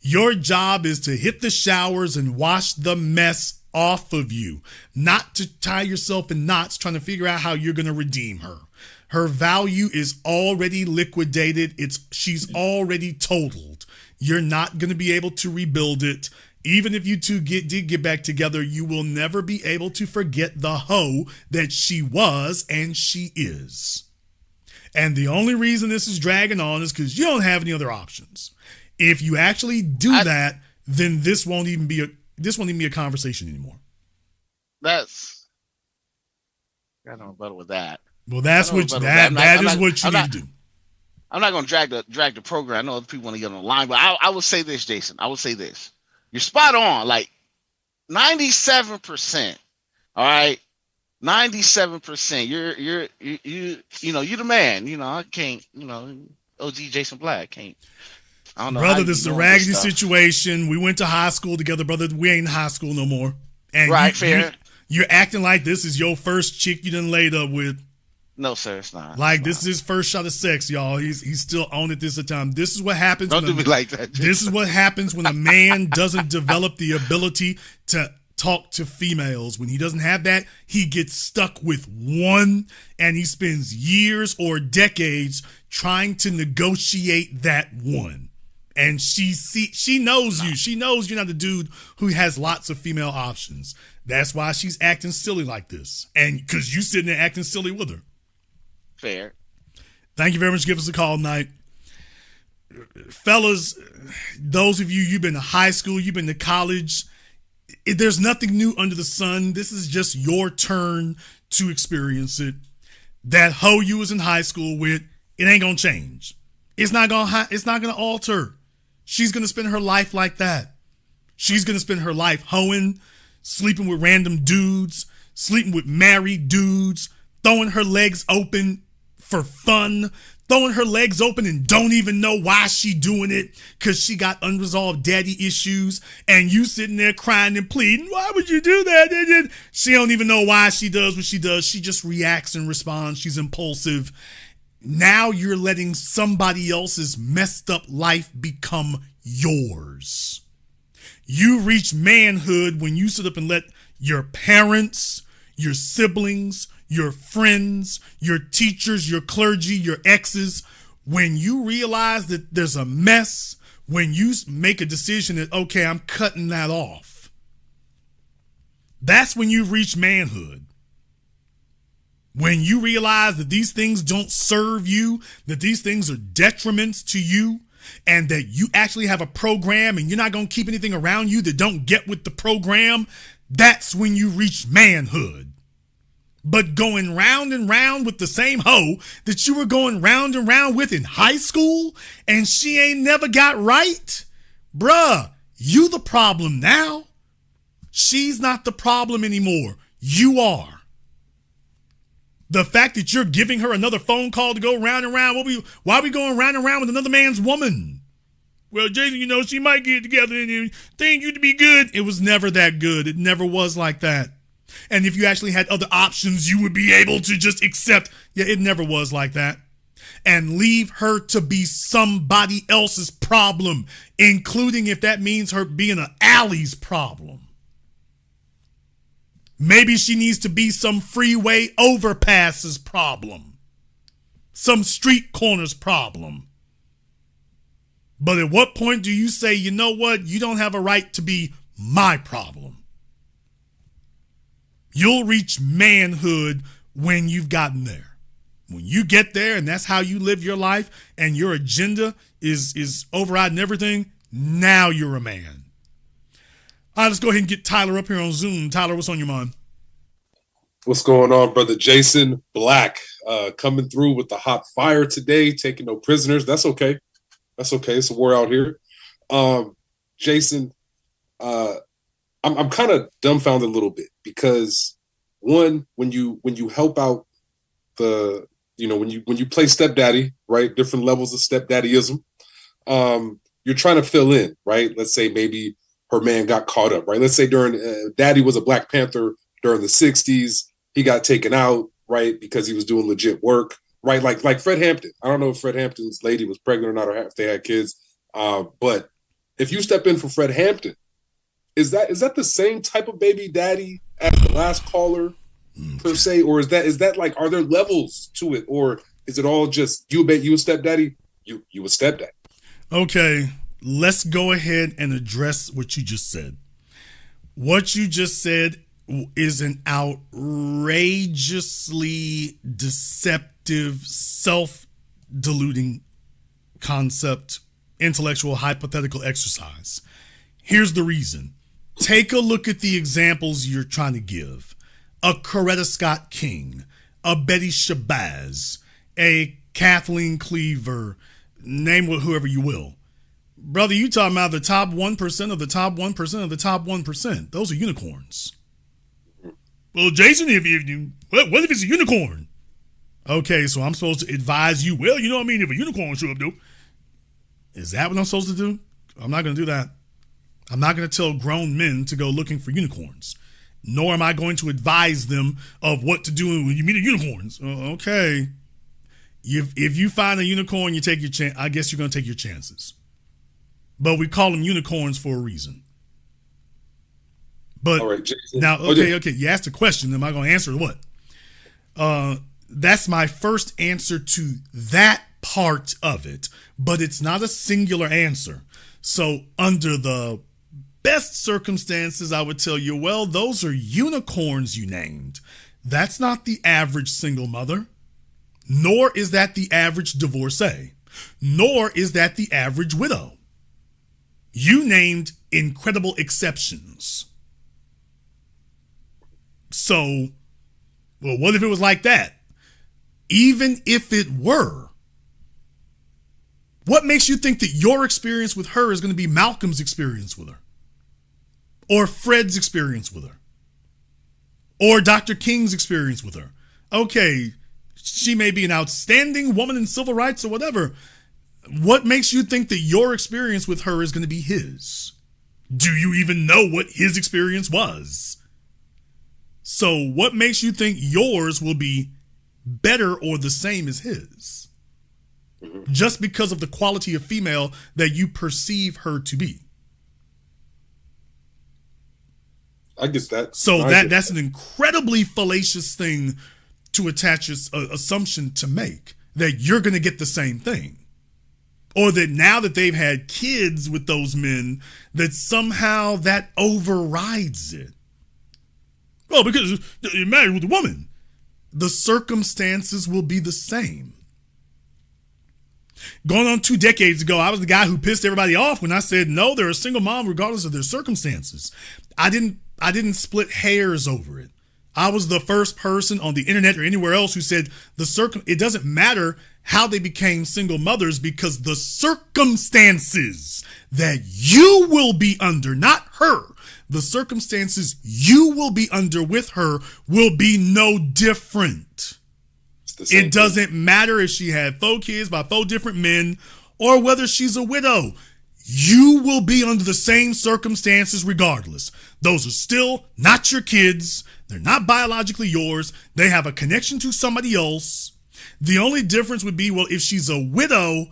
Your job is to hit the showers and wash the mess off of you, not to tie yourself in knots trying to figure out how you're going to redeem her. Her value is already liquidated. She's already totaled. You're not going to be able to rebuild it. Even if you two did get back together, you will never be able to forget the hoe that she was and she is. And the only reason this is dragging on is because you don't have any other options. If you actually do that, then this won't even be a conversation anymore. That's got no rebuttal with that. Well, that's what that is what you need to do. I'm not going to drag the program. I know other people want to get on the line, but I will say this, Jason. I will say this. You're spot on. Like 97%. All right. 97%. You're the man. I can't, OG Jason Black can't. I don't know. Brother, this is a raggedy situation. We went to high school together, brother. We ain't in high school no more. And right, fair. You're acting like this is your first chick you done laid up with. No, sir, it's not. Like, this is his first shot of sex, y'all. He's still on it this time. This is what happens. Don't do me like that. This is what happens when a man doesn't develop the ability to talk to females. When he doesn't have that, he gets stuck with one, and he spends years or decades trying to negotiate that one. And she knows you. She knows you're not the dude who has lots of female options. That's why she's acting silly like this. And because you sitting there acting silly with her. Fair. Thank you very much for giving us a call tonight. Fellas, those of you, you've been to high school, you've been to college. There's nothing new under the sun. This is just your turn to experience it. That hoe you was in high school with, it ain't gonna change. It's not gonna alter. She's gonna spend her life like that. She's gonna spend her life hoeing, sleeping with random dudes, sleeping with married dudes, throwing her legs open for fun, throwing her legs open and don't even know why she doing it because she got unresolved daddy issues, and you sitting there crying and pleading, why would you do that? She don't even know why she does what she does. She just reacts and responds. She's impulsive. Now you're letting somebody else's messed up life become yours. You reach manhood when you sit up and let your parents, your siblings, your friends, your teachers, your clergy, your exes, when you realize that there's a mess, when you make a decision that, okay, I'm cutting that off, that's when you reach manhood. When you realize that these things don't serve you, that these things are detriments to you, and that you actually have a program and you're not going to keep anything around you that don't get with the program, that's when you reach manhood. But going round and round with the same hoe that you were going round and round with in high school and she ain't never got right, bruh, you the problem now. She's not the problem anymore. You are. The fact that you're giving her another phone call to go round and round, why are we going round and round with another man's woman? Well, Jason, she might get it together and think you to be good. It was never that good. It never was like that. And if you actually had other options, you would be able to just accept, it never was like that. And leave her to be somebody else's problem, including if that means her being an alley's problem. Maybe she needs to be some freeway overpass's problem, some street corner's problem. But at what point do you say, you know what, you don't have a right to be my problem? You'll reach manhood when you've gotten there. When you get there and that's how you live your life and your agenda is overriding everything, now you're a man. All right, let's go ahead and get Tyler up here on Zoom. Tyler, what's on your mind? What's going on, brother? Jason Black coming through with the hot fire today, taking no prisoners. That's okay. That's okay. It's a war out here. Jason, I'm kind of dumbfounded a little bit because one, when you help out when you play stepdaddy, right? Different levels of stepdaddyism. You're trying to fill in, right? Let's say maybe her man got caught up, right? Let's say during daddy was a Black Panther during the 60s. He got taken out, right? Because he was doing legit work, right? Like Fred Hampton. I don't know if Fred Hampton's lady was pregnant or not, or if they had kids. But if you step in for Fred Hampton, is that the same type of baby daddy as the last caller per se, or is that like, are there levels to it, or is it all just you a stepdaddy, you a stepdaddy? Okay, let's go ahead and address what you just said. What you just said is an outrageously deceptive, self-deluding concept, intellectual hypothetical exercise. Here's the reason. Take a look at the examples you're trying to give. A Coretta Scott King, a Betty Shabazz, a Kathleen Cleaver, name whoever you will. Brother, you talking about the top 1% of the top 1% of the top 1%. Those are unicorns. Well, Jason, what if it's a unicorn? Okay, so I'm supposed to advise you, well, you know what I mean, if a unicorn show up, though. Is that what I'm supposed to do? I'm not going to do that. I'm not going to tell grown men to go looking for unicorns. Nor am I going to advise them of what to do when you meet a unicorn. Okay. If you find a unicorn, you take your chance. I guess you're going to take your chances. But we call them unicorns for a reason. But all right, Jason. Now, okay. You asked a question. Am I going to answer what? That's my first answer to that part of it. But it's not a singular answer. So under the best circumstances, I would tell you, well, those are unicorns you named. That's not the average single mother. Nor is that the average divorcee. Nor is that the average widow. You named incredible exceptions. So, well, what if it was like that? Even if it were, what makes you think that your experience with her is going to be Malcolm's experience with her? Or Fred's experience with her? Or Dr. King's experience with her? Okay, she may be an outstanding woman in civil rights or whatever. What makes you think that your experience with her is going to be his? Do you even know what his experience was? So what makes you think yours will be better or the same as his? Just because of the quality of female that you perceive her to be. I get that. So that's an incredibly fallacious thing to attach an assumption to make, that you're going to get the same thing. Or that now that they've had kids with those men, that somehow that overrides it. Well, because you're married with a woman. The circumstances will be the same. Going on 2 decades ago, I was the guy who pissed everybody off when I said, no, they're a single mom regardless of their circumstances. I didn't split hairs over it. I was the first person on the internet or anywhere else who said it doesn't matter how they became single mothers, because the circumstances that you will be under, not her, the circumstances you will be under with her will be no different. It doesn't matter if she had 4 kids by 4 different men or whether she's a widow. You will be under the same circumstances regardless. Those are still not your kids. They're not biologically yours. They have a connection to somebody else. The only difference would be, well, if she's a widow,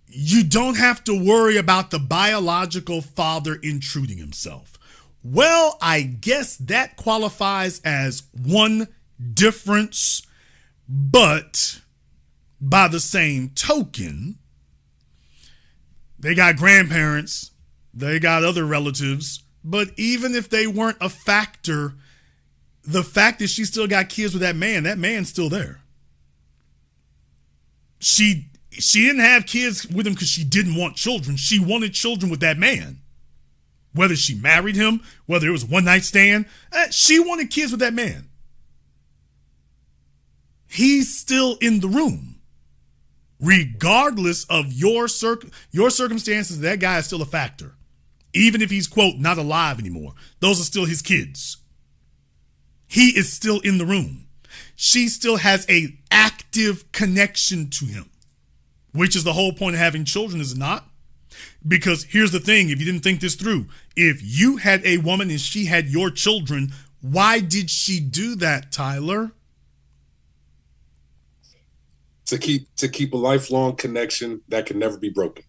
you don't have to worry about the biological father intruding himself. Well, I guess that qualifies as one difference, but by the same token, they got grandparents, they got other relatives, but even if they weren't a factor, the fact that she still got kids with that man's still there. She didn't have kids with him because she didn't want children. She wanted children with that man. Whether she married him, whether it was a one-night stand, she wanted kids with that man. He's still in the room. Regardless of your circumstances, that guy is still a factor. Even if he's, quote, not alive anymore. Those are still his kids. He is still in the room. She still has an active connection to him, which is the whole point of having children, is it not? Because here's the thing, if you didn't think this through, if you had a woman and she had your children, why did she do that, Tyler? To keep a lifelong connection that can never be broken.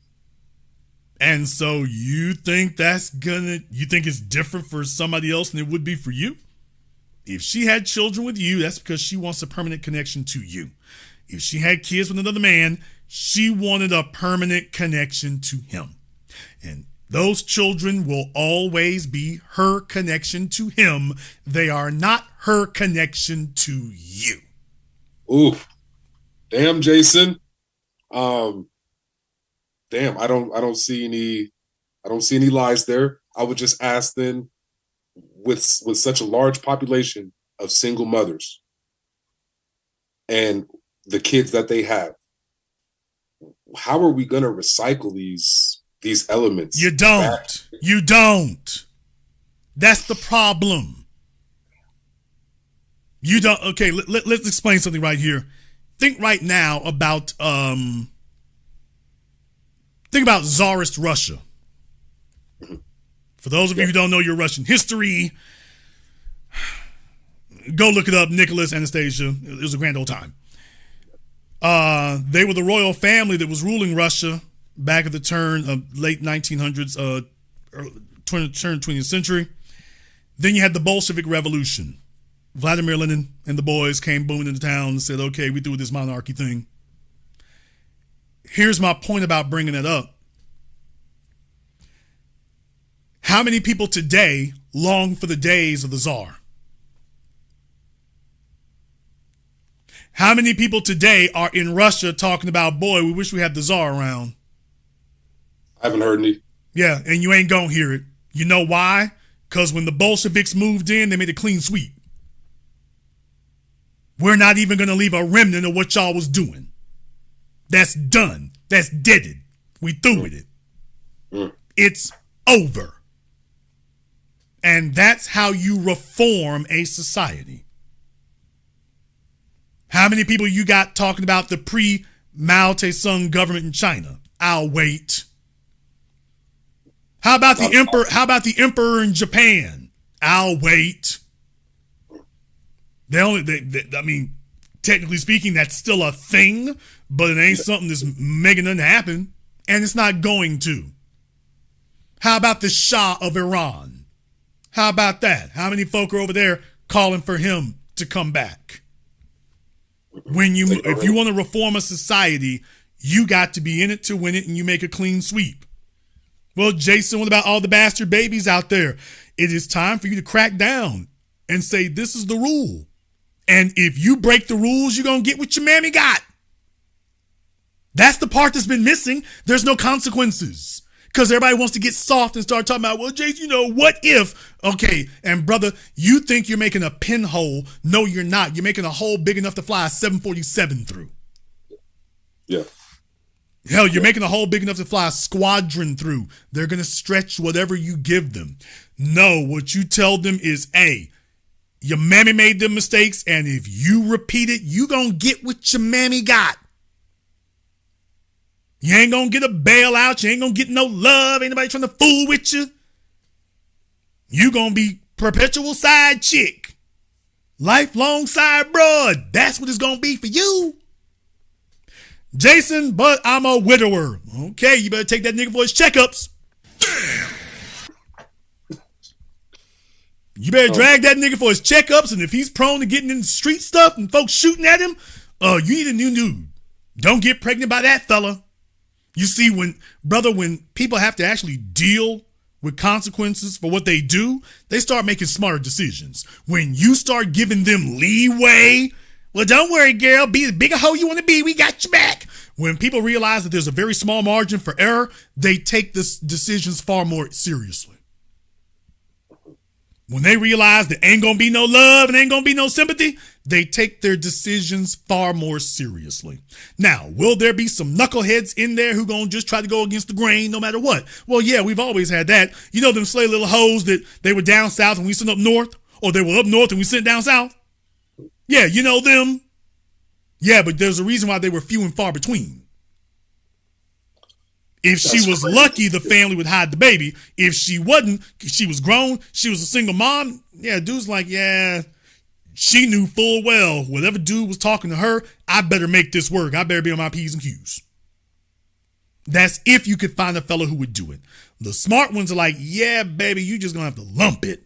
And so you think it's different for somebody else than it would be for you? If she had children with you, that's because she wants a permanent connection to you. If she had kids with another man, she wanted a permanent connection to him. And those children will always be her connection to him. They are not her connection to you. Ooh. Damn, Jason. Damn, I don't see any lies there. I would just ask then, with such a large population of single mothers, and the kids that they have, how are we going to recycle these elements? You don't. You don't. That's the problem. You don't. Okay, let's explain something right here. Think right now about Tsarist Russia. For those of you who don't know your Russian history, go look it up. Nicholas, Anastasia. It was a grand old time. They were the royal family that was ruling Russia back at the turn of late 1900s, turn 20th century. Then you had the Bolshevik Revolution. Vladimir Lenin and the boys came booming into town and said, okay, we threw this monarchy thing. Here's my point about bringing it up. How many people today long for the days of the Tsar? How many people today are in Russia talking about, boy, we wish we had the Tsar around? I haven't heard any. Yeah, and you ain't gonna hear it. You know why? Because when the Bolsheviks moved in, they made a clean sweep. We're not even gonna leave a remnant of what y'all was doing. That's done. That's deaded. We through with it. It's over. And that's how you reform a society. How many people you got talking about the pre-Mao Tse-tung government in China? I'll wait. How about the emperor? How about the emperor in Japan? I'll wait. I mean, technically speaking, that's still a thing, but it ain't something that's making nothing happen, and it's not going to. How about the Shah of Iran? How about that? How many folk are over there calling for him to come back? If you want to reform a society, you got to be in it to win it, and you make a clean sweep. Well, Jason, what about all the bastard babies out there? It is time for you to crack down and say this is the rule. And if you break the rules, you're going to get what your mammy got. That's the part that's been missing. There's no consequences. Because everybody wants to get soft and start talking about, well, Jason, you know, what if? Okay, and brother, you think you're making a pinhole. No, you're not. You're making a hole big enough to fly a 747 through. Yeah. Hell, you're making a hole big enough to fly a squadron through. They're going to stretch whatever you give them. No, what you tell them is, hey, your mammy made them mistakes, and if you repeat it, you going to get what your mammy got. You ain't gonna get a bailout. You ain't gonna get no love. Ain't nobody trying to fool with you. You gonna be perpetual side chick. Lifelong side broad. That's what it's gonna be for you. Jason, but I'm a widower. Okay, you better take that nigga for his checkups. Damn. You better drag that nigga for his checkups, and if he's prone to getting into street stuff and folks shooting at him, you need a new dude. Don't get pregnant by that fella. You see, when people have to actually deal with consequences for what they do, they start making smarter decisions. When you start giving them leeway, well, don't worry, girl, be the bigger hoe you want to be, we got you back. When people realize that there's a very small margin for error, they take the decisions far more seriously. When they realize that ain't gonna be no love and ain't gonna be no sympathy, they take their decisions far more seriously. Now, will there be some knuckleheads in there who gonna just try to go against the grain no matter what? Well, yeah, we've always had that. You know them slay little hoes that they were down south and we sent up north? Or they were up north and we sent down south? Yeah, you know them? Yeah, but there's a reason why they were few and far between. If she was lucky, the family would hide the baby. If she wasn't, she was grown, she was a single mom. Yeah, dude's like, yeah, she knew full well, whatever dude was talking to her, I better make this work. I better be on my P's and Q's. That's if you could find a fellow who would do it. The smart ones are like, yeah, baby, you just gonna have to lump it.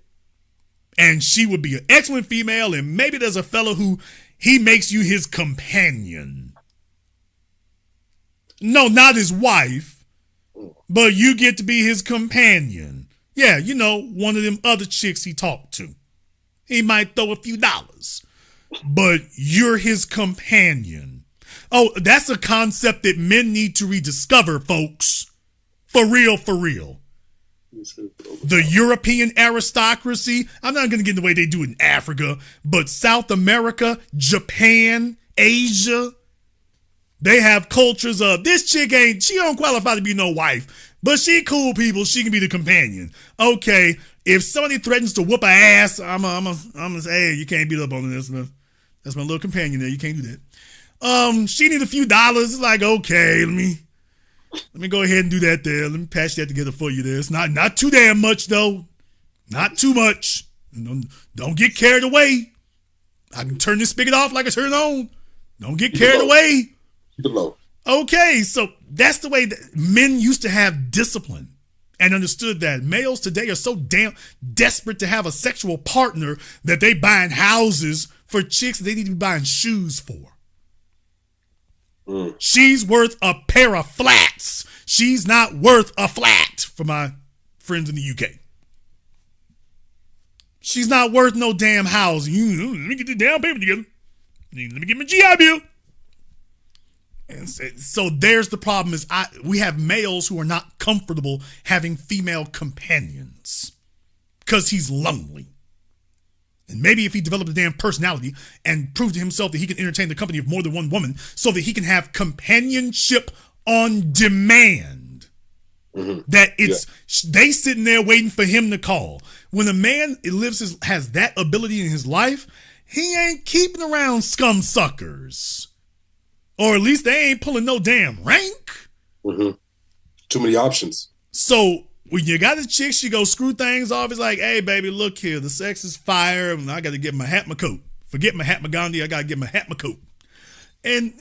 And she would be an excellent female, and maybe there's a fellow who he makes you his companion. No, not his wife. But you get to be his companion. Yeah, you know, one of them other chicks he talked to. He might throw a few dollars, but you're his companion. Oh, that's a concept that men need to rediscover, folks. For real, for real. The European aristocracy, I'm not going to get in the way they do it in Africa, but South America, Japan, Asia, they have cultures of this chick she don't qualify to be no wife, but she cool people. She can be the companion. Okay, if somebody threatens to whoop her ass, I'm gonna say, hey, you can't beat up on this. That's my little companion there. You can't do that. She need a few dollars. It's like, okay, let me go ahead and do that there. Let me patch that together for you there. It's not too damn much though. Not too much. Don't get carried away. I can turn this spigot off like I turn it on. Don't get carried away. Keep it low. Okay, so that's the way that men used to have discipline and understood that. Males today are so damn desperate to have a sexual partner that they buying houses for chicks that they need to be buying shoes for. She's worth a pair of flats. She's not worth a flat, for my friends in the UK. She's not worth no damn house. Let me get the damn paper together. Let me get my GI Bill. And so there's the problem is we have males who are not comfortable having female companions because he's lonely. And maybe if he developed a damn personality and proved to himself that he can entertain the company of more than one woman so that he can have companionship on demand. That they sitting there waiting for him to call. When a man has that ability in his life, he ain't keeping around scum suckers. Or at least they ain't pulling no damn rank. Too many options. So when you got a chick, she go screw things off. It's like, hey, baby, look here. The sex is fire. I got to get my hat, my coat. Forget my hat, my Gandhi. I got to get my hat, my coat. And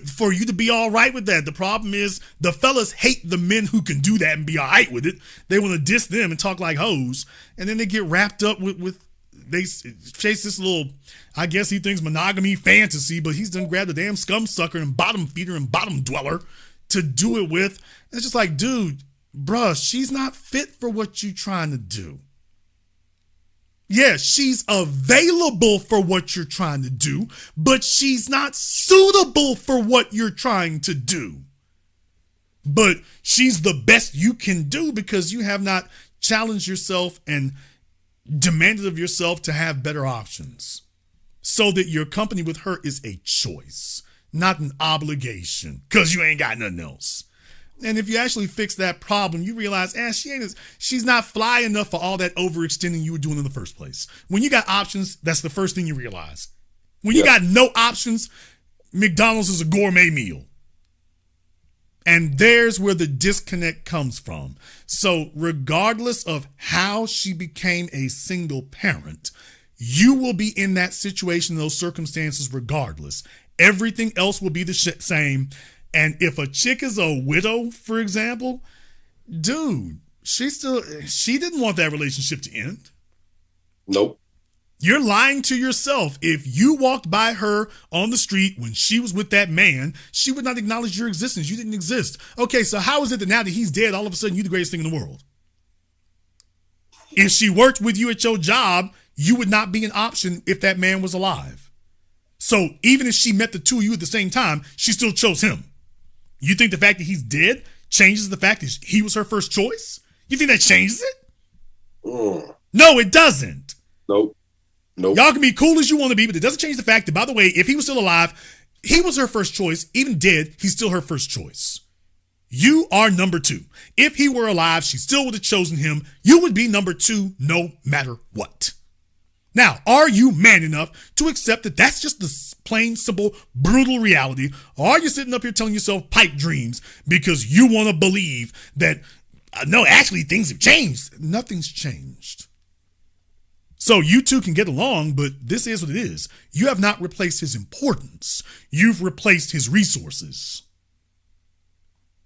for you to be all right with that, the problem is the fellas hate the men who can do that and be all right with it. They want to diss them and talk like hoes. And then they get wrapped up with they chase this little, I guess he thinks monogamy fantasy, but he's done grabbed a damn scum sucker and bottom feeder and bottom dweller to do it with. And it's just like, dude, bruh, she's not fit for what you're trying to do. Yeah, she's available for what you're trying to do, but she's not suitable for what you're trying to do. But she's the best you can do because you have not challenged yourself and demanded of yourself to have better options. So that your company with her is a choice, not an obligation, because you ain't got nothing else. And if you actually fix that problem, you realize, she's not fly enough for all that overextending you were doing in the first place. When you got options, that's the first thing you realize. When you got no options, McDonald's is a gourmet meal. And there's where the disconnect comes from. So regardless of how she became a single parent, you will be in that situation, those circumstances regardless. Everything else will be the same. And if a chick is a widow, for example, dude, she didn't want that relationship to end. Nope. You're lying to yourself. If you walked by her on the street when she was with that man, she would not acknowledge your existence. You didn't exist. Okay, so how is it that now that he's dead, all of a sudden you're the greatest thing in the world? If she worked with you at your job, you would not be an option if that man was alive. So even if she met the two of you at the same time, she still chose him. You think the fact that he's dead changes the fact that he was her first choice? You think that changes it? No, it doesn't. Nope. Y'all can be cool as you want to be, but it doesn't change the fact that, by the way, if he was still alive, he was her first choice. Even dead, he's still her first choice. You are number two. If he were alive, she still would have chosen him. You would be number two no matter what. Now, are you man enough to accept that that's just the plain, simple, brutal reality? Or are you sitting up here telling yourself pipe dreams because you want to believe that, no, actually things have changed? Nothing's changed. So you two can get along, but this is what it is. You have not replaced his importance. You've replaced his resources.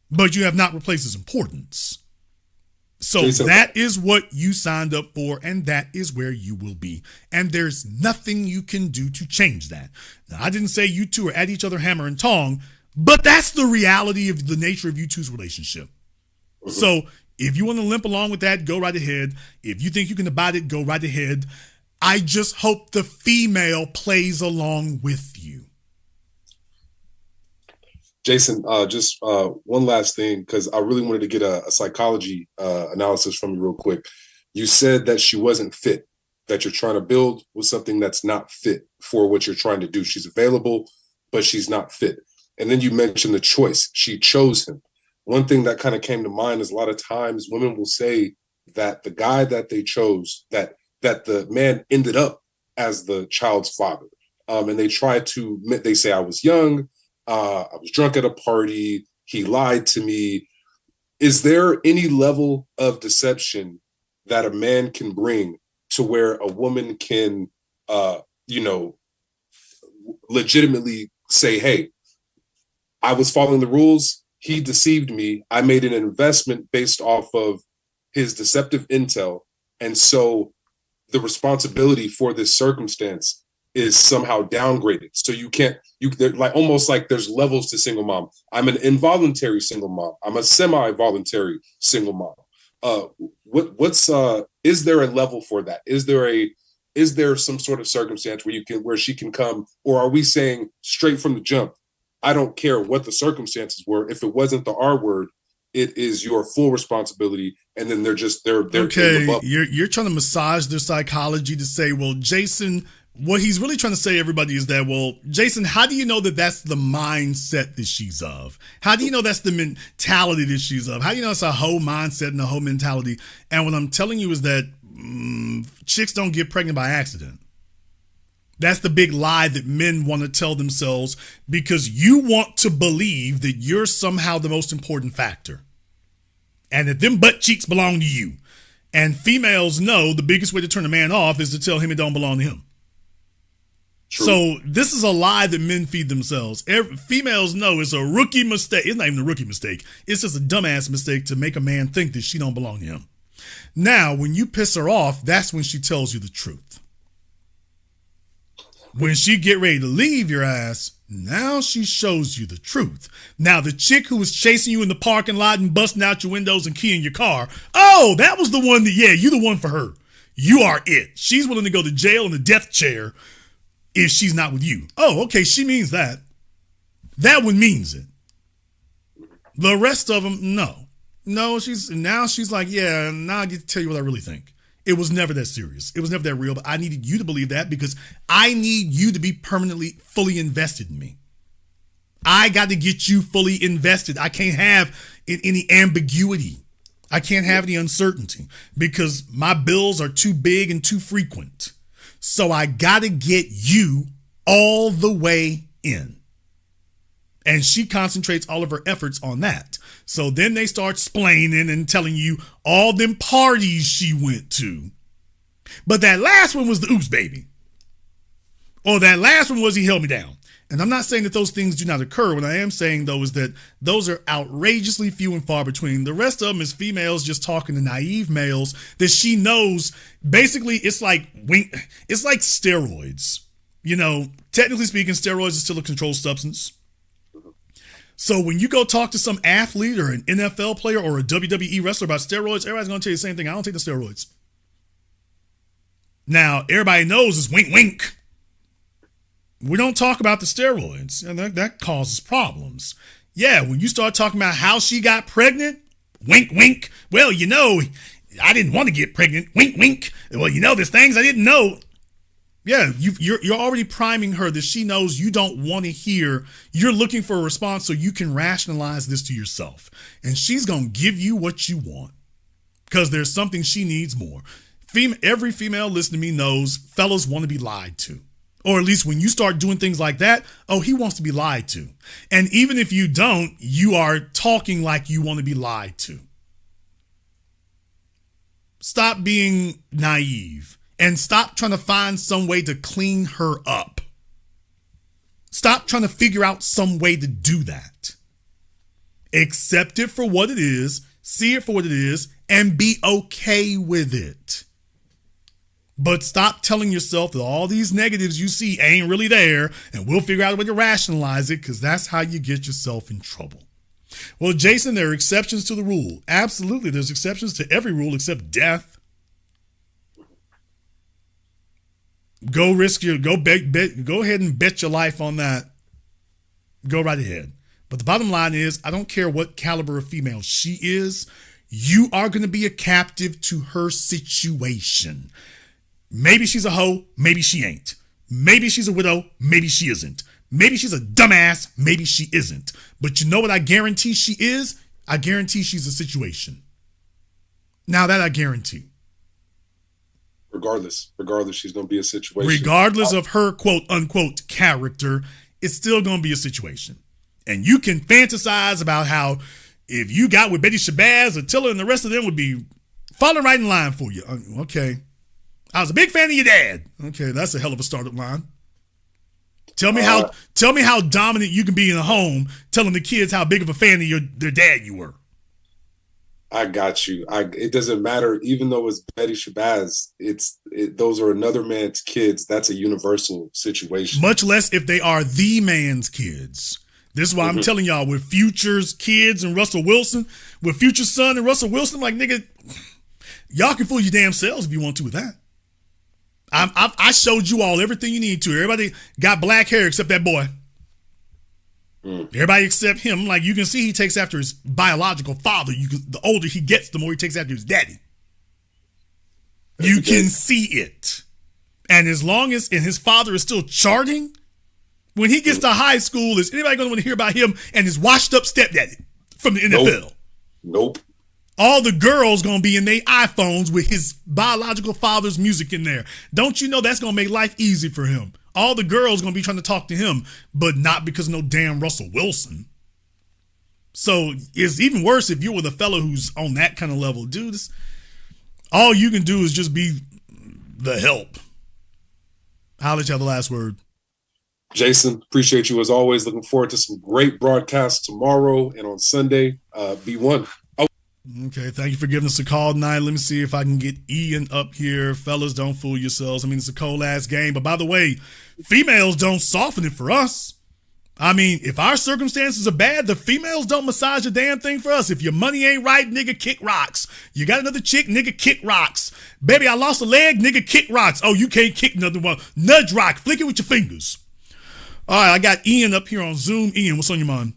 But you have not replaced his importance. So that is what you signed up for, and that is where you will be. And there's nothing you can do to change that. Now, I didn't say you two are at each other hammer and tong, but that's the reality of the nature of you two's relationship. So if you want to limp along with that, go right ahead. If you think you can abide it, go right ahead. I just hope the female plays along with you. Jason, just one last thing, because I really wanted to get a psychology analysis from you real quick. You said that she wasn't fit that you're trying to build with something that's not fit for what you're trying to do. She's available, but she's not fit. And then you mentioned the choice. She chose him. One thing that kind of came to mind is a lot of times women will say that the guy that they chose, that the man ended up as the child's father. And they say, I was young, I was drunk at a party, he lied to me. Is there any level of deception that a man can bring to where a woman can, legitimately say, hey, I was following the rules, he deceived me, I made an investment based off of his deceptive intel, and so the responsibility for this circumstance is somehow downgraded. So almost like there's levels to single mom. I'm an involuntary single mom. I'm a semi-voluntary single mom. Is there a level for that? Is there some sort of circumstance where she can come, or are we saying straight from the jump, I don't care what the circumstances were. If it wasn't the R word, it is your full responsibility. And then they're okay. You're trying to massage their psychology to say, well, Jason, what he's really trying to say, everybody, is that, well, Jason, how do you know that that's the mindset that she's of? How do you know that's the mentality that she's of? How do you know it's a whole mindset and a whole mentality? And what I'm telling you is that chicks don't get pregnant by accident. That's the big lie that men want to tell themselves, because you want to believe that you're somehow the most important factor and that them butt cheeks belong to you. And females know the biggest way to turn a man off is to tell him it don't belong to him. True. So this is a lie that men feed themselves. Females know it's a rookie mistake. It's not even a rookie mistake. It's just a dumbass mistake to make a man think that she don't belong to him. Now, when you piss her off, that's when she tells you the truth. When she get ready to leave your ass, now she shows you the truth. Now, the chick who was chasing you in the parking lot and busting out your windows and keying your car, oh, that was the one that, yeah, you the one for her. You are it. She's willing to go to jail in the death chair if she's not with you. Oh, okay, she means that. That one means it. The rest of them, no. No, she's like, yeah, now I get to tell you what I really think. It was never that serious. It was never that real, but I needed you to believe that because I need you to be permanently, fully invested in me. I got to get you fully invested. I can't have any ambiguity. I can't have any uncertainty because my bills are too big and too frequent. So I got to get you all the way in. And she concentrates all of her efforts on that. So then they start splaining and telling you all them parties she went to. But that last one was the oops baby. Or that last one was he held me down. And I'm not saying that those things do not occur. What I am saying, though, is that those are outrageously few and far between. The rest of them is females just talking to naive males that she knows. Basically, it's like steroids. You know, technically speaking, steroids is still a controlled substance. So when you go talk to some athlete or an NFL player or a WWE wrestler about steroids, everybody's going to tell you the same thing. I don't take the steroids. Now, everybody knows it's wink, wink. We don't talk about the steroids, and that causes problems. Yeah, when you start talking about how she got pregnant, wink, wink. Well, you know, I didn't want to get pregnant. Wink, wink. Well, you know, there's things I didn't know. Yeah, you're already priming her that she knows you don't want to hear. You're looking for a response so you can rationalize this to yourself. And she's going to give you what you want because there's something she needs more. Every female listening to me knows fellas want to be lied to. Or at least when you start doing things like that, oh, he wants to be lied to. And even if you don't, you are talking like you want to be lied to. Stop being naive. And stop trying to find some way to clean her up. Stop trying to figure out some way to do that. Accept it for what it is, see it for what it is, and be okay with it. But stop telling yourself that all these negatives you see ain't really there, and we'll figure out a way to rationalize it, because that's how you get yourself in trouble. Well, Jason, there are exceptions to the rule. Absolutely, there's exceptions to every rule except death. Go ahead and bet your life on that. Go right ahead. But the bottom line is, I don't care what caliber of female she is. You are going to be a captive to her situation. Maybe she's a hoe, maybe she ain't. Maybe she's a widow, maybe she isn't. Maybe she's a dumbass, maybe she isn't. But you know what I guarantee she is? I guarantee she's a situation. Now that I guarantee. Regardless, she's going to be a situation. Regardless of her quote unquote character, it's still going to be a situation. And you can fantasize about how if you got with Betty Shabazz, Attila, and the rest of them would be falling right in line for you. Okay. I was a big fan of your dad. Okay, that's a hell of a startup line. Tell me how dominant you can be in a home, telling the kids how big of a fan of their dad you were. I got you. It doesn't matter, even though it's Betty Shabazz. Those are another man's kids. That's a universal situation. Much less if they are the man's kids. This is why I'm telling y'all, with Future's kids and Russell Wilson, with Future's son and Russell Wilson, like, nigga, y'all can fool your damn selves if you want to with that. I showed you all everything you need to. Everybody got black hair except that boy. Everybody except him. Like, you can see he takes after his biological father. The older he gets, the more he takes after his daddy. You can see it. And as long as his father is still charting, when he gets to high school, is anybody going to want to hear about him and his washed up stepdaddy from the NFL? Nope. All the girls going to be in their iPhones with his biological father's music in there. Don't you know that's going to make life easy for him? All the girls going to be trying to talk to him, but not because of no damn Russell Wilson. So it's even worse if you're with a fella who's on that kind of level. Dude, all you can do is just be the help. I'll let you have the last word. Jason, appreciate you as always. Looking forward to some great broadcasts tomorrow and on Sunday. B1. Okay, thank you for giving us a call tonight. Let me see if I can get Ian up here. Fellas, don't fool yourselves. I mean, it's a cold-ass game. But by the way, females don't soften it for us. I mean, if our circumstances are bad, the females don't massage a damn thing for us. If your money ain't right, nigga, kick rocks. You got another chick, nigga, kick rocks. Baby, I lost a leg, nigga, kick rocks. Oh, you can't kick another one. Nudge rock. Flick it with your fingers. All right, I got Ian up here on Zoom. Ian, what's on your mind?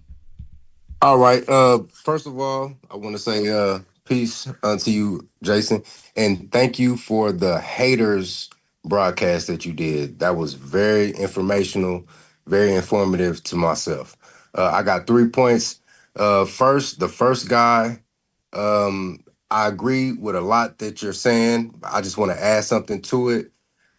All right. First of all, I want to say peace unto you, Jason, and thank you for the H0es broadcast that you did. That was very informational, very informative to myself. I got 3 points. First, the first guy, I agree with a lot that you're saying. I just want to add something to it.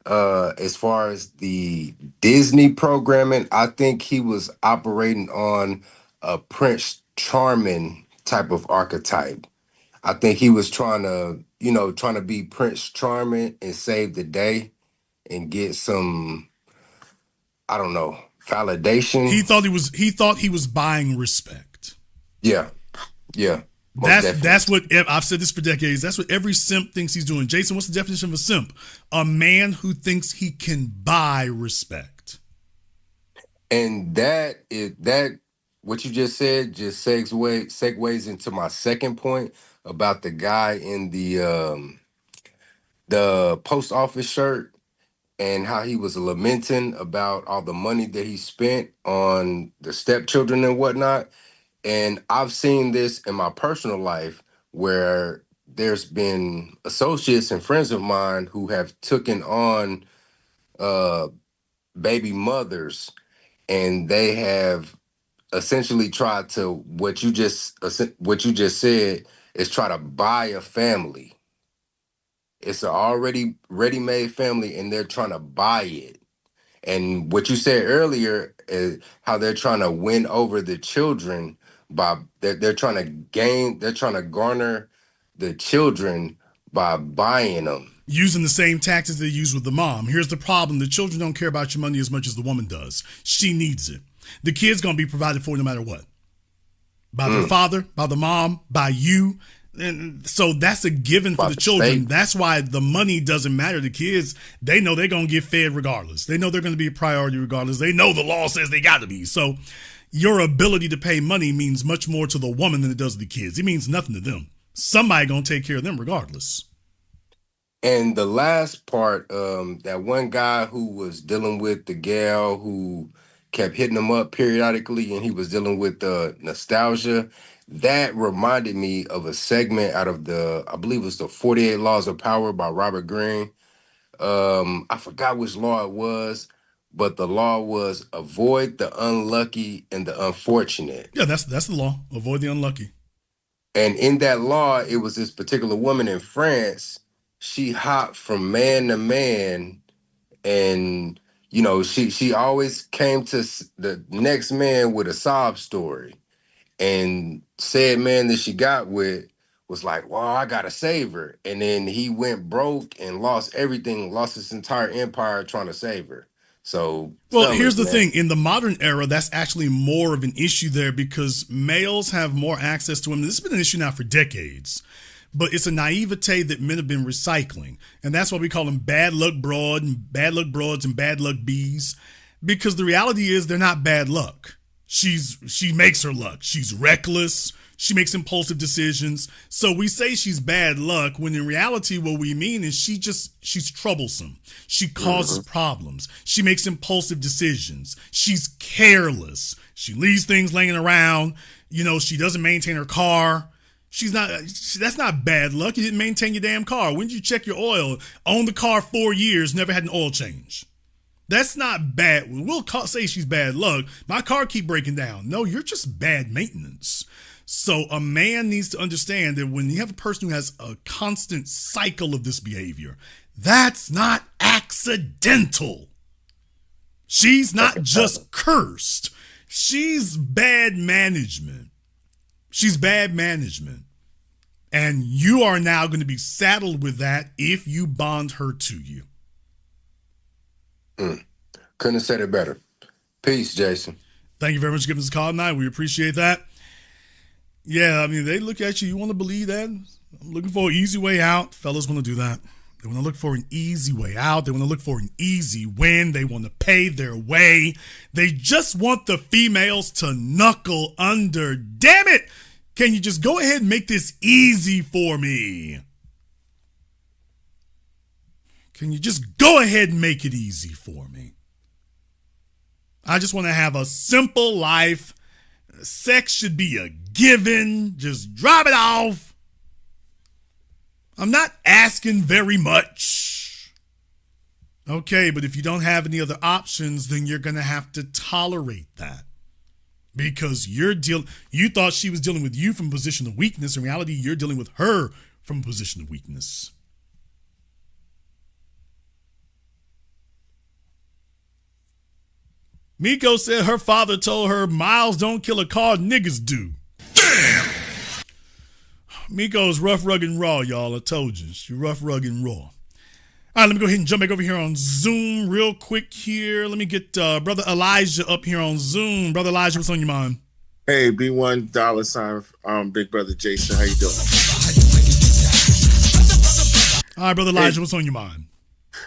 As far as the Disney programming, I think he was operating on a Prince Charming type of archetype. I think he was trying to be Prince Charming and save the day and get some, I don't know, validation. He thought he was buying respect. Yeah. That's what I've said this for decades. That's what every simp thinks he's doing. Jason, what's the definition of a simp? A man who thinks he can buy respect. And that what you just said just segues into my second point about the guy in the post office shirt and how he was lamenting about all the money that he spent on the stepchildren and whatnot. And I've seen this in my personal life where there's been associates and friends of mine who have taken on baby mothers, and they have essentially tried to what you just said is try to buy a family. It's an already ready-made family, and they're trying to buy it. And what you said earlier is how they're trying to win over the children by they're trying to garner the children by buying them. Using the same tactics they use with the mom. Here's the problem. The children don't care about your money as much as the woman does. She needs it. The kid's going to be provided for no matter what. By the father, by the mom, by you. And so that's a given for the children. State. That's why the money doesn't matter. The kids, they know they're going to get fed regardless. They know they're going to be a priority regardless. They know the law says they got to be. So your ability to pay money means much more to the woman than it does to the kids. It means nothing to them. Somebody going to take care of them regardless. And the last part, that one guy who was dealing with the gal who kept hitting him up periodically, and he was dealing with nostalgia. That reminded me of a segment out of I believe it was the 48 Laws of Power by Robert Greene. I forgot which law it was, but the law was avoid the unlucky and the unfortunate. Yeah, that's the law. Avoid the unlucky. And in that law, it was this particular woman in France. She hopped from man to man, and she always came to the next man with a sob story. And said man that she got with was like, well, I gotta save her. And then he went broke and lost everything, lost his entire empire trying to save her. So, well, fellas, here's the man. thing. In the modern era, that's actually more of an issue there because males have more access to women. This has been an issue now for decades. But it's a naivete that men have been recycling. And that's why we call them bad luck broad and bad luck broads and bad luck bees. Because the reality is they're not bad luck. She makes her luck. She's reckless. She makes impulsive decisions. So we say she's bad luck when in reality what we mean is she's troublesome. She causes problems. She makes impulsive decisions. She's careless. She leaves things laying around. She doesn't maintain her car. That's not bad luck. You didn't maintain your damn car. When did you check your oil? Owned the car 4 years, never had an oil change. That's not bad. We'll say she's bad luck. My car keep breaking down. No, you're just bad maintenance. So a man needs to understand that when you have a person who has a constant cycle of this behavior, that's not accidental. She's not just cursed. She's bad management. She's bad management. And you are now going to be saddled with that if you bond her to you. Couldn't have said it better. Peace, Jason. Thank you very much for giving us a call tonight. We appreciate that. Yeah, I mean, they look at you. You want to believe that? I'm looking for an easy way out. Fellas want to do that. They want to look for an easy way out. They want to look for an easy win. They want to pay their way. They just want the females to knuckle under. Damn it! Can you just go ahead and make this easy for me? Can you just go ahead and make it easy for me? I just want to have a simple life. Sex should be a given. Just drop it off. I'm not asking very much. Okay, but if you don't have any other options, then you're going to have to tolerate that. Because you thought she was dealing with you from a position of weakness. In reality, you're dealing with her from a position of weakness. Miko said her father told her miles don't kill a car, niggas do. Damn! Miko's rough, rugged, and raw, y'all. I told you. She's rough, rugged, and raw. All right, let me go ahead and jump back over here on Zoom real quick here. Let me get Brother Elijah up here on Zoom. Brother Elijah, what's on your mind? Hey, $1 Big Brother Jason. How you doing? All right, Brother Elijah, what's on your mind?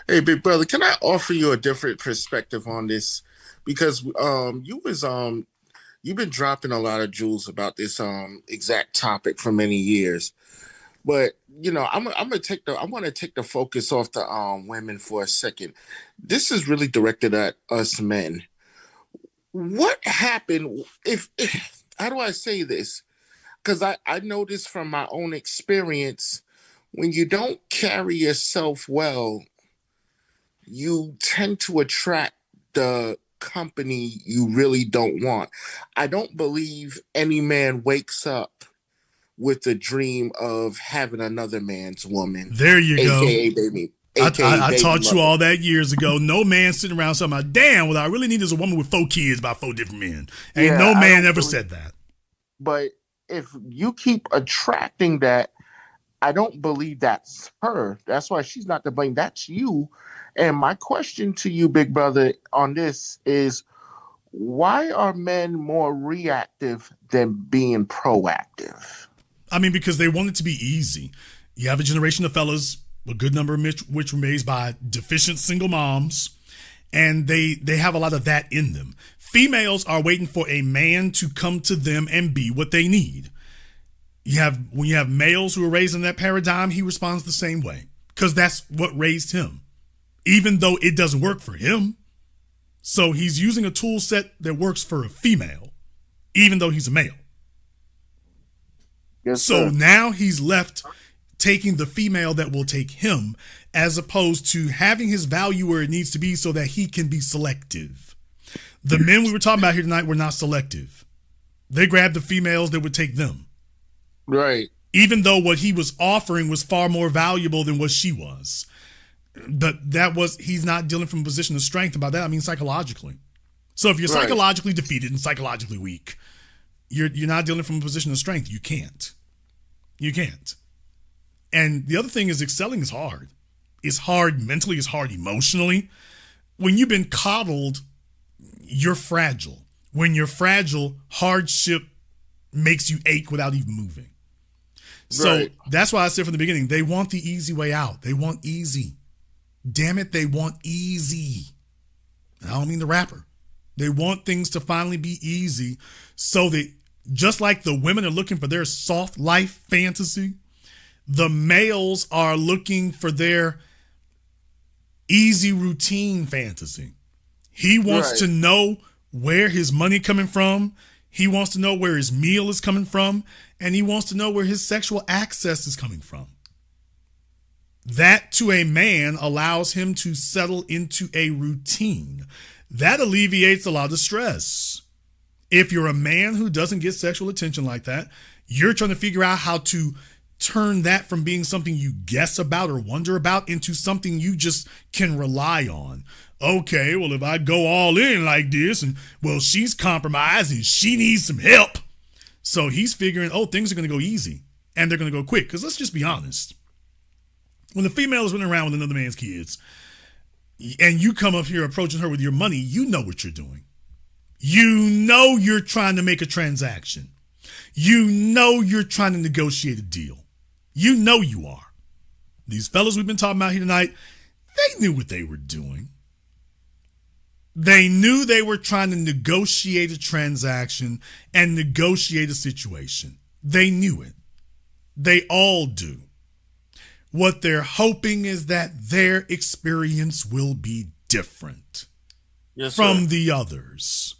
Hey, Big Brother, can I offer you a different perspective on this? Because you've been dropping a lot of jewels about this exact topic for many years. But I want to take the focus off the women for a second. This is really directed at us men. What happened if how do I say this? Because I know this from my own experience. When you don't carry yourself well, you tend to attract the company you really don't want. I don't believe any man wakes up with the dream of having another man's woman. There you AKA go. Baby. I taught you all that years ago. No man sitting around saying, damn, what I really need is a woman with 4 kids by 4 different men. Ain't no man ever said that. But if you keep attracting that, I don't believe that's her. That's why she's not to blame. That's you. And my question to you, Big Brother, on this is, why are men more reactive than being proactive? I mean, because they want it to be easy. You have a generation of fellas, a good number of which were raised by deficient single moms, and they have a lot of that in them. Females are waiting for a man to come to them and be what they need. When you have males who are raised in that paradigm, he responds the same way because that's what raised him, even though it doesn't work for him. So he's using a tool set that works for a female, even though he's a male. Yes, so sir. Now he's left taking the female that will take him, as opposed to having his value where it needs to be so that he can be selective. The men we were talking about here tonight were not selective. They grabbed the females that would take them. Right. Even though what he was offering was far more valuable than what she was. But he's not dealing from a position of strength. About that, I mean psychologically. So if you're psychologically defeated and psychologically weak, you're not dealing from a position of strength. You can't. And the other thing is, excelling is hard. It's hard mentally, it's hard emotionally. When you've been coddled, you're fragile. When you're fragile, hardship makes you ache without even moving. So that's why I said from the beginning, they want the easy way out. They want easy. Damn it, they want easy. I don't mean the rapper. They want things to finally be easy so that just like the women are looking for their soft life fantasy, the males are looking for their easy routine fantasy. He wants to know where his money coming from. He wants to know where his meal is coming from. And he wants to know where his sexual access is coming from. That to a man allows him to settle into a routine. That alleviates a lot of stress. If you're a man who doesn't get sexual attention like that, you're trying to figure out how to turn that from being something you guess about or wonder about into something you just can rely on. Okay, well, if I go all in like this and, well, she's compromised and she needs some help. So he's figuring, things are going to go easy and they're going to go quick. Because let's just be honest. When the female is running around with another man's kids and you come up here approaching her with your money, you know what you're doing. You know you're trying to make a transaction. You know you're trying to negotiate a deal. You know you are. These fellas we've been talking about here tonight, they knew what they were doing. They knew they were trying to negotiate a transaction and negotiate a situation. They knew it. They all do. What they're hoping is that their experience will be different from the others.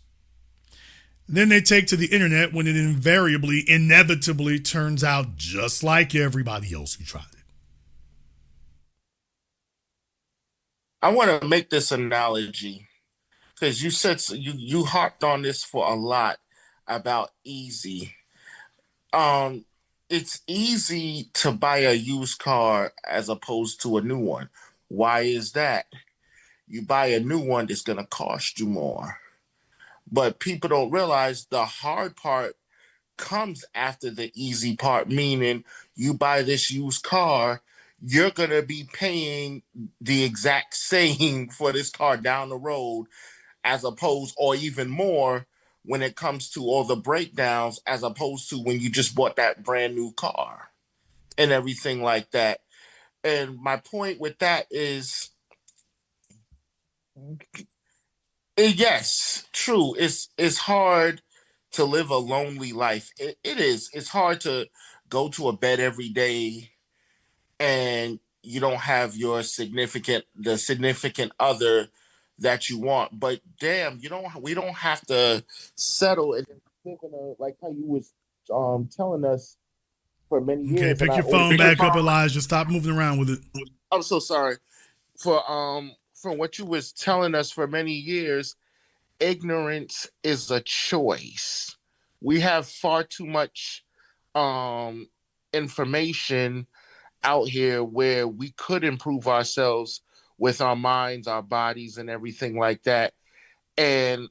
Then they take to the internet when it inevitably turns out just like everybody else who tried it. I want to make this analogy because you said you harped on this for a lot about easy. It's easy to buy a used car as opposed to a new one. Why is that? You buy a new one, it's going to cost you more. But people don't realize the hard part comes after the easy part, meaning you buy this used car, you're going to be paying the exact same for this car down the road as opposed, or even more, when it comes to all the breakdowns, as opposed to when you just bought that brand new car and everything like that. And my point with that is, yes, true. It's hard to live a lonely life. It is. It's hard to go to a bed every day and you don't have the significant other that you want. But damn, we don't have to settle and thinking of like how you was telling us for many years. Okay, pick your phone back up, Elijah. Stop moving around with it. I'm so sorry. From what you was telling us for many years, ignorance is a choice. We have far too much information out here where we could improve ourselves with our minds, our bodies, and everything like that. And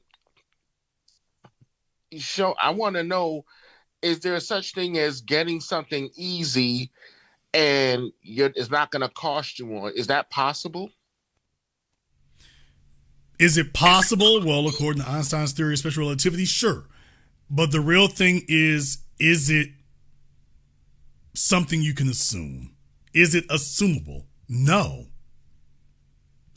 I want to know, is there such thing as getting something easy and it's not going to cost you more? Is that possible? Is it possible? Well, according to Einstein's theory of special relativity, sure. But the real thing is it something you can assume? Is it assumable? No.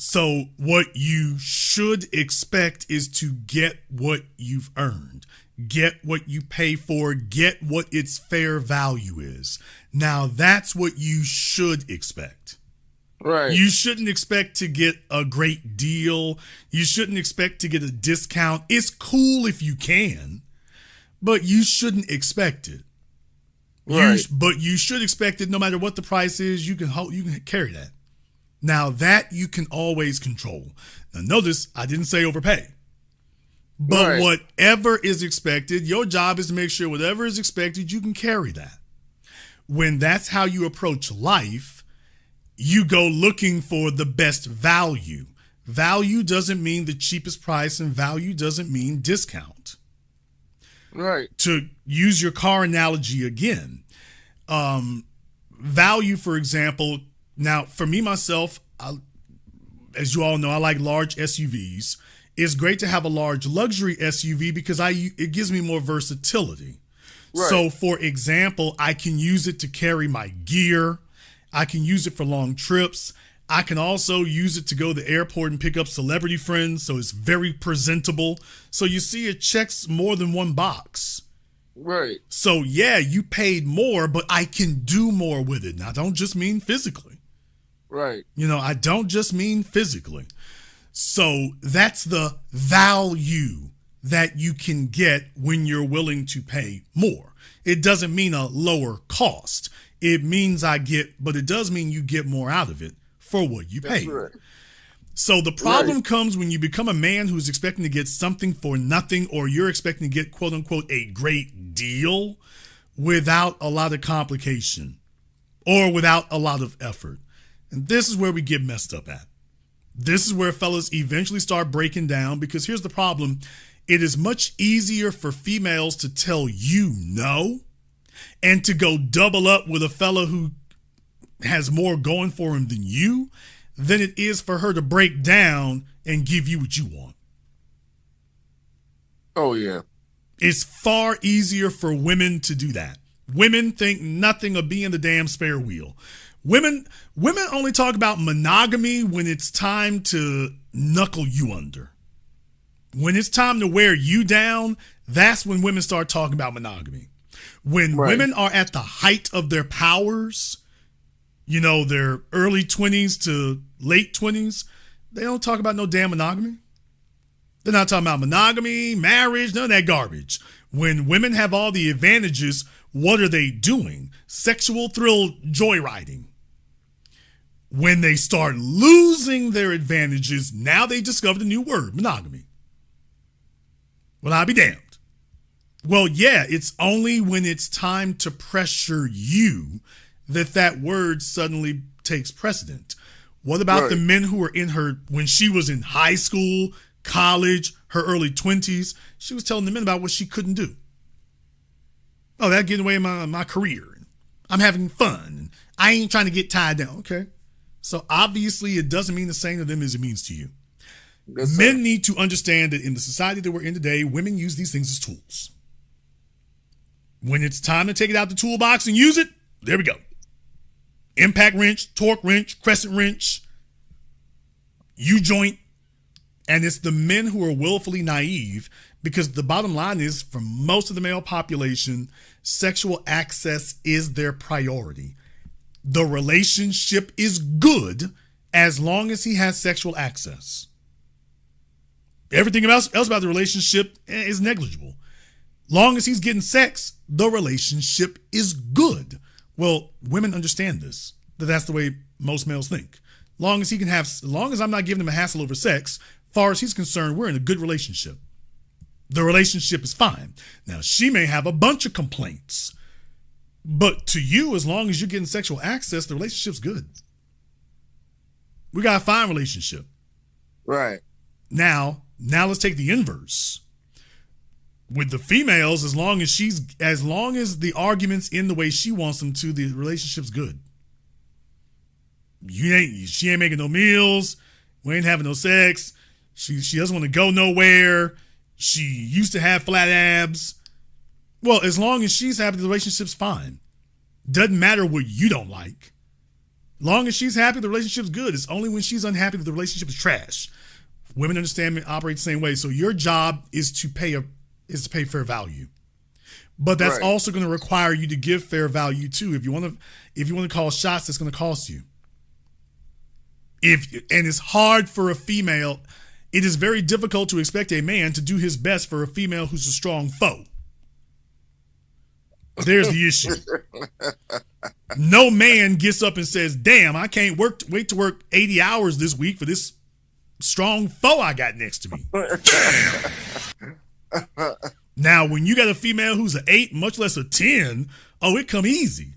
So what you should expect is to get what you've earned, get what you pay for, get what its fair value is. Now that's what you should expect. Right. You shouldn't expect to get a great deal. You shouldn't expect to get a discount. It's cool if you can, but you shouldn't expect it. Right. But you should expect it no matter what the price is. You can carry that. Now that you can always control. Now notice I didn't say overpay. But whatever is expected, your job is to make sure whatever is expected, you can carry that. When that's how you approach life, you go looking for the best value. Value doesn't mean the cheapest price, and value doesn't mean discount. Right. To use your car analogy again, value, for example, now for me, myself, as you all know, I like large SUVs. It's great to have a large luxury SUV because it gives me more versatility. Right. So, for example, I can use it to carry my gear. I can use it for long trips. I can also use it to go to the airport and pick up celebrity friends. So it's very presentable. So you see, it checks more than one box. Right. So yeah, you paid more, but I can do more with it. Now, I don't just mean physically. Right. I don't just mean physically. So that's the value that you can get when you're willing to pay more. It doesn't mean a lower cost. It means but it does mean you get more out of it for what you pay. Right. So the problem comes when you become a man who's expecting to get something for nothing, or you're expecting to get, quote unquote, a great deal without a lot of complication or without a lot of effort. And this is where we get messed up at. This is where fellas eventually start breaking down, because here's the problem. It is much easier for females to tell you no and to go double up with a fella who has more going for him than you than it is for her to break down and give you what you want. Oh, yeah. It's far easier for women to do that. Women think nothing of being the damn spare wheel. Women only talk about monogamy when it's time to knuckle you under. When it's time to wear you down, that's when women start talking about monogamy. When women are at the height of their powers, their early 20s to late 20s, they don't talk about no damn monogamy. They're not talking about monogamy, marriage, none of that garbage. When women have all the advantages, what are they doing? Sexual thrill joyriding. When they start losing their advantages, now they discovered a new word, monogamy. Well, I'll be damned. Well, yeah, it's only when it's time to pressure you that word suddenly takes precedent. What about the men who were when she was in high school, college, her early 20s? She was telling the men about what she couldn't do. Oh, that's getting away in my career. I'm having fun. I ain't trying to get tied down. Okay. So obviously it doesn't mean the same to them as it means to you. Men need to understand that in the society that we're in today, women use these things as tools. When it's time to take it out the toolbox and use it, there we go. Impact wrench, torque wrench, crescent wrench, U-joint. And it's the men who are willfully naive, because the bottom line is, for most of the male population, sexual access is their priority. The relationship is good as long as he has sexual access. Everything else about the relationship is negligible. Long as he's getting sex, the relationship is good. Well, women understand this, that's the way most males think. Long as I'm not giving him a hassle over sex, far as he's concerned, we're in a good relationship. The relationship is fine. Now, she may have a bunch of complaints, but to you, as long as you're getting sexual access, the relationship's good. We got a fine relationship. Right. Now let's take the inverse. With the females, as long as the argument's in the way she wants them to, the relationship's good. She ain't making no meals. We ain't having no sex. She doesn't want to go nowhere. She used to have flat abs. Well, as long as she's happy, the relationship's fine. Doesn't matter what you don't like. Long as she's happy, the relationship's good. It's only when she's unhappy that the relationship is trash. Women understand and operate the same way. So your job is to pay fair value. But that's also going to require you to give fair value too. If you want to call shots, it's going to cost you. And it's hard for a female. It is very difficult to expect a man to do his best for a female who's a strong foe. There's the issue. No man gets up and says, damn, I can't wait to work 80 hours this week for this strong foe I got next to me. Now, when you got a female who's an 8, much less a 10, it come easy.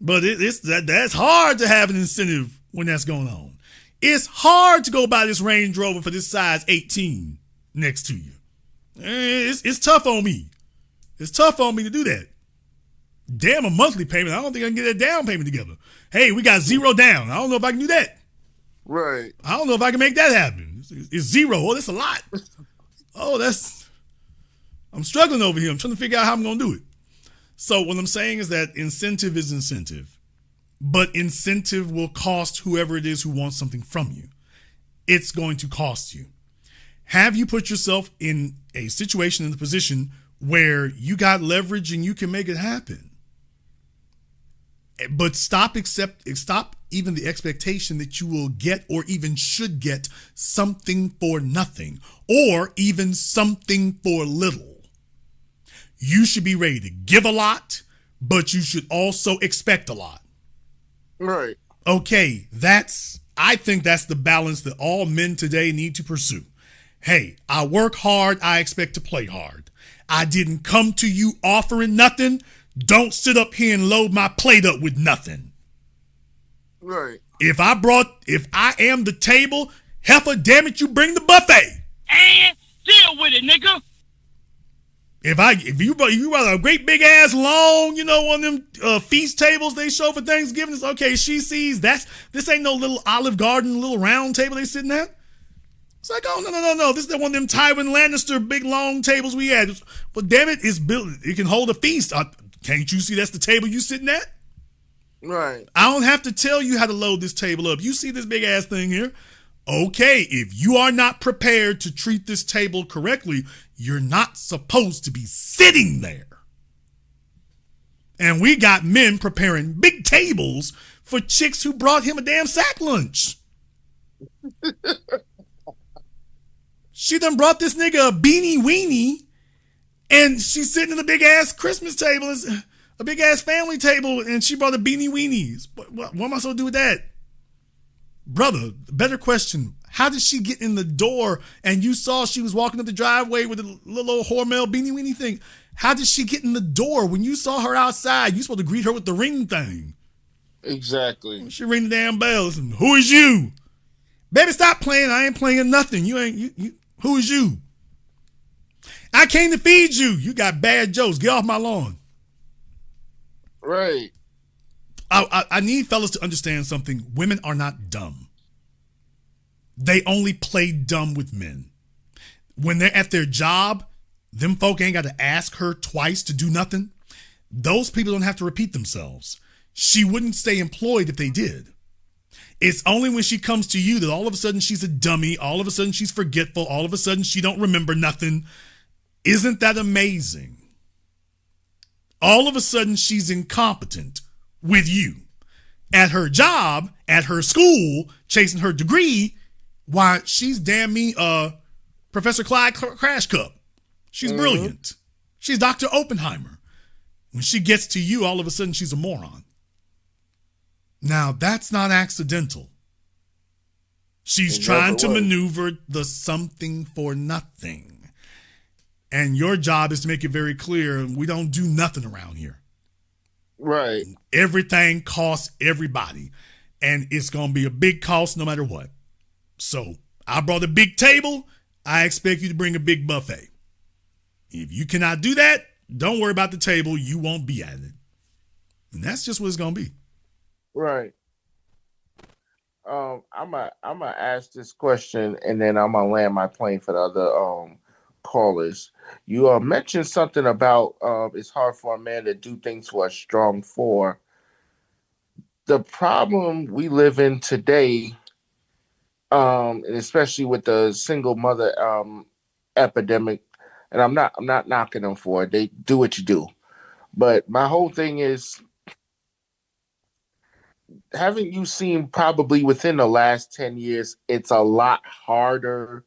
But that's hard to have an incentive when that's going on. It's hard to go buy this Range Rover for this size 18 next to you. It's tough on me. It's tough on me to do that. Damn, a monthly payment. I don't think I can get that down payment together. Hey, we got 0 down. I don't know if I can do that. Right. I don't know if I can make that happen. It's 0. Oh, that's a lot. I'm struggling over here. I'm trying to figure out how I'm going to do it. So what I'm saying is that incentive is incentive. But incentive will cost whoever it is who wants something from you. It's going to cost you. Have you put yourself in a situation, in the position where you got leverage and you can make it happen? But stop even the expectation that you will get or even should get something for nothing or even something for little. You should be ready to give a lot, but you should also expect a lot. Right. Okay, I think that's the balance that all men today need to pursue. Hey, I work hard, I expect to play hard. I didn't come to you offering nothing. Don't sit up here and load my plate up with nothing. Right. If I am the table, heifer, damn it, you bring the buffet. And deal with it, nigga. If you brought a great big ass long, one of them feast tables they show for Thanksgiving, it's okay. She sees this ain't no little Olive Garden, little round table they sitting at. It's like, oh no. This is one of them Tywin Lannister big long tables we had. Well, damn it, it's built. It can hold a feast. Can't you see that's the table you sitting at? Right. I don't have to tell you how to load this table up. You see this big ass thing here? Okay, if you are not prepared to treat this table correctly, you're not supposed to be sitting there. And we got men preparing big tables for chicks who brought him a damn sack lunch. She done brought this nigga a beanie weenie, and she's sitting at a big ass Christmas table, a big ass family table, and she brought a beanie weenie. What am I supposed to do with that? Brother, better question. How did she get in the door and you saw she was walking up the driveway with a little old Hormel beanie weenie thing? How did she get in the door when you saw her outside? You supposed to greet her with the ring thing. Exactly. She ring the damn bell. Listen, who is you? Baby, stop playing. I ain't playing nothing. Who is you? I came to feed you. You got bad jokes. Get off my lawn. Right. I need fellas to understand something. Women are not dumb. They only play dumb with men. When they're at their job, them folk ain't got to ask her twice to do nothing. Those people don't have to repeat themselves. She wouldn't stay employed if they did. It's only when she comes to you that all of a sudden she's a dummy. All of a sudden she's forgetful. All of a sudden she don't remember nothing. Isn't that amazing? All of a sudden she's incompetent with you. At her job, at her school, chasing her degree, why, she's damn me Professor Clyde Crash Cup. She's brilliant. She's Dr. Oppenheimer. When she gets to you, all of a sudden she's a moron. Now, that's not accidental. She's trying to maneuver the something for nothing. And your job is to make it very clear, we don't do nothing around here. Right. Everything costs everybody. And it's going to be a big cost no matter what. So I brought a big table. I expect you to bring a big buffet. If you cannot do that, don't worry about the table. You won't be at it. And that's just what it's going to be. Right. I'm gonna ask this question and then I'm gonna land my plane for the other callers. You mentioned something about it's hard for a man to do things for a strong four. The problem we live in today, and especially with the single mother epidemic, and I'm not knocking them for it. They do what you do, but my whole thing is, haven't you seen probably within the last 10 years, it's a lot harder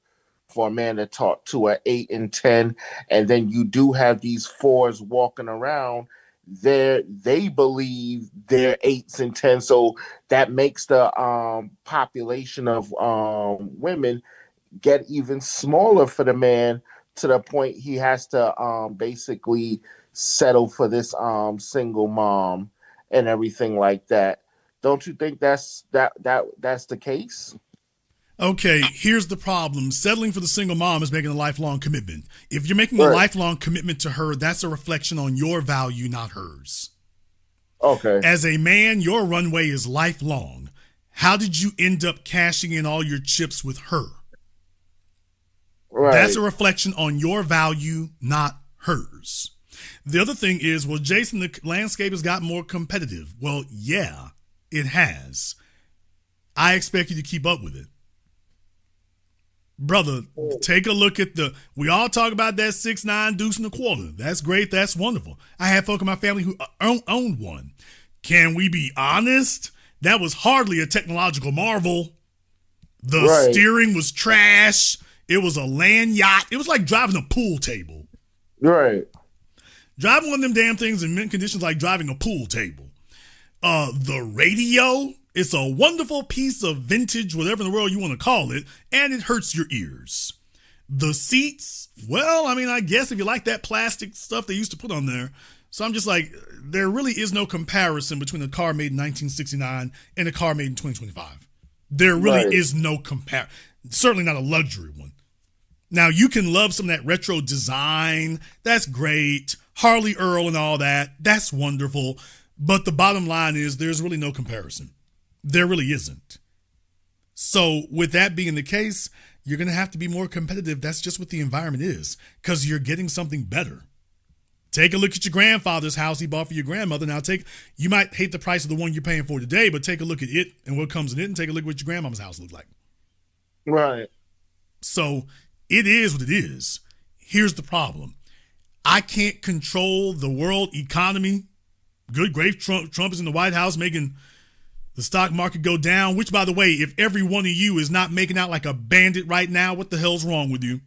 for a man to talk to an 8 and 10, and then you do have these 4s walking around. They believe they're 8s and 10s, so that makes the population of women get even smaller for the man, to the point he has to basically settle for this single mom and everything like that. Don't you think that's the case? Okay, here's the problem. Settling for the single mom is making a lifelong commitment. If you're making a lifelong commitment to her, that's a reflection on your value, not hers. Okay. As a man, your runway is lifelong. How did you end up cashing in all your chips with her? Right. That's a reflection on your value, not hers. The other thing is, well, Jason, the landscape has gotten more competitive. Well, yeah, it has. I expect you to keep up with it. Brother, take a look at we all talk about that 6'9" deuce and a quarter. That's great. That's wonderful. I had folk in my family who owned one. Can we be honest? That was hardly a technological marvel. The steering was trash. It was a land yacht. It was like driving a pool table. Right. Driving one of them damn things in mint conditions like driving a pool table. The radio, it's a wonderful piece of vintage, whatever in the world you want to call it, and it hurts your ears. The seats, well, I mean, I guess if you like that plastic stuff they used to put on there. So I'm just like, there really is no comparison between a car made in 1969 and a car made in 2025. There really is no comparison. Certainly not a luxury one. Now, you can love some of that retro design. That's great. Harley Earl and all that. That's wonderful. But the bottom line is there's really no comparison. There really isn't. So with that being the case, you're going to have to be more competitive. That's just what the environment is, because you're getting something better. Take a look at your grandfather's house he bought for your grandmother. Now, you might hate the price of the one you're paying for today, but take a look at it and what comes in it, and take a look at what your grandmama's house looked like. Right. So it is what it is. Here's the problem. I can't control the world economy. Good grief, Trump is in the White House making the stock market go down, which, by the way, if every one of you is not making out like a bandit right now, what the hell's wrong with you?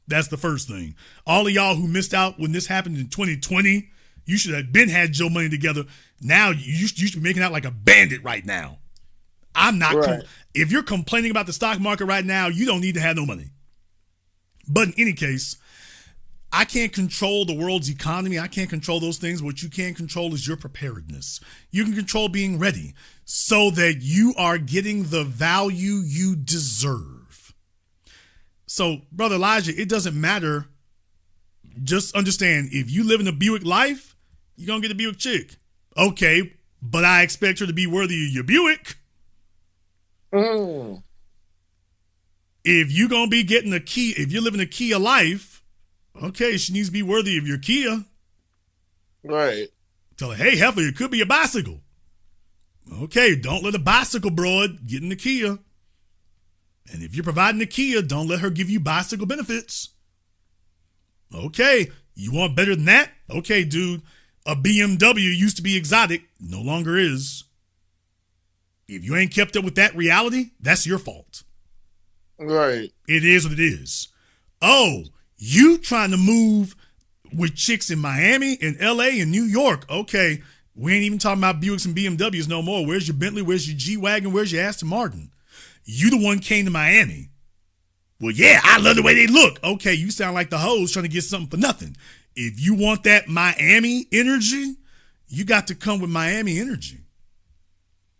That's the first thing. All of y'all who missed out when this happened in 2020, you should have had your money together. Now you should be making out like a bandit right now. I'm not. Right. If you're complaining about the stock market right now, you don't need to have no money. But in any case, I can't control the world's economy. I can't control those things. What you can control is your preparedness. You can control being ready so that you are getting the value you deserve. So, Brother Elijah, it doesn't matter. Just understand, if you live in a Buick life, you're going to get a Buick chick. Okay, but I expect her to be worthy of your Buick. If you're going to be getting a Kia, if you're living a Kia life, okay, she needs to be worthy of your Kia. Right. Tell her, hey, heifer, it could be a bicycle. Okay, don't let a bicycle broad get in the Kia. And if you're providing the Kia, don't let her give you bicycle benefits. Okay, you want better than that? Okay, dude, a BMW used to be exotic, no longer is. If you ain't kept up with that reality, that's your fault. Right. It is what it is. Oh, you trying to move with chicks in Miami and LA and New York. Okay, we ain't even talking about Buicks and BMWs no more. Where's your Bentley? Where's your G-Wagon? Where's your Aston Martin? You the one came to Miami. Well, yeah, I love the way they look. Okay, you sound like the H0es trying to get something for nothing. If you want that Miami energy, you got to come with Miami energy.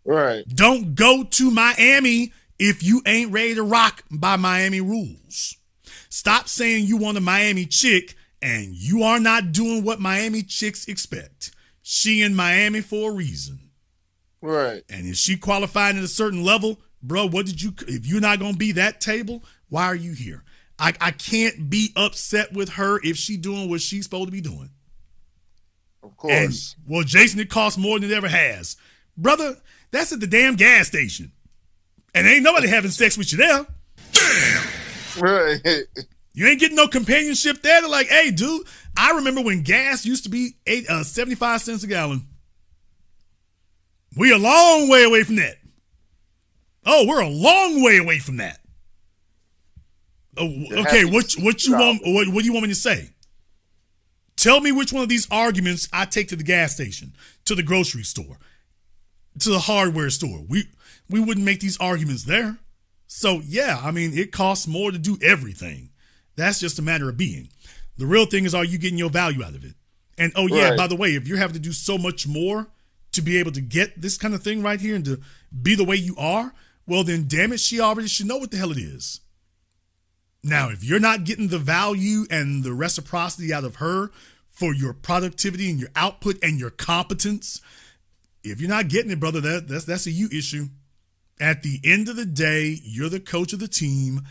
Right. Don't go to Miami if you ain't ready to rock by Miami rules. Stop saying you want a Miami chick and you are not doing what Miami chicks expect. She in Miami for a reason. Right. And if she qualified at a certain level, bro, if you're not going to be that table, why are you here? I can't be upset with her if she doing what she's supposed to be doing. Of course. And, well, Jason, it costs more than it ever has. Brother, that's at the damn gas station. And ain't nobody having sex with you there. Damn. Right. You ain't getting no companionship there. They're like, hey, dude, I remember when gas used to be 75 cents a gallon. We a long way away from that. Oh, we're a long way away from that. Okay, what you want? What do you want me to say? Tell me which one of these arguments I take to the gas station, to the grocery store, to the hardware store. We wouldn't make these arguments there. So yeah, I mean, it costs more to do everything. That's just a matter of being. The real thing is, are you getting your value out of it? And oh yeah, right. By the way, if you're having to do so much more to be able to get this kind of thing right here and to be the way you are, well then damn it, she already should know what the hell it is. Now, if you're not getting the value and the reciprocity out of her for your productivity and your output and your competence, if you're not getting it, brother, that's a you issue. At the end of the day, you're the coach of the team,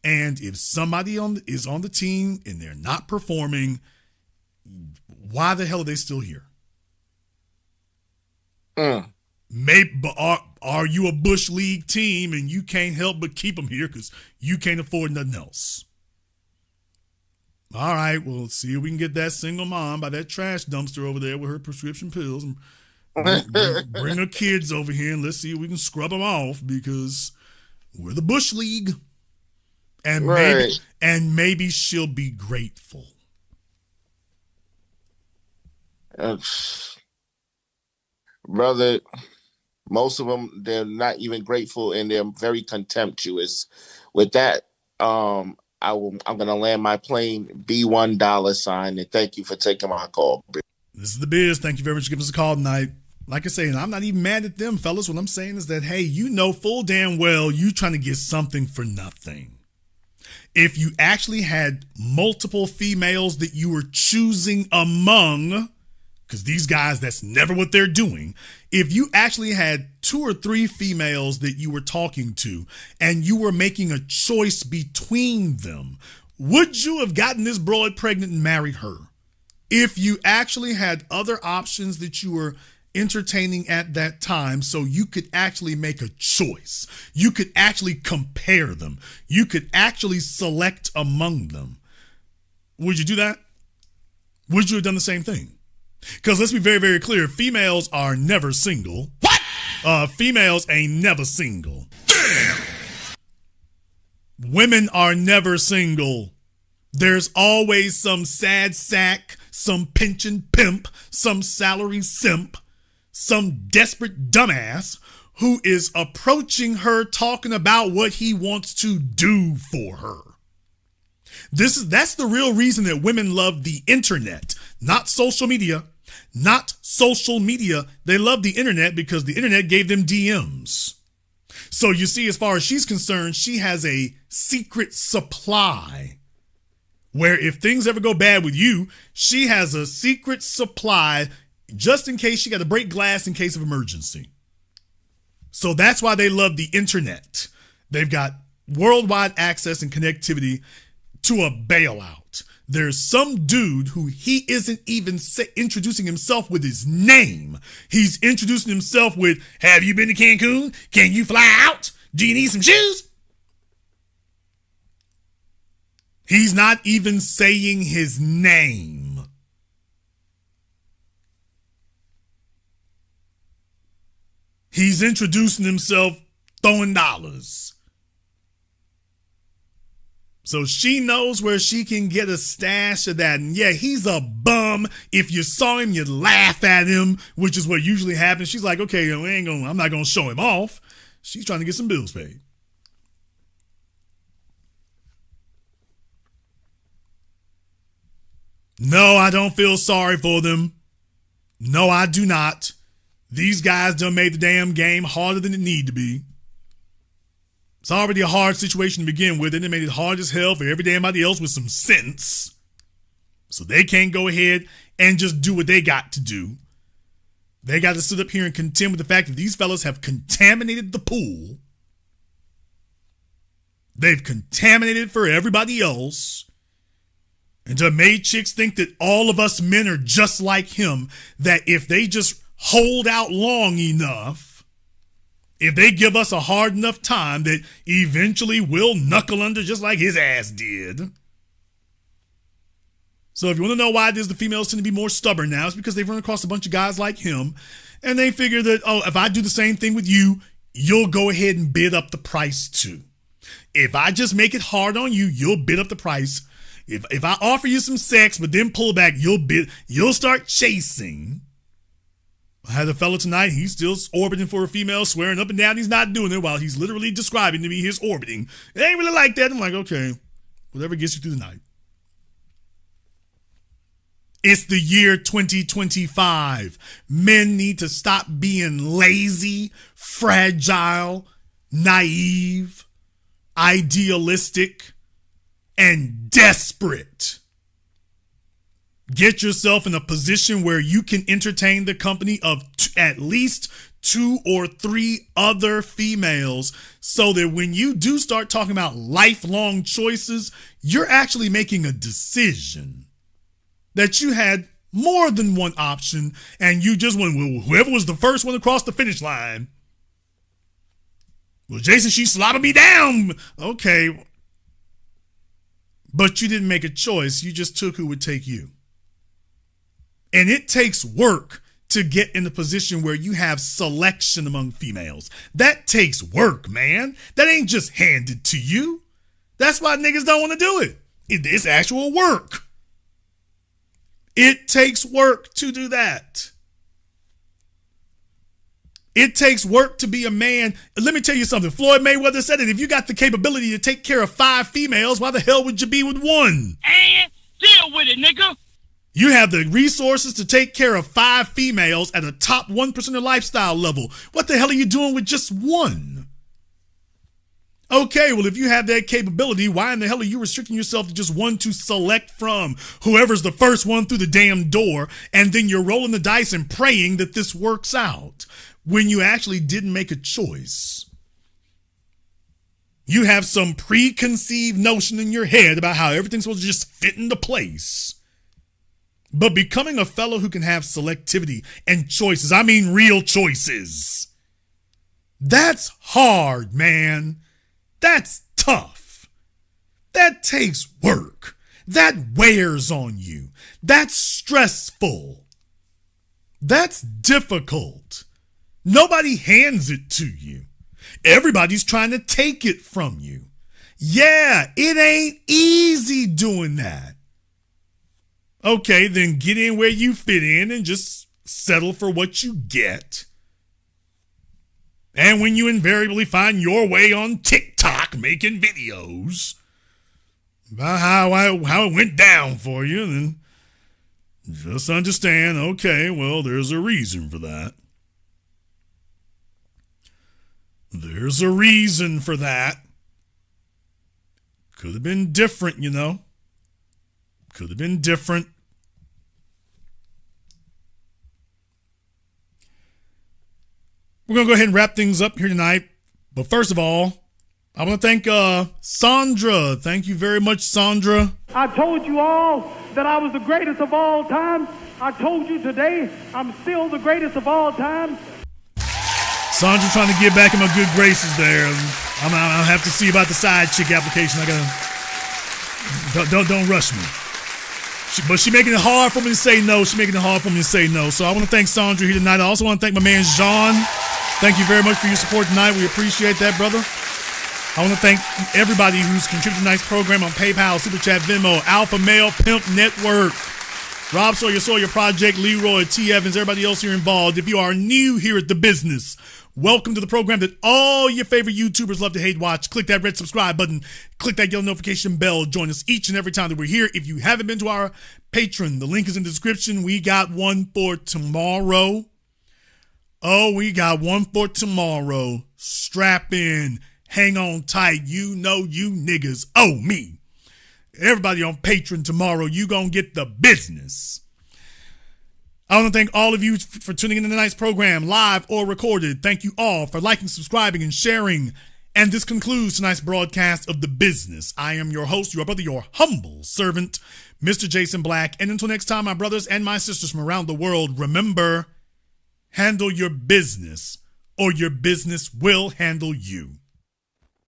and if somebody is on the team and they're not performing, why the hell are they still here? Maybe, but are you a Bush League team and you can't help but keep them here because you can't afford nothing else? All right, well, let's see if we can get that single mom by that trash dumpster over there with her prescription pills and bring her kids over here and let's see if we can scrub them off because we're the Bush League. And right. maybe she'll be grateful. Brother, most of them, they're not even grateful and they're very contemptuous. With that, I'm going to land my plane $B1 and thank you for taking my call. This is the Biz. Thank you very much for giving us a call tonight. Like I say, and I'm not even mad at them, fellas. What I'm saying is that, hey, you know full damn well you trying to get something for nothing. If you actually had multiple females that you were choosing among, because these guys, that's never what they're doing. If you actually had 2 or 3 females that you were talking to and you were making a choice between them, would you have gotten this broad pregnant and married her? If you actually had other options that you were entertaining at that time, so you could actually make a choice. You could actually compare them. You could actually select among them. Would you do that? Would you have done the same thing? Because let's be very, very clear. Females are never single. What? Females ain't never single. Damn. Women are never single. There's always some sad sack, some pension pimp, some salary simp, some desperate dumbass who is approaching her talking about what he wants to do for her. That's the real reason that women love the internet, not social media. Not social media. They love the internet because the internet gave them DMs. So you see, as far as she's concerned, she has a secret supply where if things ever go bad with you, she has a secret supply just in case she got to break glass in case of emergency. So that's why they love the internet. They've got worldwide access and connectivity to a bailout. There's some dude who he isn't even introducing himself with his name. He's introducing himself with, have you been to Cancun? Can you fly out? Do you need some shoes? He's not even saying his name. He's introducing himself throwing dollars. So she knows where she can get a stash of that. And yeah, he's a bum. If you saw him, you'd laugh at him, which is what usually happens. She's like, okay, I'm not going to show him off. She's trying to get some bills paid. No, I don't feel sorry for them. No, I do not. These guys done made the damn game harder than it need to be. It's already a hard situation to begin with, and they made it hard as hell for every damnbody else with some sense. So they can't go ahead and just do what they got to do. They got to sit up here and contend with the fact that these fellas have contaminated the pool. They've contaminated for everybody else. And to made chicks think that all of us men are just like him, that if they just hold out long enough, if they give us a hard enough time, that eventually we'll knuckle under just like his ass did. So if you want to know why it is the females tend to be more stubborn now, it's because they've run across a bunch of guys like him, and they figure that, oh, if I do the same thing with you, you'll go ahead and bid up the price too. If I just make it hard on you, you'll bid up the price. If I offer you some sex, but then pull back, you'll start chasing. I had a fella tonight, he's still orbiting for a female, swearing up and down he's not doing it while he's literally describing to me his orbiting. It ain't really like that. I'm like, okay, whatever gets you through the night. It's the year 2025. Men need to stop being lazy, fragile, naive, idealistic, and desperate. Get yourself in a position where you can entertain the company of at least 2 or 3 other females so that when you do start talking about lifelong choices, you're actually making a decision that you had more than one option and you just went, well, whoever was the first one across the finish line. Well, Jason, she slapped me down. Okay. But you didn't make a choice. You just took who would take you. And it takes work to get in a position where you have selection among females. That takes work, man. That ain't just handed to you. That's why niggas don't want to do it. It's actual work. It takes work to do that. It takes work to be a man. Let me tell you something. Floyd Mayweather said it. If you got the capability to take care of 5 females, why the hell would you be with one? And deal with it, nigga. You have the resources to take care of 5 females at a top 1% lifestyle level. What the hell are you doing with just one? Okay, well, if you have that capability, why in the hell are you restricting yourself to just one to select from? Whoever's the first one through the damn door, and then you're rolling the dice and praying that this works out when you actually didn't make a choice. You have some preconceived notion in your head about how everything's supposed to just fit into place. But becoming a fellow who can have selectivity and choices, I mean real choices, that's hard, man. That's tough. That takes work. That wears on you. That's stressful. That's difficult. Nobody hands it to you. Everybody's trying to take it from you. Yeah, it ain't easy doing that. Okay, then get in where you fit in and just settle for what you get. And when you invariably find your way on TikTok making videos about how it went down for you, then just understand, okay, well, there's a reason for that. There's a reason for that. Could have been different, you know. Could have been different. We're going to go ahead and wrap things up here tonight. But first of all, I want to thank Sandra. Thank you very much, Sandra. I told you all that I was the greatest of all time. I told you today I'm still the greatest of all time. Sandra trying to get back in my good graces there. I'll have to see about the side chick application. Don't rush me. But she's making it hard for me to say no. She's making it hard for me to say no. So I want to thank Sandra here tonight. I also want to thank my man, Jean. Thank you very much for your support tonight. We appreciate that, brother. I want to thank everybody who's contributed to tonight's program on PayPal, Super Chat, Venmo, Alpha Male Pimp Network, Rob Sawyer Project, Leroy, T. Evans, everybody else here involved. If you are new here at the business, welcome to the program that all your favorite YouTubers love to hate watch. Click that red subscribe button. Click that yellow notification bell. Join us each and every time that we're here. If you haven't been to our Patreon, the link is in the description. We got one for tomorrow. Oh, we got one for tomorrow. Strap in. Hang on tight. You know you niggas owe me. Everybody on Patreon tomorrow, you gonna get the business. I want to thank all of you for tuning in to tonight's program, live or recorded. Thank you all for liking, subscribing, and sharing. And this concludes tonight's broadcast of The Business. I am your host, your brother, your humble servant, Mr. Jason Black. And until next time, my brothers and my sisters from around the world, remember, handle your business or your business will handle you.